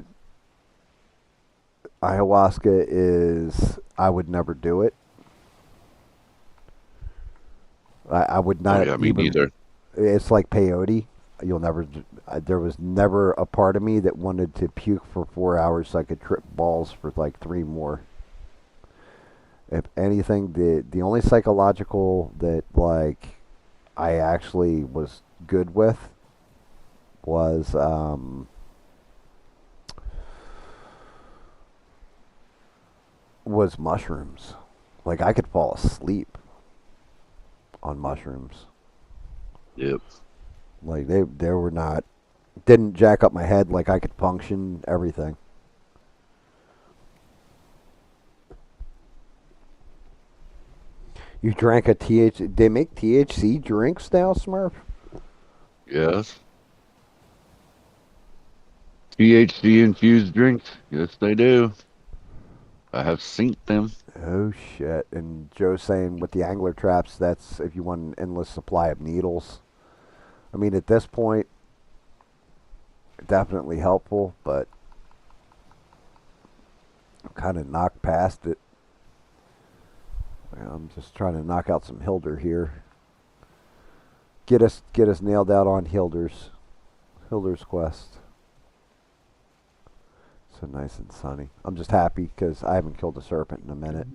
ayahuasca is. I would never do it. I would Oh not yeah, me even. neither. It's like peyote. You'll never. There was never a part of me that wanted to puke for 4 hours so I could trip balls for like 3 more. If anything, the only psychological that like I actually was good with was mushrooms. Like I could fall asleep on mushrooms. Yep. Like they were not, didn't jack up my head, like I could function, everything. You drank a THC, they make THC drinks now, Smurf? Yes. THC infused drinks. Yes, they do. I have seen them. Oh shit. And Joe's saying with the angler traps, that's if you want an endless supply of needles. I mean, at this point, definitely helpful, but I'm kind of knocked past it. I'm just trying to knock out some Hildr here. Get us nailed out on Hildr's quest. So nice and sunny. I'm just happy because I haven't killed a serpent in a minute.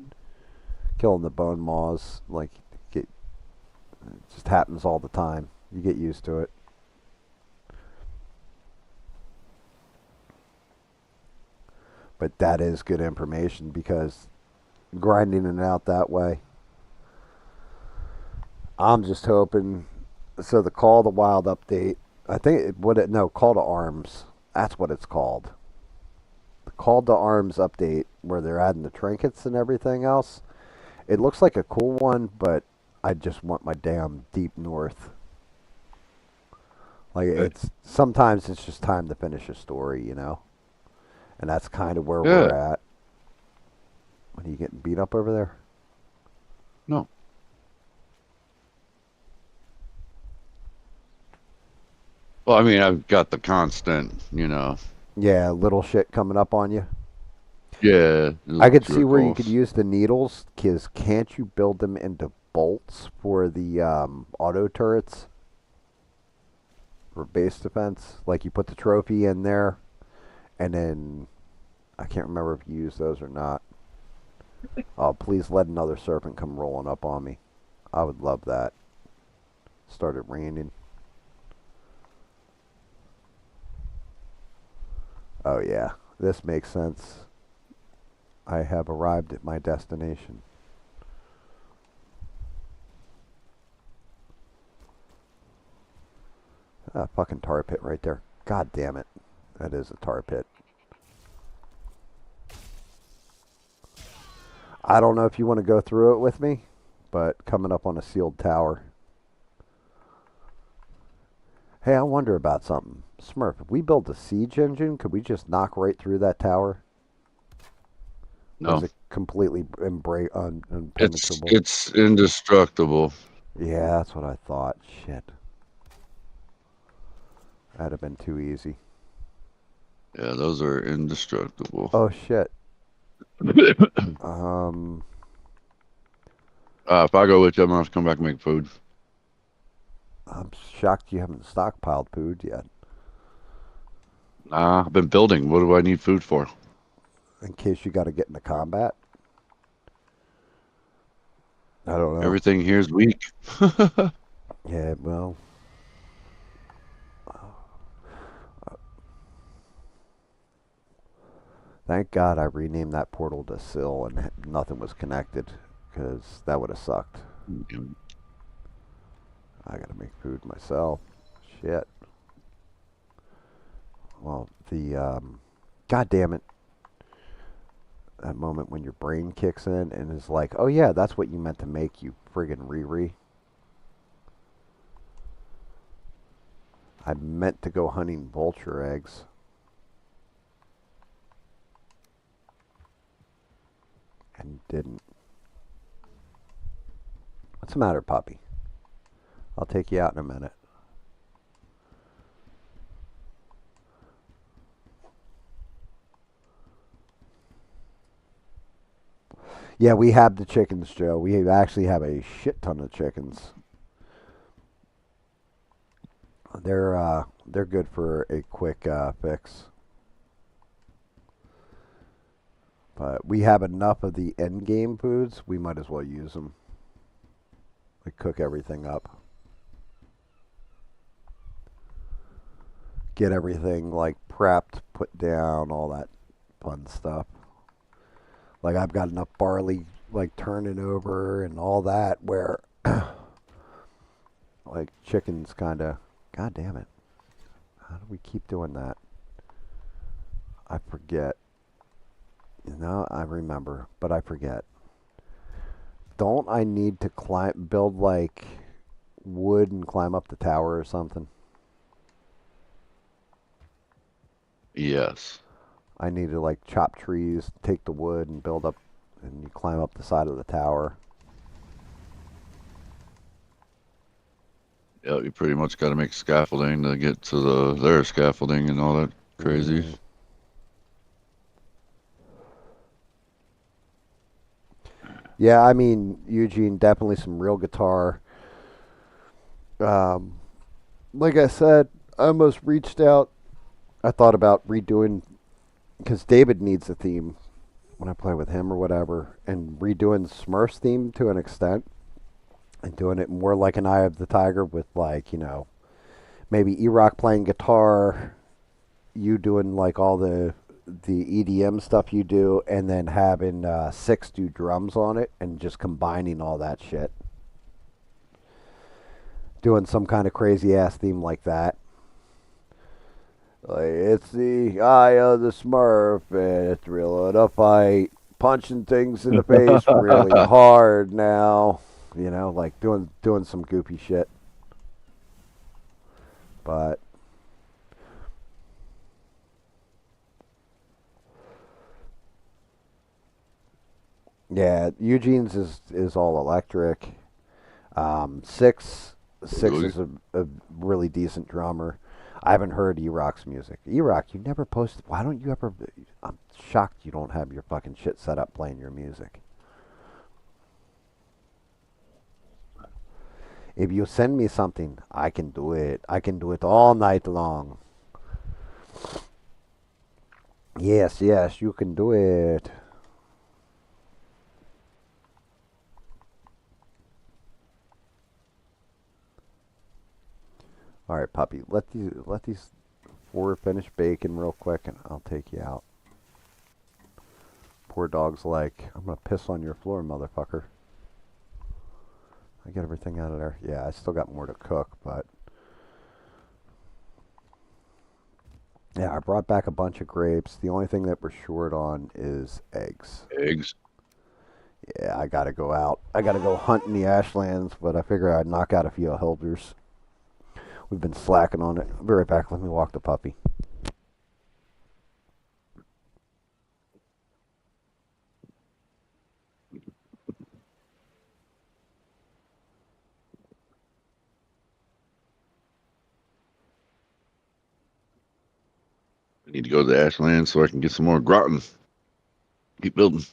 Killing the bone maws, like, it just happens all the time. You get used to it. But that is good information because grinding it out that way. I'm just hoping. So the Call to Wild update, I think it would it no Call to Arms. That's what it's called. The Call to Arms update, where they're adding the trinkets and everything else. It looks like a cool one, but I just want my damn deep north. Like it's sometimes it's just time to finish a story, and that's kind of where we're Yeah. at. What are you getting beat up over there? No. Well, I mean, I've got the constant. Yeah, little shit coming up on you. Yeah. I could see where you could Jerk-offs. use the needles, because can't you build them into bolts for the auto turrets for base defense? Like you put the trophy in there, and then I can't remember if you use those or not. Oh, please let another serpent come rolling up on me. I would love that. Started raining. Oh yeah, this makes sense. I have arrived at my destination. Ah, fucking tar pit right there. God damn it. That is a tar pit. I don't know if you want to go through it with me, but coming up on a sealed tower. Hey, I wonder about something. Smurf, if we build a siege engine, could we just knock right through that tower? Or is No. it completely It's impenetrable? it's indestructible. Yeah, that's what I thought. Shit. That'd have been too easy. Yeah, those are indestructible. Oh, shit. Um, If I go with you, I'm gonna have to come back and make food. I'm shocked you haven't stockpiled food yet. Nah, I've been building. What do I need food for? In case you got to get into combat. I don't know. Everything here's weak. Yeah, well, thank God I renamed that portal to Sill and nothing was connected, because that would have sucked. I gotta make food myself. Shit. Well, God damn it. That moment when your brain kicks in and is like, oh yeah, that's what you meant to make, you friggin' Riri. I meant to go hunting vulture eggs. And didn't. What's the matter, puppy? I'll take you out in a minute. Yeah, we have the chickens, Joe. We actually have a shit ton of chickens. They're good for a quick fix. But we have enough of the end game foods. We might as well use them. We cook everything up. Get everything like prepped, put down, all that fun stuff. Like I've got enough barley like turning over and all that where Like chickens kind of. God damn it. How do we keep doing that? I forget. No, I remember, but I forget. Don't I need to build like wood and climb up the tower or something? Yes. I need to like chop trees, take the wood, and build up, and you climb up the side of the tower. Yeah, you pretty much got to make scaffolding to get to their scaffolding and all that crazy. Mm. Yeah, I mean, Eugene, definitely some real guitar. Um, like I said, I almost reached out. I thought about redoing, because David needs a theme when I play with him or whatever, and redoing Smurf's theme to an extent, and doing it more like an Eye of the Tiger with, like, maybe E-Rock playing guitar, you doing like all the EDM stuff you do, and then having Six do drums on it, and just combining all that shit. Doing some kind of crazy ass theme like that. Like, it's the eye of the Smurf, and it's real in a fight. Punching things in the face really hard now. Like doing some goofy shit. But yeah, Eugene's is all electric. Six Really? is a really decent drummer. I haven't heard E-Rock's music. E-Rock, you never posted. Why don't you ever? I'm shocked you don't have your fucking shit set up playing your music. If you send me something, I can do it. I can do it all night long. Yes, yes, you can do it. All right, puppy. Let these four finish baking real quick, and I'll take you out. Poor dog's like, I'm gonna piss on your floor, motherfucker. I get everything out of there. Yeah, I still got more to cook, but yeah, I brought back a bunch of grapes. The only thing that we're short on is eggs. Eggs. Yeah, I gotta go out. I gotta go hunt in the ashlands, but I figure I'd knock out a few Hilders. We've been slacking on it. I'll be right back. Let me walk the puppy. I need to go to the Ashland so I can get some more gratin. Keep building.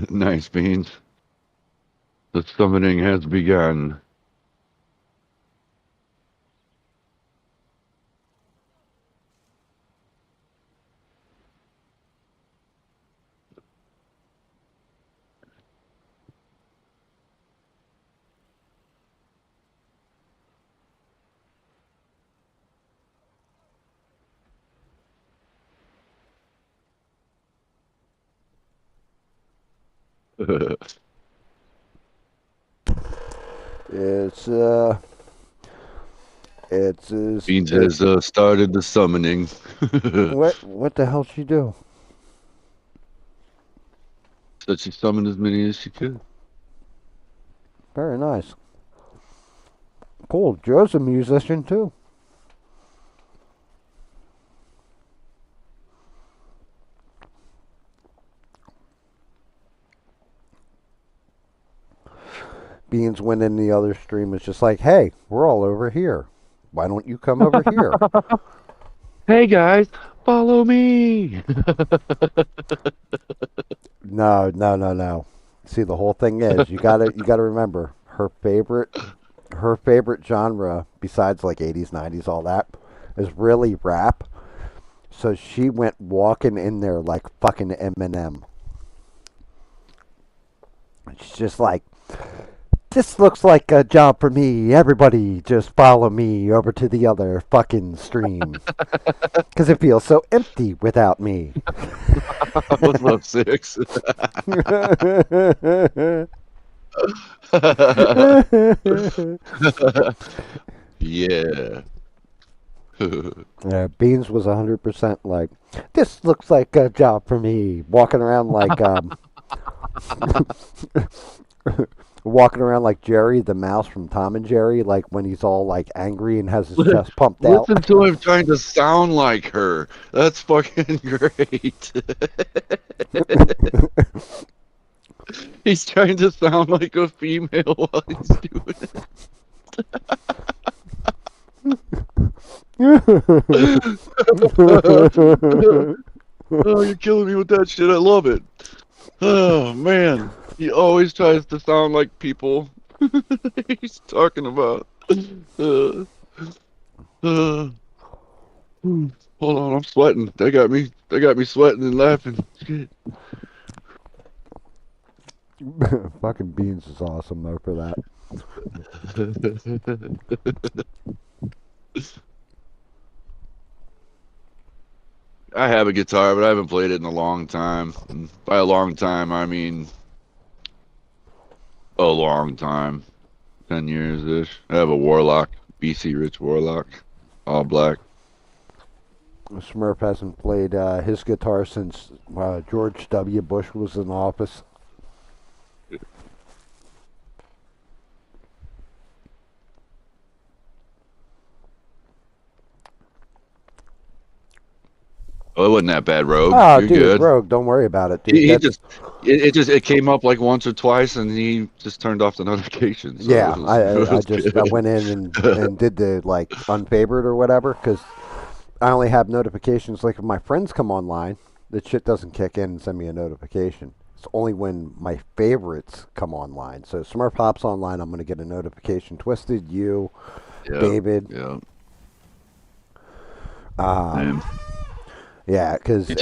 Nice beans. The summoning has begun. It's it's Beans it, has started the summoning. what the hell she do? Said she summoned as many as she could. Very nice. Cool. Joe's a musician too. Beans went in the other stream. It's just like, hey, we're all over here. Why don't you come over here? Hey guys, follow me. No. See, the whole thing is you gotta remember her favorite genre besides like 80s, 90s, all that is really rap. So she went walking in there like fucking Eminem. She's just like, this looks like a job for me. Everybody just follow me over to the other fucking stream. Because it feels so empty without me. What's up, six? Yeah. Yeah, Beans was 100% like, this looks like a job for me. Walking around like, walking around like Jerry the mouse from Tom and Jerry, like when he's all like angry and has his chest pumped out. Listen to him trying to sound like her. That's fucking great. He's trying to sound like a female while he's doing it. Oh, you're killing me with that shit. I love it. Oh, man. He always tries to sound like people he's talking about. Uh, uh, hold on, I'm sweating. They got me sweating and laughing. Shit. Fucking Beans is awesome though for that. I have a guitar, but I haven't played it in a long time. And by a long time, I mean a long time. 10 years ish. I have a Warlock, BC Rich Warlock, all black. Smurf hasn't played his guitar since George W. Bush was in office. Oh, it wasn't that bad, Rogue. Oh, You're dude, good. Rogue, don't worry about it, dude. He That's just it came up like once or twice, and he just turned off the notification. So yeah. it was I it I I was just I good. went in and did the like unfavored or whatever because I only have notifications. Like if my friends come online, that shit doesn't kick in and send me a notification. It's only when my favorites come online. So Smurf hops online, I'm gonna get a notification. Twisted, you, Yeah, David. yeah. Um, Man. yeah, because It's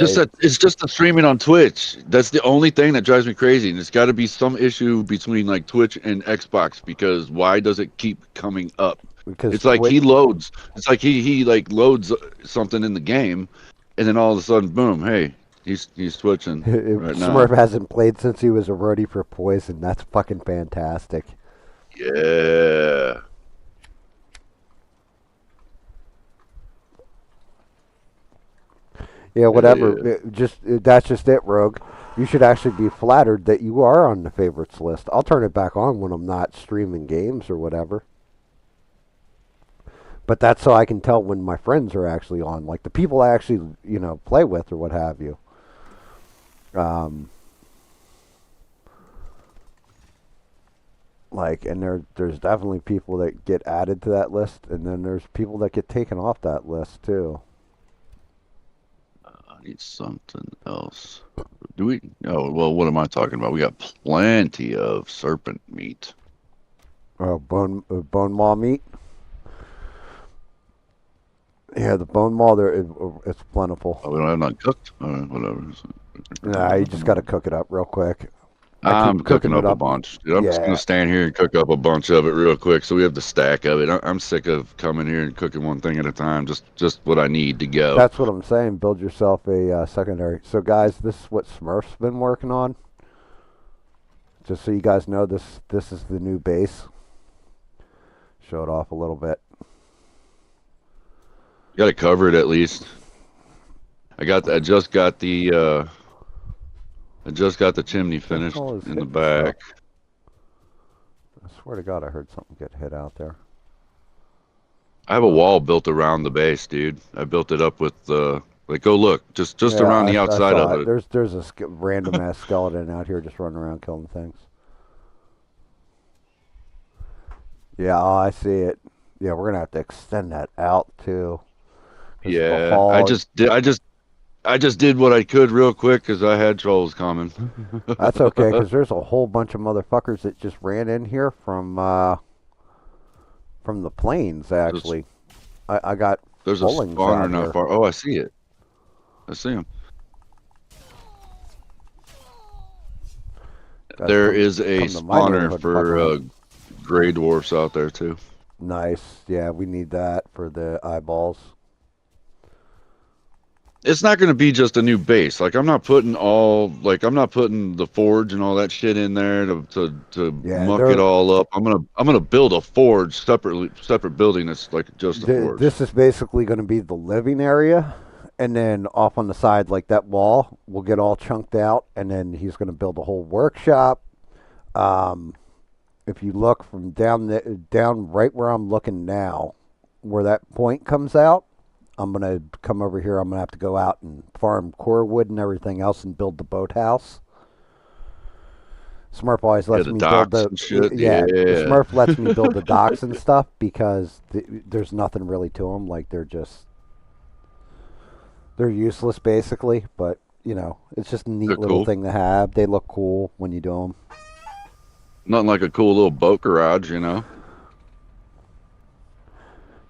just the streaming on Twitch. That's the only thing that drives me crazy, and it's got to be some issue between like Twitch and Xbox because why does it keep coming up? because It's like Twitch. he loads. It's like he like loads something in the game, and then all of a sudden, boom! Hey, he's twitching right Smurf now. hasn't played since he was a roadie for Poison. That's fucking fantastic. Yeah. Yeah, Hell whatever. yeah. That's just it, Rogue. You should actually be flattered that you are on the favorites list. I'll turn it back on when I'm not streaming games or whatever. But that's so I can tell when my friends are actually on, like the people I actually play with or what have you. Um, and there's definitely people that get added to that list, and then there's people that get taken off that list too. I need something else. Do we? Oh, well, what am I talking about? We got plenty of serpent meat. Bone maw meat. Yeah, the bone maw there, it's plentiful. Oh, we don't have none cooked. All right, whatever. Nah, you just got to cook it up real quick. I I'm keep cooking cooking it up a up. bunch. Dude, I'm just Yeah, gonna stand here and cook up a bunch of it real quick, so we have the stack of it. I'm sick of coming here and cooking one thing at a time. Just what I need to go. that's what I'm saying. Build yourself a secondary. So, guys, this is what Smurf's been working on. Just so you guys know, this is the new base. Show it off a little bit. Got it covered at least. I just got the chimney What the finished hell is in the hitting stuff? back. I swear to God, I heard something get hit out there. I have a wall built around the base, dude. I built it up with like go look, just Yeah, around the I outside saw of it. it. There's a random ass skeleton out here just running around killing things. Yeah, oh, I see it. Yeah, we're gonna have to extend that out too. 'Cause the Yeah, hall, I just did what I could real quick because I had trolls coming. that's okay, because there's a whole bunch of motherfuckers that just ran in here from the plains. Actually, I got There's a Fullings spawner out not here. far. Oh, I see it. I see him. Guys, There is a come to my spawner neighborhood, for fucking gray dwarfs out there too. nice. Yeah, we need that for the eyeballs. It's not going to be just a new base. Like I'm not putting the forge and all that shit in there to Yeah, muck it all up. I'm gonna build a forge separate building that's like just a forge. this is basically going to be the living area, and then off on the side, like that wall, will get all chunked out, and then he's going to build a whole workshop. Um, if you look from down right where I'm looking now, where that point comes out, I'm going to come over here. I'm going to have to go out and farm core wood and everything else and build the boathouse. Smurf always lets The me build docks and shit. yeah. Yeah. Smurf lets me build the docks and stuff because there's nothing really to them. Like they're useless basically. But you know, it's just a neat They're little cool. thing to have. They look cool when you do them. Nothing like a cool little boat garage, you know.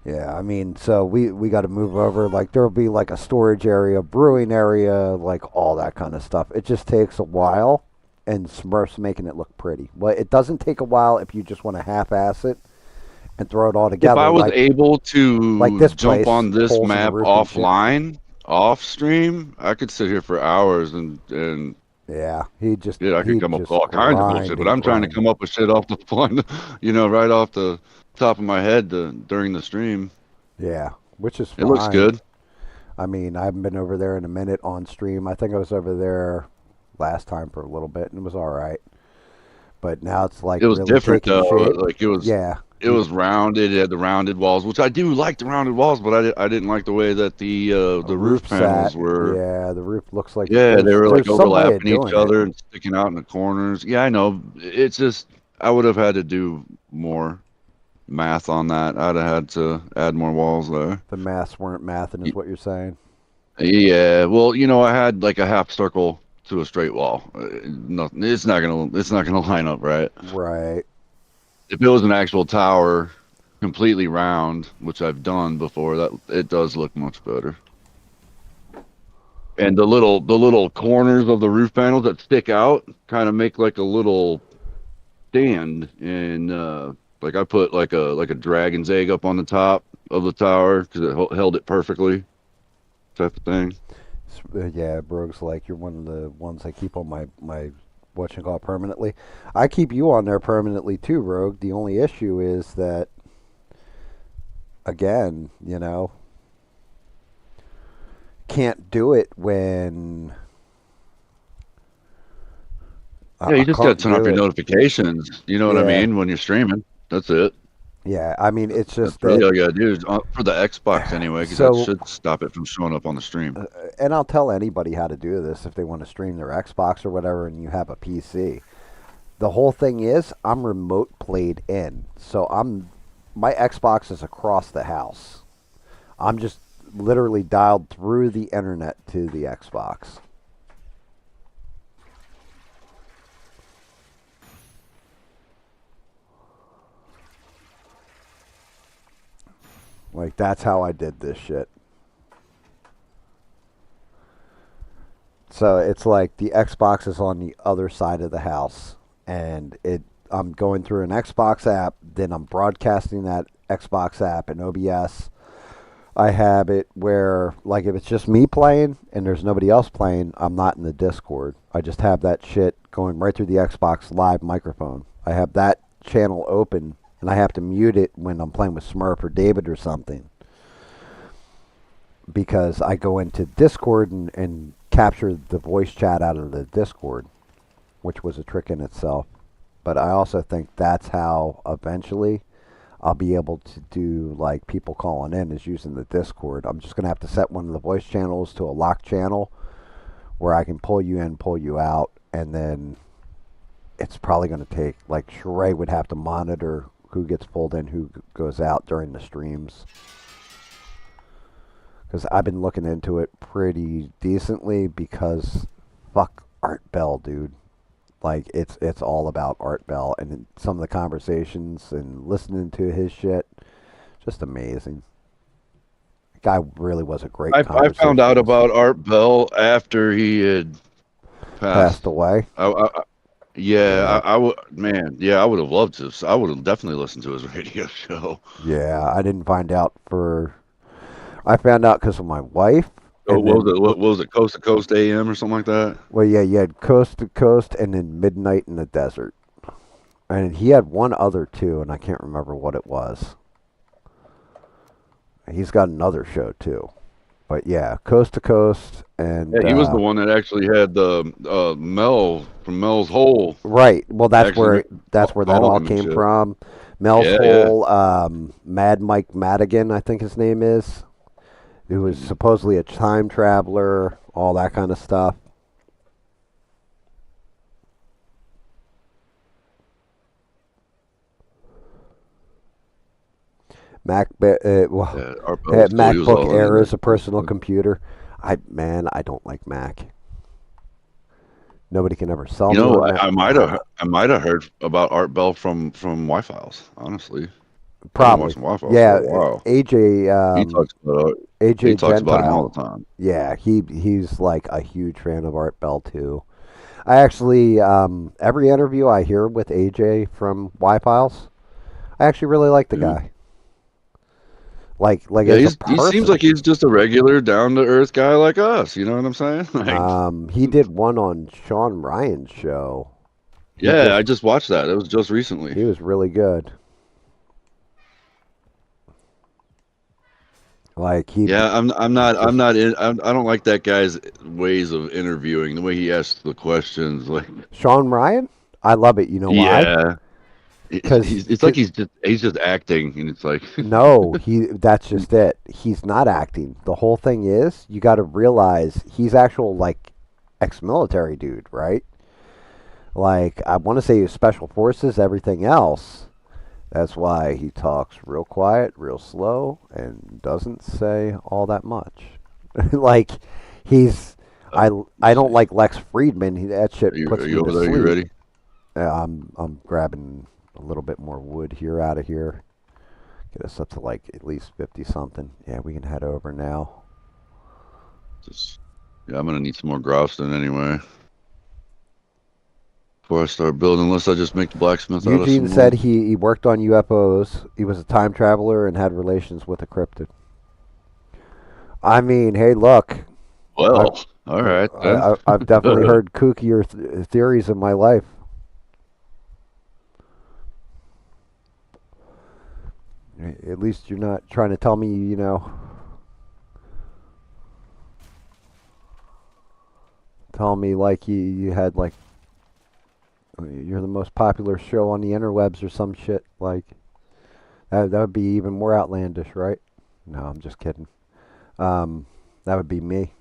Yeah, I mean, so we got to move over. Like there'll be like a storage area, brewing area, like all that kind of stuff. It just takes a while, and Smurf's making it look pretty. Well, it doesn't take a while if you just want to half-ass it and throw it all together. If I was like able like to this jump place, on this holes in the map roof and shit. offline, off stream, I could sit here for hours and Yeah, he just yeah, I could he come up with just all kinds of grind bullshit. But and I'm trying to grind. come up with shit off the fly, right off the top of my head during the stream. Yeah, which is It looks fine. good. I mean, I haven't been over there in a minute on stream. I think I was over there last time for a little bit, and it was all right. But now it's like It was really different taking though. shape. Like Yeah, it was rounded. It had the rounded walls, which I do like the rounded walls, but I didn't like the way that a the roof roof sat. panels were. Yeah, the roof looks like Yeah, they were like there's some way of overlapping each doing it. other and sticking out in the corners. Yeah, I know. It's just I would have had to do more math on that. I'd have had to add more walls there. The maths weren't mathing, is what you're saying. Yeah, well, I had like a half circle to a straight wall. Nothing. It's not gonna line up right. Right. If it was an actual tower, completely round, which I've done before, that it does look much better. And the little corners of the roof panels that stick out kind of make like a little stand, and like I put like a dragon's egg up on the top of the tower because it held it perfectly, type of thing. Yeah, Brogue's like you're one of the ones I keep on my whatchamacallit permanently. I keep you on there permanently too, Rogue. The only issue is that again, can't do it when Yeah, you just got can't to turn off do your it. notifications. You know what I Yeah, mean? When you're streaming, that's it. yeah. I mean, it's That's just really that. all you gotta do is for the Xbox anyway, because that So, should stop it from showing up on the stream. and I'll tell anybody how to do this if they want to stream their Xbox or whatever, and you have a PC. The whole thing is, I'm remote played in, so my Xbox is across the house. I'm just literally dialed through the internet to the Xbox. Like, that's how I did this shit. So it's like the Xbox is on the other side of the house, and I'm going through an Xbox app, then I'm broadcasting that Xbox app in OBS. I have it where, like, if it's just me playing and there's nobody else playing, I'm not in the Discord. I just have that shit going right through the Xbox Live microphone. I have that channel open, and I have to mute it when I'm playing with Smurf or David or something, because I go into Discord and capture the voice chat out of the Discord, which was a trick in itself. But I also think that's how eventually I'll be able to do, like, people calling in is using the Discord. I'm just going to have to set one of the voice channels to a locked channel where I can pull you in, pull you out, and then it's probably going to take, like, Sheree would have to monitor who gets pulled in, who goes out during the streams. Because I've been looking into it pretty decently, because fuck Art Bell, dude. Like, it's all about Art Bell, and some of the conversations and listening to his shit, just amazing. The guy really was a great I found out conversationalist. about Art Bell after he had Passed away. Yeah, I would, man. Yeah, I would have loved to. I would have definitely listened to his radio show. Yeah, I didn't find out for. I found out because of my wife. Oh, And what then, was it? Coast to Coast AM or something like that? well, yeah, you had Coast to Coast and then Midnight in the Desert. And he had one other too, and I can't remember what it was. He's got another show too. But yeah, Coast to Coast, and Yeah, he was the one that actually had the Mel from Mel's Hole. right. Well, that's Actually, where that all came from. Mel's Hole, Mad Mike Madigan, I think his name is, who was supposedly a time traveler, all that kind of stuff. MacBook Air is a personal computer. I don't like Mac. Nobody can ever sell me one. I might have heard about Art Bell from Wi-Files. Honestly, probably. Yeah, AJ. He talks about him all the time. Yeah, he's like a huge fan of Art Bell too. I actually every interview I hear with AJ from Wi-Files, I actually really like the guy. Like yeah, he seems like he's just a regular, down to earth guy like us. You know what I'm saying? Like, he did one on Sean Ryan's show. I just watched that. It was just recently. He was really good. Like I don't like that guy's ways of interviewing. The way he asks the questions, like Sean Ryan. I love it. You know why? Yeah. Because it's like he's just acting, and it's like no, that's just it. He's not acting. The whole thing is, you got to realize he's actual, like, ex-military dude, right? Like, I want to say he's special forces, everything else. That's why he talks real quiet, real slow, and doesn't say all that much. Like, I don't like Lex Friedman. That shit puts me to sleep. You ready? I'm grabbing a little bit more wood here out of here. Get us up to like at least 50 something. Yeah, we can head over now. I'm gonna need some more Grafton anyway before I start building, unless I just make the blacksmith out of Eugene said he worked on UFOs. He was a time traveler and had relations with a cryptid. I mean, hey, look. Well, all right. I've definitely heard kookier theories in my life. At least you're not trying to tell me, tell me like you had, like, you're the most popular show on the interwebs or some shit. Like, that would be even more outlandish, right? No, I'm just kidding. That would be me.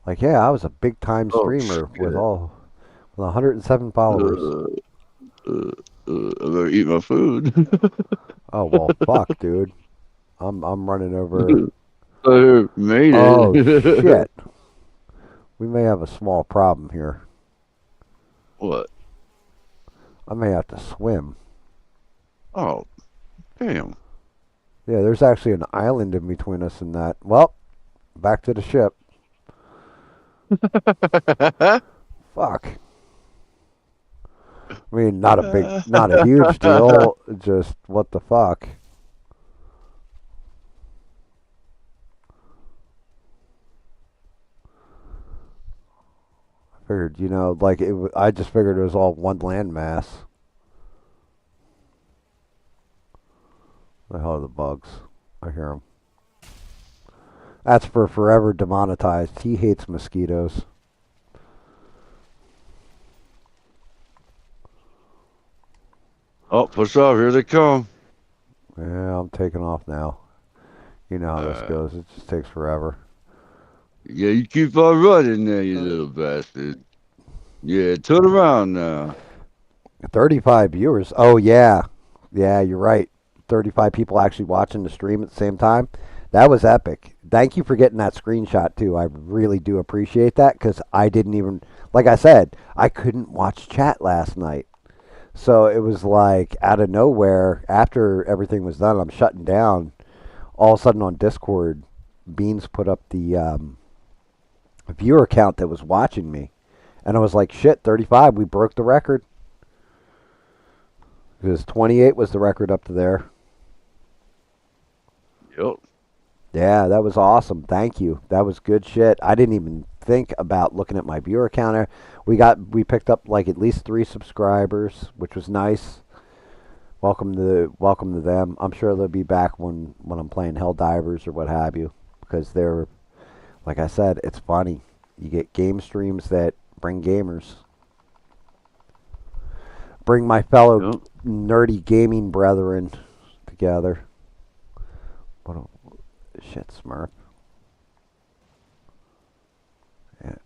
Like, yeah, I was a big time streamer with 107 followers. I better eat my food. Oh well, fuck, dude. I'm running over Made Oh it. shit. We may have a small problem here. What? I may have to swim. Oh, damn. Yeah, there's actually an island in between us and that. Well, back to the ship. Fuck. I mean, not a huge deal. Just what the fuck. I figured, like I just figured it was all one landmass. The hell are the bugs? I hear them. That's for forever demonetized. He hates mosquitoes. Oh, push off. Here they come. Yeah, I'm taking off now. You know how this Uh, goes. It just takes forever. yeah, you keep on running there, you little bastard. Yeah, turn around now. 35 viewers. Oh, yeah. Yeah, you're right. 35 people actually watching the stream at the same time. That was epic. Thank you for getting that screenshot, too. I really do appreciate that because I didn't even, like I said, I couldn't watch chat last night. So it was like out of nowhere, after everything was done, I'm shutting down. All of a sudden on Discord, Beans put up the viewer count that was watching me. And I was like, shit, 35. We broke the record. Because 28 was the record up to there. Yep. Yeah, that was awesome. Thank you. That was good shit. I didn't even think about looking at my viewer counter. We picked up like at least 3 subscribers, which was nice. Welcome to them. I'm sure they'll be back when I'm playing Helldivers or what have you, because they're, like I said, it's funny. You get game streams that bring gamers, bring my fellow Yep. nerdy gaming brethren together. What a shit, Smurf. Yeah.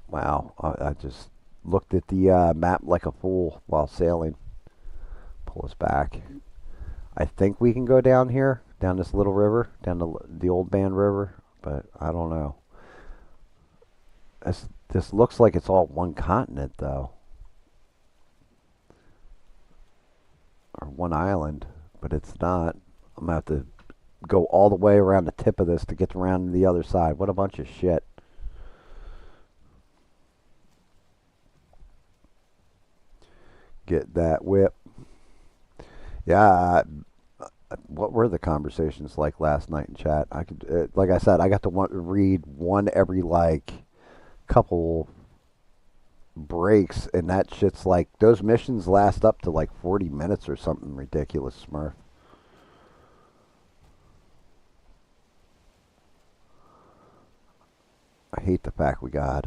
Wow, I just looked at the map like a fool while sailing. Pull us back. I think we can go down here, down this little river, down the old band river, but I don't know. This looks like it's all one continent, though, or one island, but it's not. I'm gonna have to go all the way around the tip of this to get around to the other side. What a bunch of shit. Get that whip. Yeah, what were the conversations like last night in chat? Like I said, I got to read one every like couple breaks, and that shit's like those missions last up to like 40 minutes or something ridiculous, Smurf. I hate the fact we got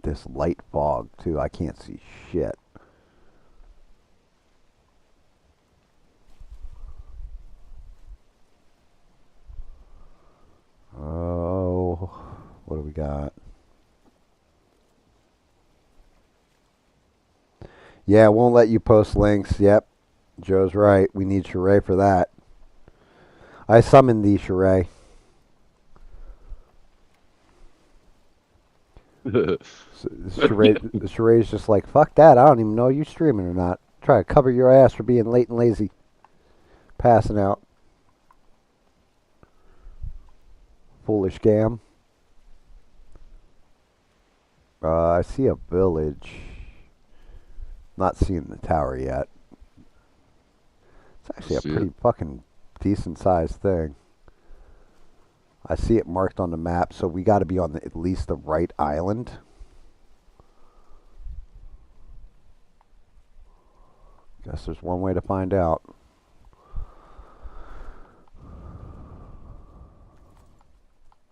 this light fog too. I can't see shit. Oh, what do we got? Yeah, it won't let you post links. Yep, Joe's right. We need Sheree for that. I summoned thee, Sheree. Sheree's just like, fuck that. I don't even know you streaming or not. Try to cover your ass for being late and lazy. Passing out. Foolish GAM. I see a village. Not seeing the tower yet. It's actually a See it. pretty fucking decent sized thing. I see it marked on the map, so we got to be on at least the right island. Guess there's one way to find out.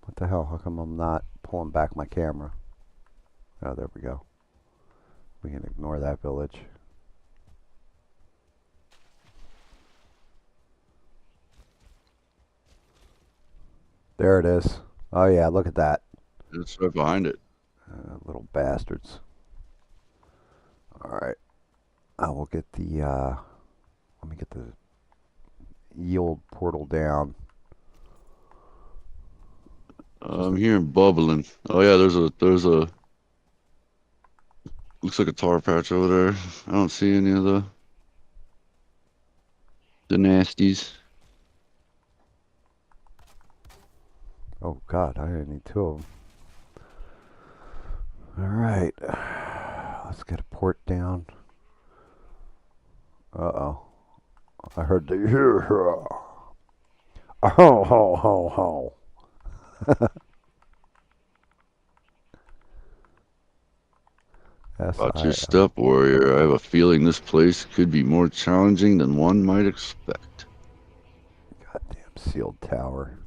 What the hell? How come I'm not pulling back my camera? Oh, there we go. We can ignore that village. There it is. Oh yeah, look at that. It's right behind it. Little bastards. All right. I will get the. Let me get the. yield portal down. I'm hearing bubbling. Oh yeah, there's a looks like a tar patch over there. I don't see any of the nasties. Oh God, I need two of them. All right, let's get a port down. Uh-oh, I heard the ho ho ho ho. Watch your S-I-M. step, warrior. I have a feeling this place could be more challenging than one might expect. Goddamn sealed tower.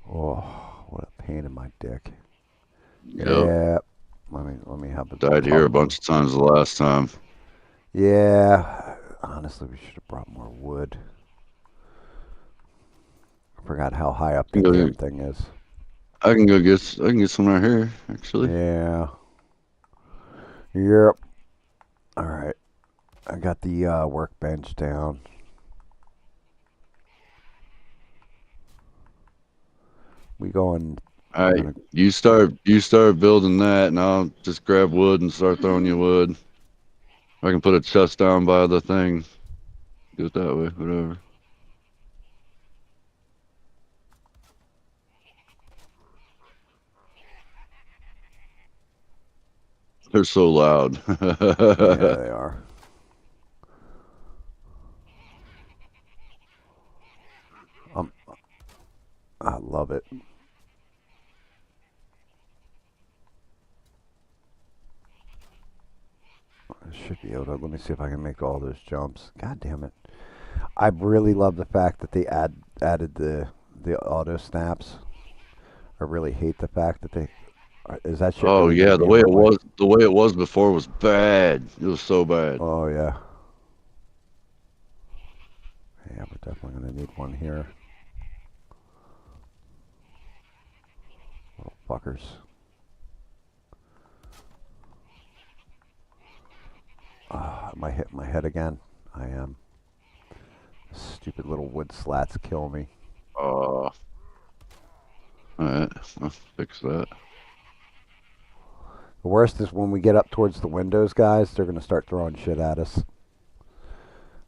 Oh, what a pain in my dick. Yep. Yeah. Let me have a Died here a bunch of times the last time. Yeah. Honestly, we should have brought more wood. I forgot how high up the damn thing is. I can get some right here, actually. Yeah. Yep. All right. I got the workbench down. We going. All right, you start building that, and I'll just grab wood and start throwing you wood. I can put a chest down by the thing. Do it that way, whatever. They're so loud. Yeah, they are. I love it. I should be able to. Let me see if I can make all those jumps. God damn it! I really love the fact that they added the auto snaps. I really hate the fact that they. Is that shit? Oh Really gonna yeah, be able to, like, the way it was before was bad. It was so bad. oh yeah. Yeah, we're definitely gonna need one here. Little fuckers. Am I hitting my head again? I am. Stupid little wood slats kill me. All right, I'll fix that. The worst is when we get up towards the windows, guys. They're gonna start throwing shit at us.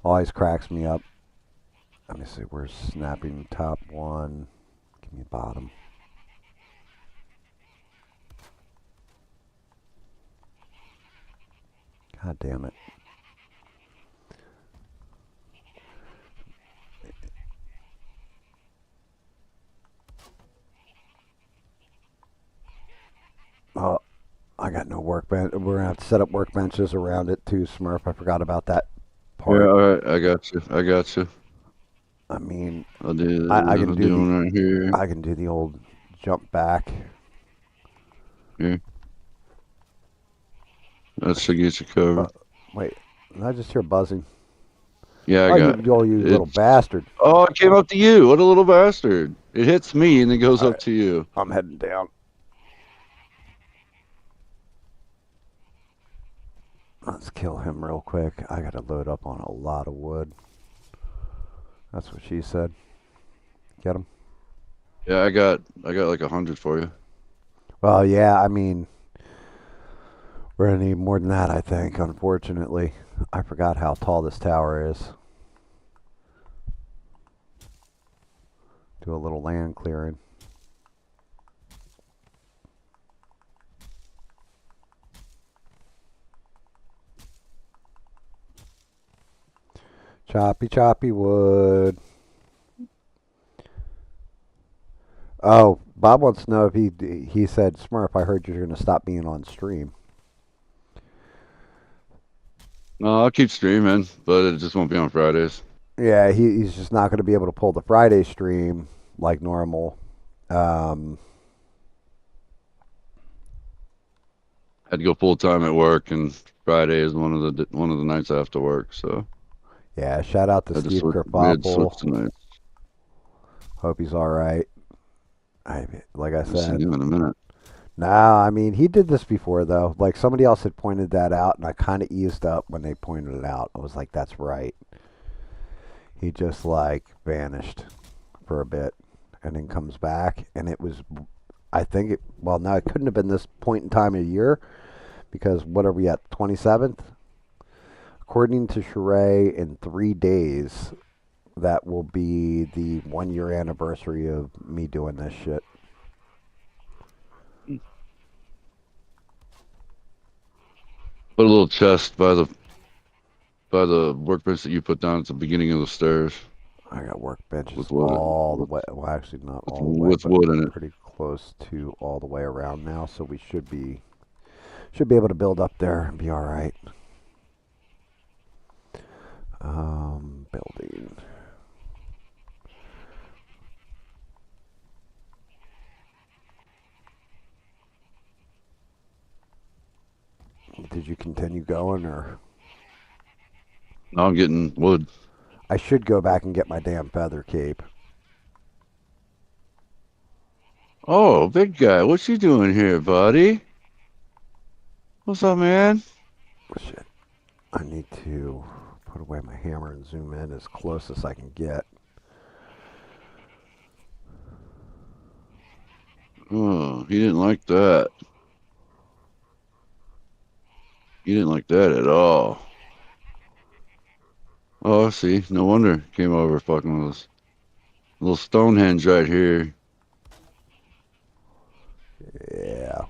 Always cracks me up. Let me see. Where's snapping top one? Give me bottom. God damn it. Oh, I got no workbench. We're gonna have to set up workbenches around it too, Smurf. I forgot about that Yeah, part. all right, I got you. I got you. I mean, I'll do I can I'll do do the one right here. I can do the old jump back. Here. That should get you covered. Wait, did I just hear buzzing? Yeah, I Oh, got you little it. bastard! Oh, it came up to you. What a little bastard. It hits me and it goes All up right, to you. I'm heading down. Let's kill him real quick. I gotta load up on a lot of wood. That's what she said. Get him. Yeah, I got like 100 for you. Well, yeah. I mean, we're gonna need more than that, I think. Unfortunately, I forgot how tall this tower is. Do a little land clearing. Choppy, choppy wood. Oh, Bob wants to know if he said, Smurf, I heard you're going to stop being on stream. No, I'll keep streaming, but it just won't be on Fridays. Yeah, he's just not going to be able to pull the Friday stream like normal. Had to go full time at work, and Friday is one of the nights I have to work. So Yeah, shout out to I had to Steve switch. We had to switch Kerfuffle. tonight. Hope he's all right. Like I I'll see said, him in a minute. Nah, I mean, he did this before, though. Like, somebody else had pointed that out, and I kind of eased up when they pointed it out. I was like, that's right. He just, like, vanished for a bit and then comes back, and it was, I think, well, now it couldn't have been this point in time of year because what are we at, 27th? According to Sheree, in 3 days, that will be the 1 year anniversary of me doing this shit. Put a little chest by the workbench that you put down at the beginning of the stairs I got workbenches with wood all the way. Well, actually, not with, all the way, with but wood in it. pretty close to all the way around now. So we should be able to build up there and be all right. Building. Did you continue going, or Now I'm getting wood. I should go back and get my damn feather cape? Oh, big guy, what you doing here, buddy? What's up, man? Shit, I need to put away my hammer and zoom in as close as I can get. Oh, he didn't like that. He didn't like that at all. Oh, I see. No wonder he came over fucking with us. Little Stonehenge right here. Yeah.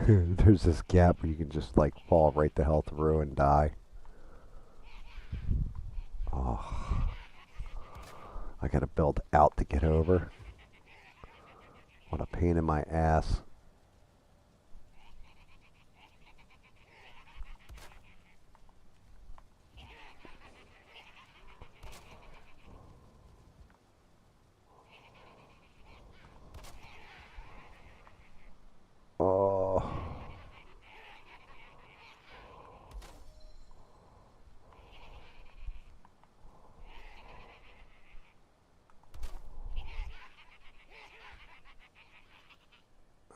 There's this gap where you can just like fall right the hell through and die. Oh, I gotta build out to get over. What a pain in my ass. Oh.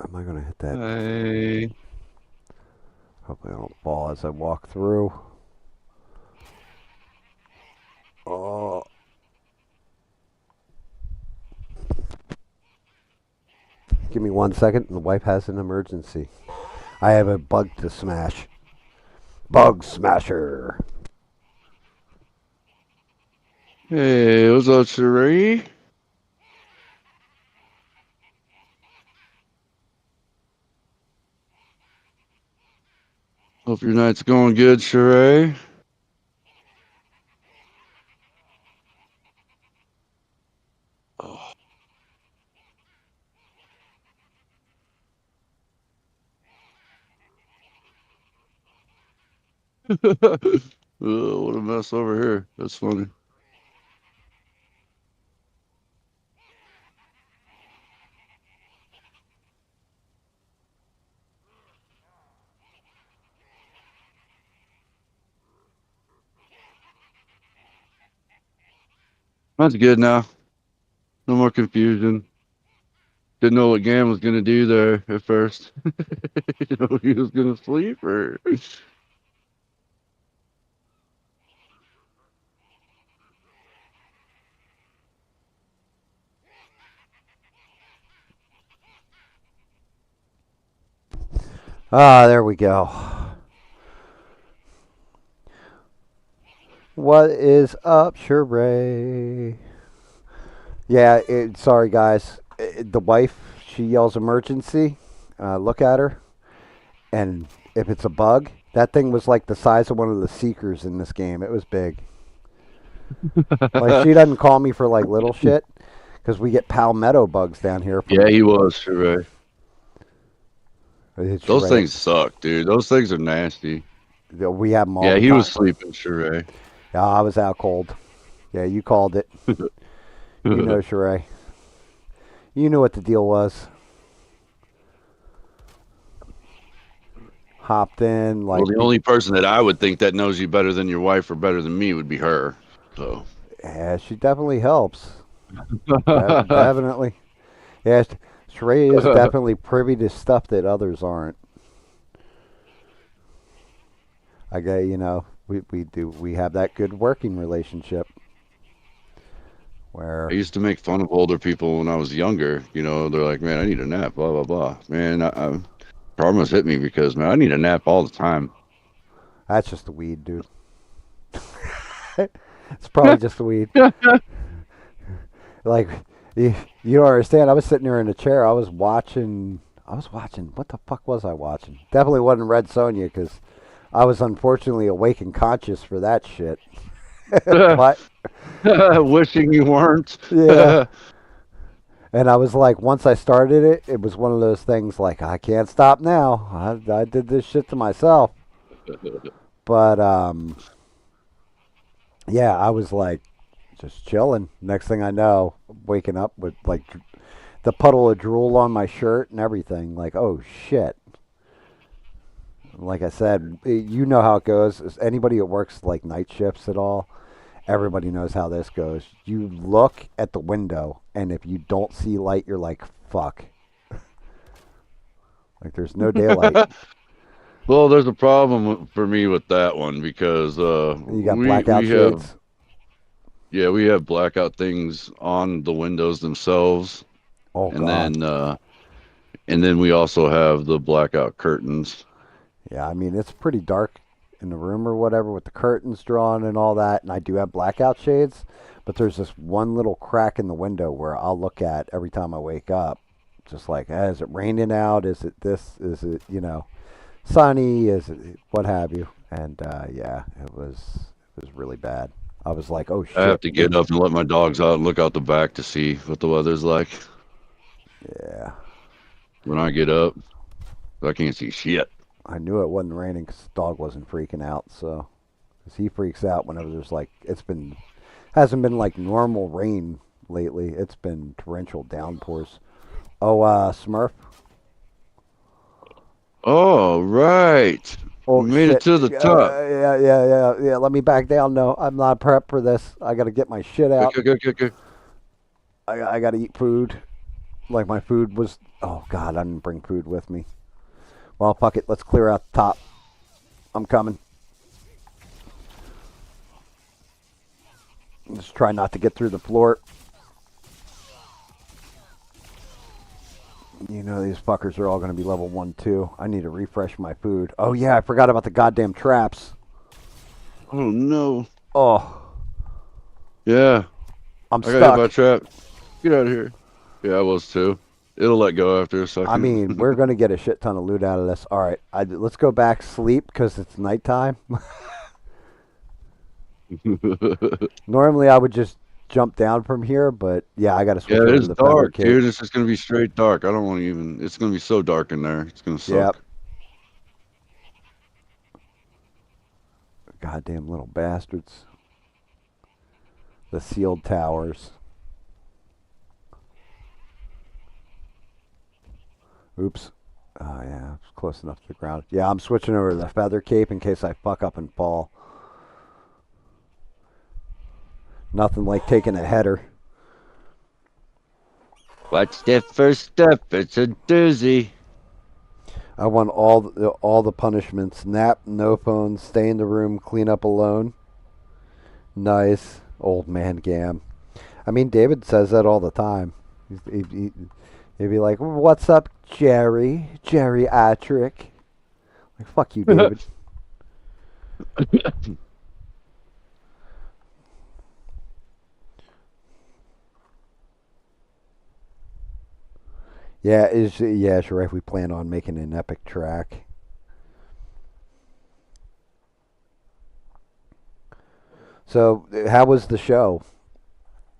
Am I gonna hit that? Hey. Hopefully I don't fall as I walk through. Oh. Give me 1 second. The wife has an emergency. I have a bug to smash. Bug smasher. Hey, what's up, Sheree? Hope your night's going good, Sheree. Oh. Oh, what a mess over here. That's funny. That's good now. No more confusion. Didn't know what GAM was gonna do there at first. You know, he was gonna sleep or Ah, there we go. What is up, Sheree? Yeah, sorry guys. The wife, she yells emergency. Look at her. And if it's a bug, that thing was like the size of one of the seekers in this game. It was big. Like, she doesn't call me for like little shit because we get palmetto bugs down here. Yeah, he was, Sheree. It's Those Sheree. things suck, dude. Those things are nasty. We have them all Yeah, the he time. was sleeping, Sheree. Yeah, I was out cold. Yeah, you called it. You know, Sheree. You knew what the deal was. Hopped in like. Well, the only person that I would think that knows you better than your wife or better than me would be her. So. Yeah, she definitely helps. Definitely. Yeah, Sheree is definitely privy to stuff that others aren't. I get, we have that good working relationship I where, used to make fun of older people when I was younger. They're like, "Man, I need a nap." Blah blah blah. Man, karma's hit me because man, I need a nap all the time. that's just the weed, dude. It's probably just the weed. Like, you don't understand. I was sitting there in a chair. I was watching. What the fuck was I watching? Definitely wasn't Red Sonja because I was unfortunately awake and conscious for that shit. But Wishing you weren't. yeah, and I was like, once I started it, it was one of those things like I can't stop now. I did this shit to myself. But yeah, I was like just chilling. Next thing I know, waking up with like the puddle of drool on my shirt and everything. Like, oh shit. Like I said, you know how it goes. Anybody that works like night shifts at all, everybody knows how this goes. You look at the window, and if you don't see light, you're like, fuck. Like, there's no daylight. Well, there's a problem for me with that one because You got we blackout we have shades. yeah we have blackout things on the windows themselves, Oh, and God. then we also have the blackout curtains. Yeah, I mean, it's pretty dark in the room or whatever with the curtains drawn and all that. And I do have blackout shades, but there's this one little crack in the window where I'll look at every time I wake up. Just like, is it raining out? Is it this? Is it, sunny? Is it what have you? And yeah, it was really bad. I was like, oh I have shit. to get up and let my dogs out and look out the back to see what the weather's like Yeah, when I get up. I can't see shit. I knew it wasn't raining because the dog wasn't freaking out. So, because he freaks out whenever there's like, hasn't been like normal rain lately. It's been torrential downpours. Oh, Smurf. Oh, right. We Oh made it shit. to the top. Yeah. Let me back down. No, I'm not prepped for this. I got to get my shit Okay, out. okay, okay, okay. I got to eat food. Like my food was. Oh God, I didn't bring food with me. Well, fuck it. Let's clear out the top. I'm coming. Just try not to get through the floor. These fuckers are all going to be level 1, 2. I need to refresh my food. Oh, yeah, I forgot about the goddamn traps. Oh, no. Oh, Yeah. I'm I got hit by a stuck. trap. Get out of here. Yeah, I was too. It'll let go after a I second. mean, we're going to get a shit ton of loot out of this. All right, let's go back sleep because it's nighttime. Normally, I would just jump down from here, but yeah, I got to switch Yeah, it over to is the feather dark, cape. dude. It's just gonna be straight dark. I don't want to even. It's gonna be so dark in there. It's gonna Yep. suck. Goddamn little bastards. The sealed towers. Oops. Oh, yeah, it's close enough to the ground. Yeah, I'm switching over to the feather cape in case I fuck up and fall. Nothing like taking a header. What's the first step? It's a doozy. I want all the punishments. Nap, no phone, stay in the room, clean up alone. Nice. Old man Gam. I mean, David says that all the time. He'd be like, what's up, Jerry? Geriatric. Like, fuck you, David. Yeah, sure. If we plan on making an epic track. So, how was the show?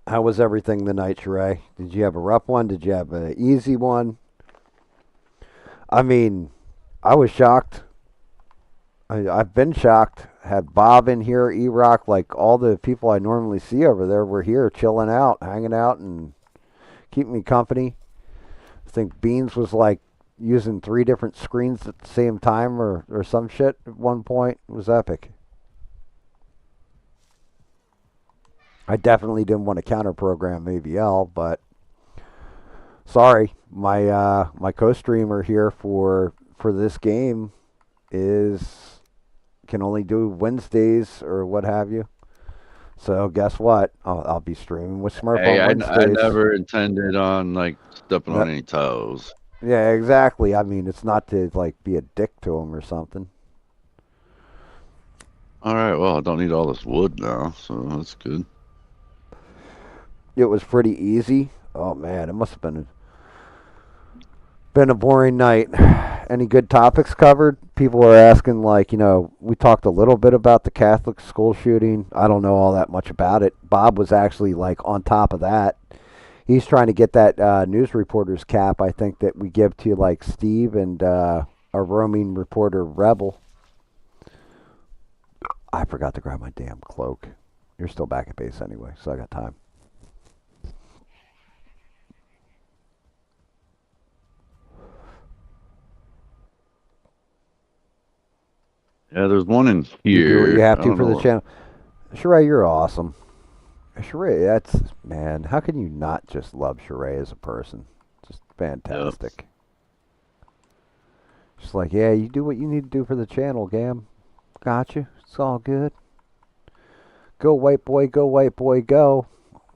How was everything the night, Sheree? Did you have a rough one? Did you have an easy one? I mean, I was shocked. I've been shocked. Had Bob in here, E-Rock, like all the people I normally see over there were here chilling out, hanging out, and keeping me company. I think Beans was like using 3 different screens at the same time or some shit at one point. It was epic. I definitely didn't want to counter program AVL, but Sorry, my co-streamer here for this game is can only do Wednesdays or what have you. So guess what? I'll be streaming with Smurf Hey, on I Wednesdays. never intended on like stepping No, on any toes. yeah, exactly. I mean, it's not to like be a dick to him or something. All right, well, I don't need all this wood now, so that's good. It was pretty easy. Oh man, it must have been a boring night. Any good topics covered? People are asking, like, we talked a little bit about the Catholic school shooting. I don't know all that much about it. Bob was actually, like, on top of that. He's trying to get that news reporter's cap, I think, that we give to, like, Steve and our roaming reporter, Rebel. I forgot to grab my damn cloak. You're still back at base anyway, so I got time. Yeah, there's one in You do what you here. have I to don't for the know. channel. Sheree, you're awesome. Sheree, man, how can you not just love Sheree as a person? Just Yep. fantastic. Just like, yeah, you do what you need to do for the channel, Gam. Gotcha. It's all good. Go, white boy, go, white boy, go.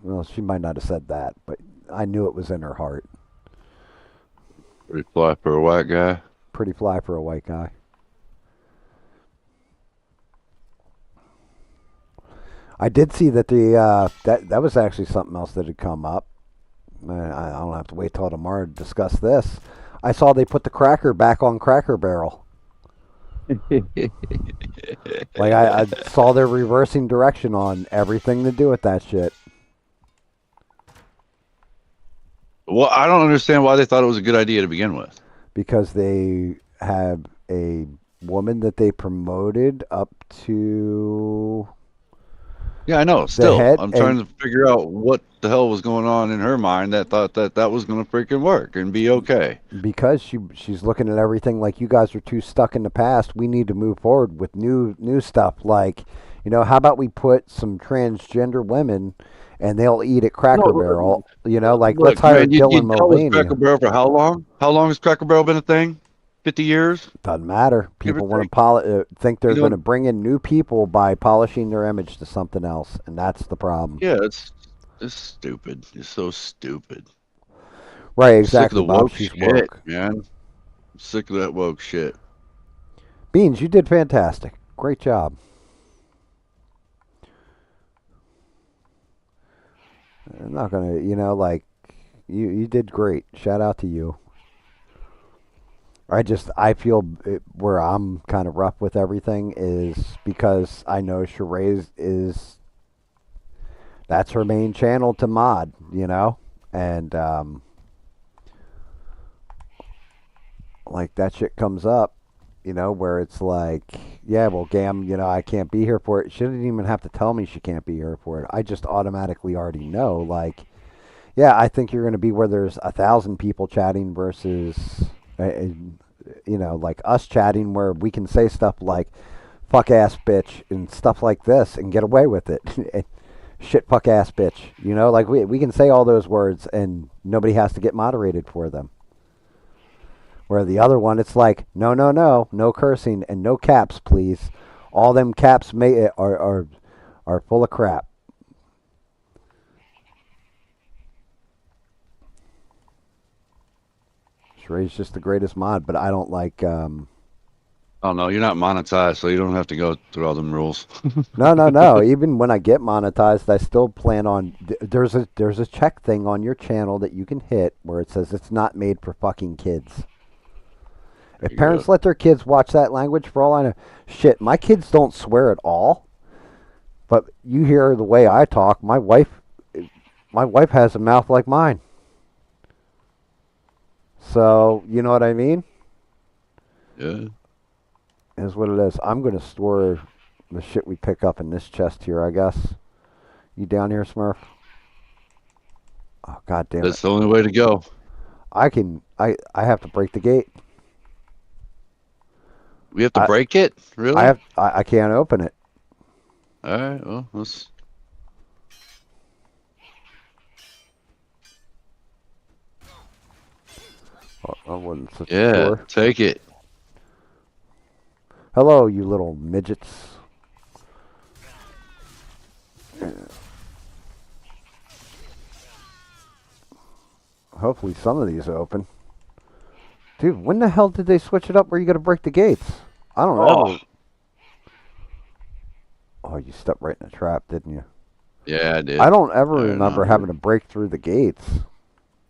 Well, she might not have said that, but I knew it was in her heart. Pretty fly for a white guy. Pretty fly for a white guy. I did see that that was actually something else that had come up. I don't have to wait till tomorrow to discuss this. I saw they put the cracker back on Cracker Barrel. Like I saw they're reversing direction on everything to do with that shit. Well, I don't understand why they thought it was a good idea to begin with. Because they have a woman that they promoted up to Yeah, I know. the Still, head, I'm and trying to figure out what the hell was going on in her mind that thought that that was going to freaking work and be okay. because she's looking at everything like you guys are too stuck in the past. We need to move forward with new stuff. Like, how about we put some transgender women and they'll eat at No, Cracker Barrel? Like let's look, hire man, Dylan you tell us Mulvaney. Cracker Barrel for how long? How long has Cracker Barrel been a thing? 50 years, Doesn't matter. give or People want take. to think they're You going to know, bring in new people by polishing their image to something else, and that's the problem. yeah, it's stupid. It's so stupid. Right, I'm sick of exactly, the Bob. woke She's shit, woke. man. I'm sick of that woke shit. Beans, you did fantastic. Great job. I'm not gonna, like you did great. Shout out to you. I feel where I'm kind of rough with everything is because I know Sheree is that's her main channel to mod, and like that shit comes up, where it's like, yeah, well, Gam, I can't be here for it. She didn't even have to tell me she can't be here for it. I just automatically already know, like, yeah, I think you're going to be where there's 1,000 people chatting versus, like us chatting where we can say stuff like fuck ass bitch and stuff like this and get away with it. Shit fuck ass bitch. Like we can say all those words and nobody has to get moderated for them. Where the other one, it's like, no, no, no, no cursing and no caps, please. All them caps are full of crap. Sheree's just the greatest mod, but I don't like. Oh no, you're not monetized, so you don't have to go through all them rules. No, no, no. Even when I get monetized, I still plan on. There's a check thing on your channel that you can hit where it says it's not made for fucking kids. There If you go. parents let their kids watch that language, for all I know, shit, my kids don't swear at all. But you hear the way I talk. My wife has a mouth like mine. So you know what I mean? Yeah. Is what it is. I'm gonna store the shit we pick up in this chest here, I guess. You down here, Smurf? Oh god damn it. That's the only way to go. I have to break the gate. We have to I break it? Really? I can't open it. All right. Well, let's. I wasn't such Yeah, sure. take it. Hello, you little midgets. Hopefully some of these open. Dude, when the hell did they switch it up where you gotta break the gates? I don't Oh, ever... Oh, you stepped right in a trap, didn't you? yeah, I did. I don't ever All right, remember having to break through the gates.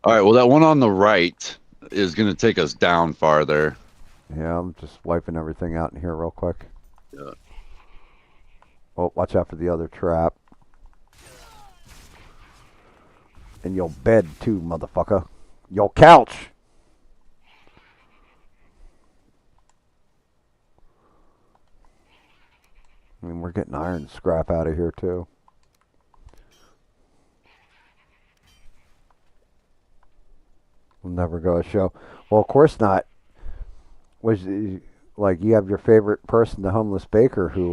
All right, well, that one on the right is going to take us down farther. Yeah, I'm just wiping everything out in here real quick. Yeah. Oh, watch out for the other trap. And your bed too, motherfucker. Your couch. I mean, we're getting iron scrap out of here too. We'll never go a show. Well, of course not. Was like you have your favorite person, the homeless baker, who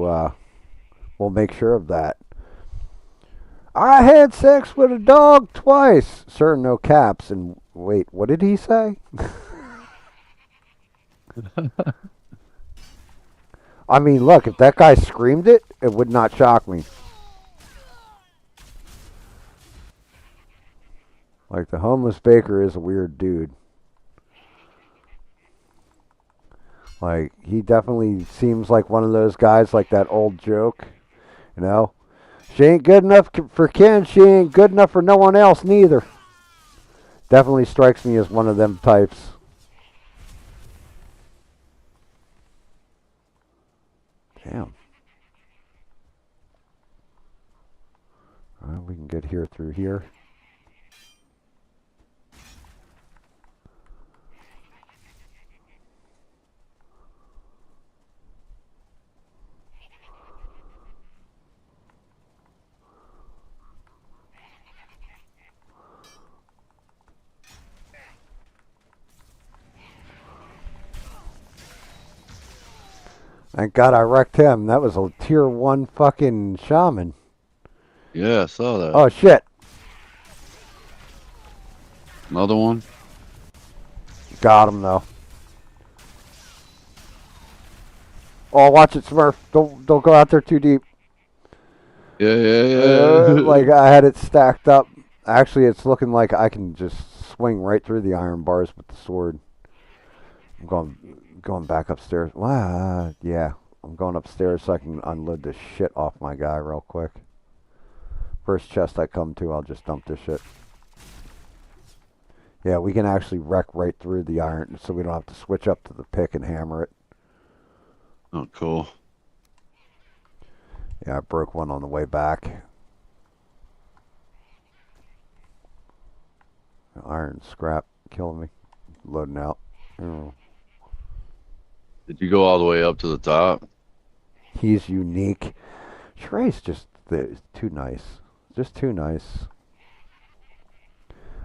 will make sure of that. I had sex with a dog twice. Sir, no caps. And wait, what did he say? I mean, look, if that guy screamed it, it would not shock me. Like, the homeless baker is a weird dude. Like, he definitely seems like one of those guys, like that old joke, you know? She ain't good enough for Ken, she ain't good enough for no one else neither. Definitely strikes me as one of them types. Damn. Alright, we can get here through here. Thank God I wrecked him. That was a tier 1 fucking shaman. Yeah, I saw that. Oh, shit. Another one? Got him, though. Oh, watch it, Smurf. Don't go out there too deep. Yeah. Like, I had it stacked up. Actually, it's looking like I can just swing right through the iron bars with the sword. I'm going back upstairs. Wow, yeah. I'm going upstairs so I can unload this shit off my guy real quick. First chest I come to, I'll just dump this shit. Yeah, we can actually wreck right through the iron so we don't have to switch up to the pick and hammer it. Oh, cool. Yeah, I broke one on the way back. Iron scrap killing me. Loading out. Oh. Did you go all the way up to the top? He's unique. Shrey's just too nice. Just too nice.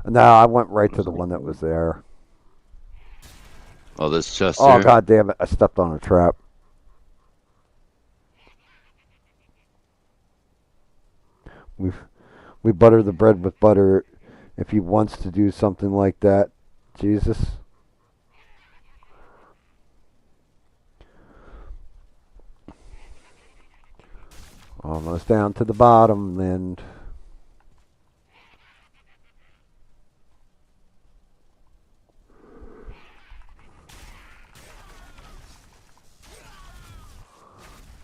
No, I went right to the one that was there. Oh, this chest Oh, here? god damn it. I stepped on a trap. We butter the bread with butter if he wants to do something like that. Jesus. Almost down to the bottom, then.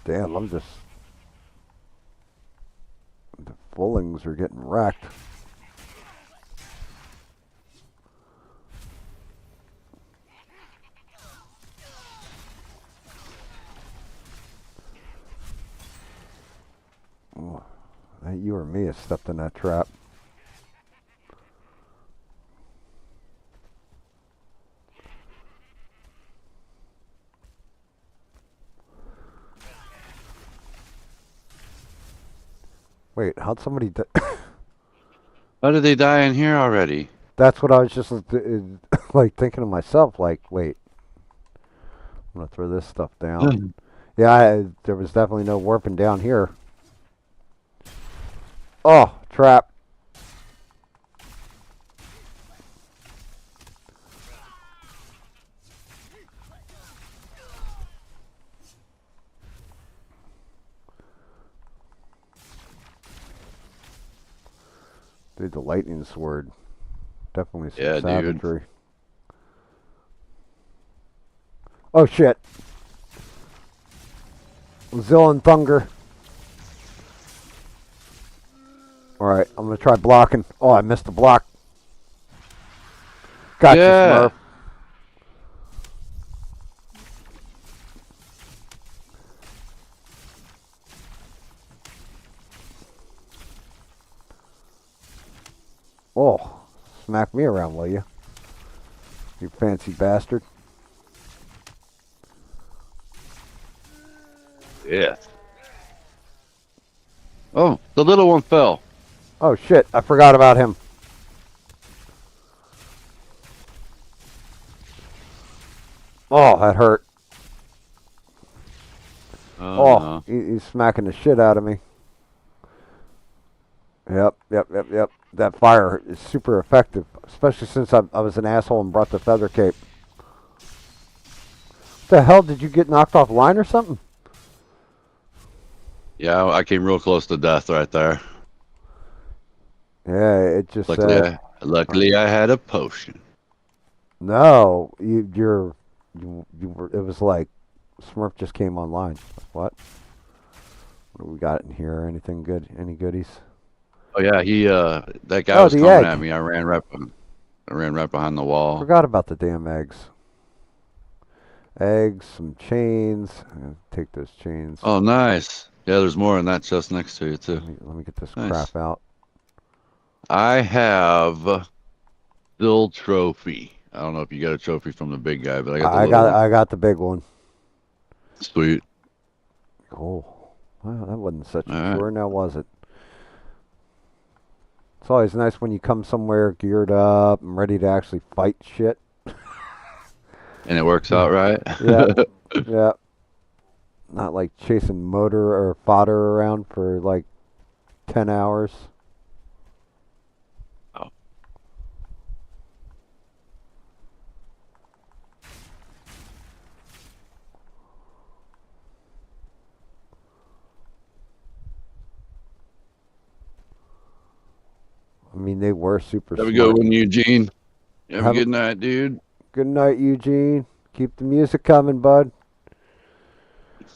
Damn, I'm just... The fullings are getting wrecked. Oh, you or me has stepped in that trap. Wait, how'd somebody... How did they die in here already? That's what I was just like thinking to myself, like, wait. I'm going to throw this stuff down. Yeah, there was definitely no warping down here. Oh, trap. Dude, the lightning sword. Definitely some Yeah, dude. savagery. Oh shit. Zill and Thunder. Alright, I'm gonna try blocking. Oh, I missed the block. Gotcha, Yeah. Smurf. Oh, smack me around, will you? You fancy bastard. Yeah. Oh, the little one fell. Oh shit, I forgot about him. Oh, that hurt. Oh, Oh, no. he's smacking the shit out of me. Yep. That fire is super effective, especially since I was an asshole and brought the feather cape. The hell, did you get knocked off line or something? Yeah, I came real close to death right there. Yeah, it just Luckily, said luckily I had a potion. no. You were. It was like Smurf just came online. What? What do we got in here? Anything good? Any goodies? Oh yeah, that guy Oh, was the coming egg. at me. I ran right behind the wall. Forgot about the damn eggs. Eggs, some chains. Take those chains. Oh, nice. Yeah, there's more in that chest next to you too. Let me get this Nice. crap out. I have still trophy. I don't know if you got a trophy from the big guy, but I got the little one. I got the big one. Sweet. Oh, well, that wasn't such a All right. chore, now was it? It's always nice when you come somewhere geared up and ready to actually fight shit. And it works out right. Yeah, yeah. Not like chasing motor or fodder around for like 10 hours. Oh. I mean, they were super Have a smart. good one, Eugene. Have a good night, dude. Good night, Eugene. Keep the music coming, bud.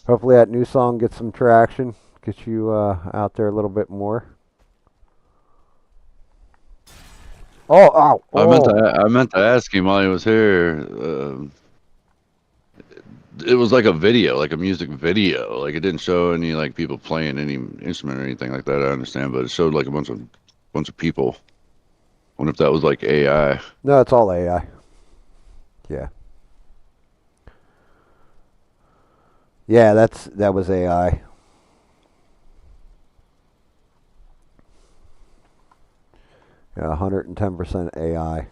Hopefully that new song gets some traction. Gets you out there a little bit more. Oh. I meant to ask him while he was here. It was like a video, like a music video. Like it didn't show any like people playing any instrument or anything like that. I understand, but it showed like a bunch of people. Wonder if that was like AI. No, it's all AI. Yeah. Yeah, that was AI. Yeah, 110% AI. I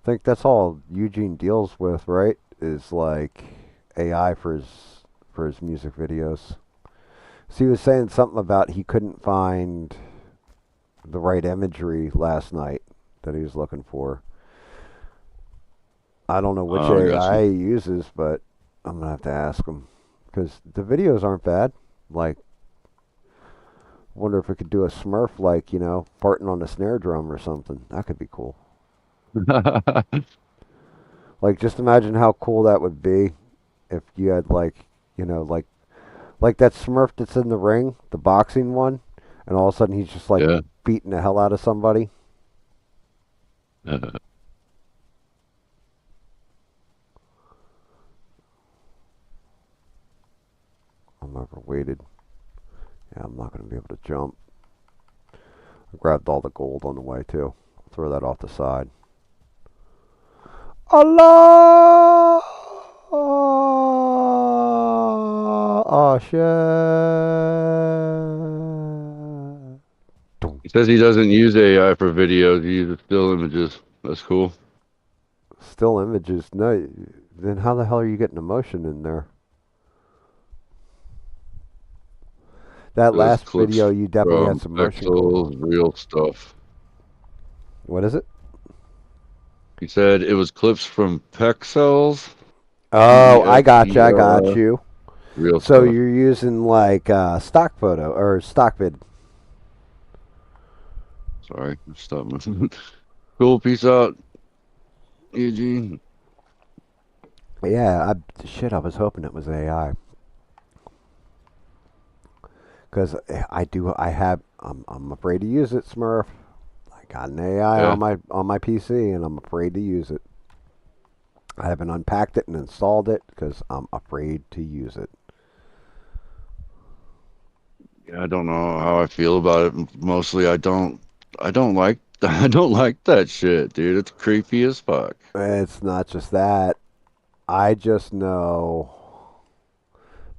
think that's all Eugene deals with, right? Is like AI for his music videos. So he was saying something about he couldn't find the right imagery last night that he was looking for. I don't know which AI he uses, but I'm gonna have to ask him because the videos aren't bad. Like, wonder if we could do a Smurf, like, farting on a snare drum or something. That could be cool. Like, just imagine how cool that would be if you had like that Smurf that's in the ring, the boxing one, and all of a sudden he's just like beating the hell out of somebody. I overweighted. Yeah, I'm not going to be able to jump. I grabbed all the gold on the way too. I'll throw that off the side. Allah! Oh shit! He says he doesn't use AI for videos. He uses still images. That's cool. Still images? No. Then how the hell are you getting emotion in there? That last video, you definitely had some motion. Pixels, real stuff. What is it? He said it was clips from Pexels. Oh, I got you. Real so stuff. you're using like stock photo or stock vid. Sorry, stop moving. Cool. Peace out, Eugene. Yeah, I was hoping it was AI. Because I'm afraid to use it, Smurf. I got an AI Yeah. on my PC, and I'm afraid to use it. I haven't unpacked it and installed it because I'm afraid to use it. Yeah, I don't know how I feel about it. Mostly, I don't like, I don't like that shit, dude. It's creepy as fuck. It's not just that. I just know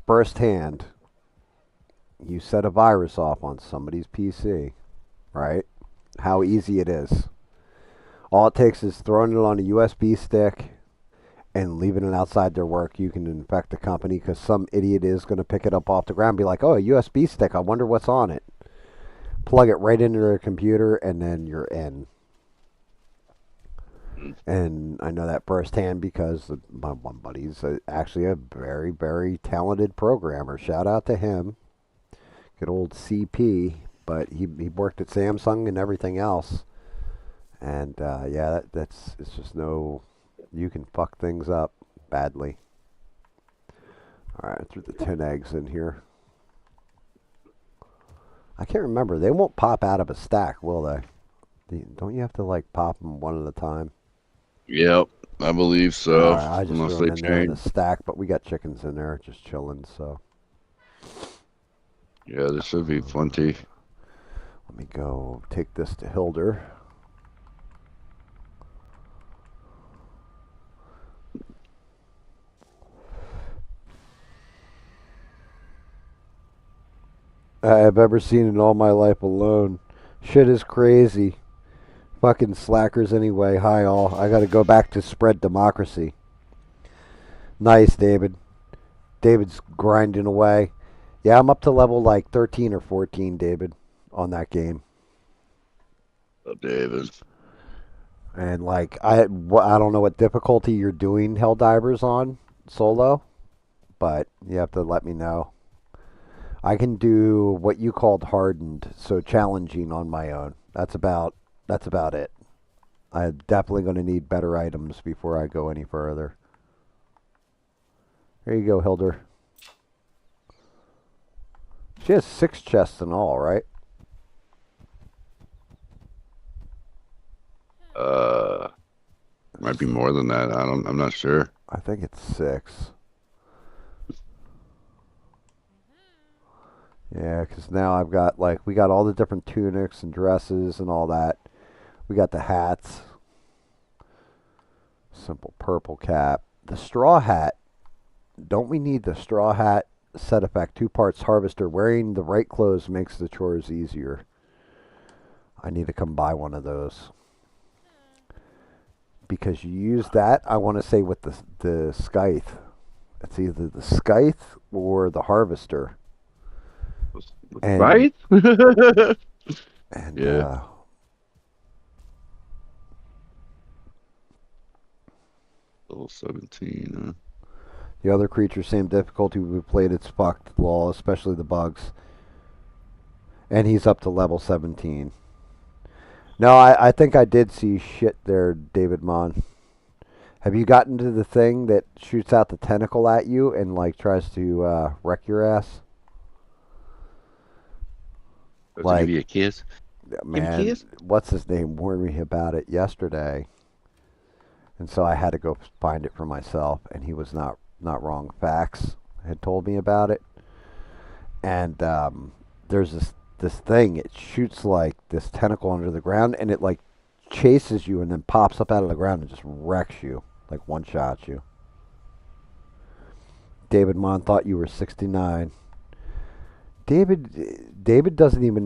firsthand. You set a virus off on somebody's PC, right? How easy it is. All it takes is throwing it on a USB stick and leaving it outside their work. You can infect the company because some idiot is going to pick it up off the ground and be like, oh, a USB stick. I wonder what's on it. Plug it right into their computer, and then you're in. Mm. And I know that firsthand because my one buddy's actually a very, very talented programmer. Shout out to him. Good old CP. But he worked at Samsung and everything else. And yeah, that's it's just no. You can fuck things up badly. All right, I threw the 10 eggs in here. I can't remember. They won't pop out of a stack, will they? Don't you have to like pop them one at a time? Yep, I believe All so. right, I just Unless threw them they in there in a change. stack, but we got chickens in there just chilling. So Yeah, there should be plenty. let me go take this to Hildr. I've ever seen in all my life alone. Shit is crazy. Fucking slackers anyway. Hi all. I gotta go back to spread democracy. Nice, David. David's grinding away. Yeah, I'm up to level like 13 or 14, David, on that game. Oh, David. And like I don't know what difficulty you're doing Helldivers on solo, but you have to let me know. I can do what you called hardened, so challenging on my own. That's about it. I'm definitely going to need better items before I go any further. Here you go, Hildr. She has 6 chests in all, right? Uh, Might be more than that. I'm not sure. I think it's 6. Yeah, because now I've got like we got all the different tunics and dresses and all that. We got the hats. Simple purple cap. The straw hat. Don't we need the straw hat set effect? 2 parts harvester. Wearing the right clothes makes the chores easier. I need to come buy one of those. Because you use that, I want to say with the scythe. It's either the scythe or the harvester. And Right? and Yeah. Level 17. the other creatures, same difficulty. We played, it's fucked. Lol, especially the bugs. And he's up to level 17. No, I think I did see shit there, David Mon. Have you gotten to the thing that shoots out the tentacle at you and like tries to wreck your ass? Does it give Like, you a kiss? Give me a man, kiss? what's his name warned me about it yesterday, and so I had to go find it for myself. And he was not wrong. Fax had told me about it, and there's this thing. It shoots like this tentacle under the ground, and it like chases you and then pops up out of the ground and just wrecks you, like one shots you. David Mon thought you were 69. David doesn't even know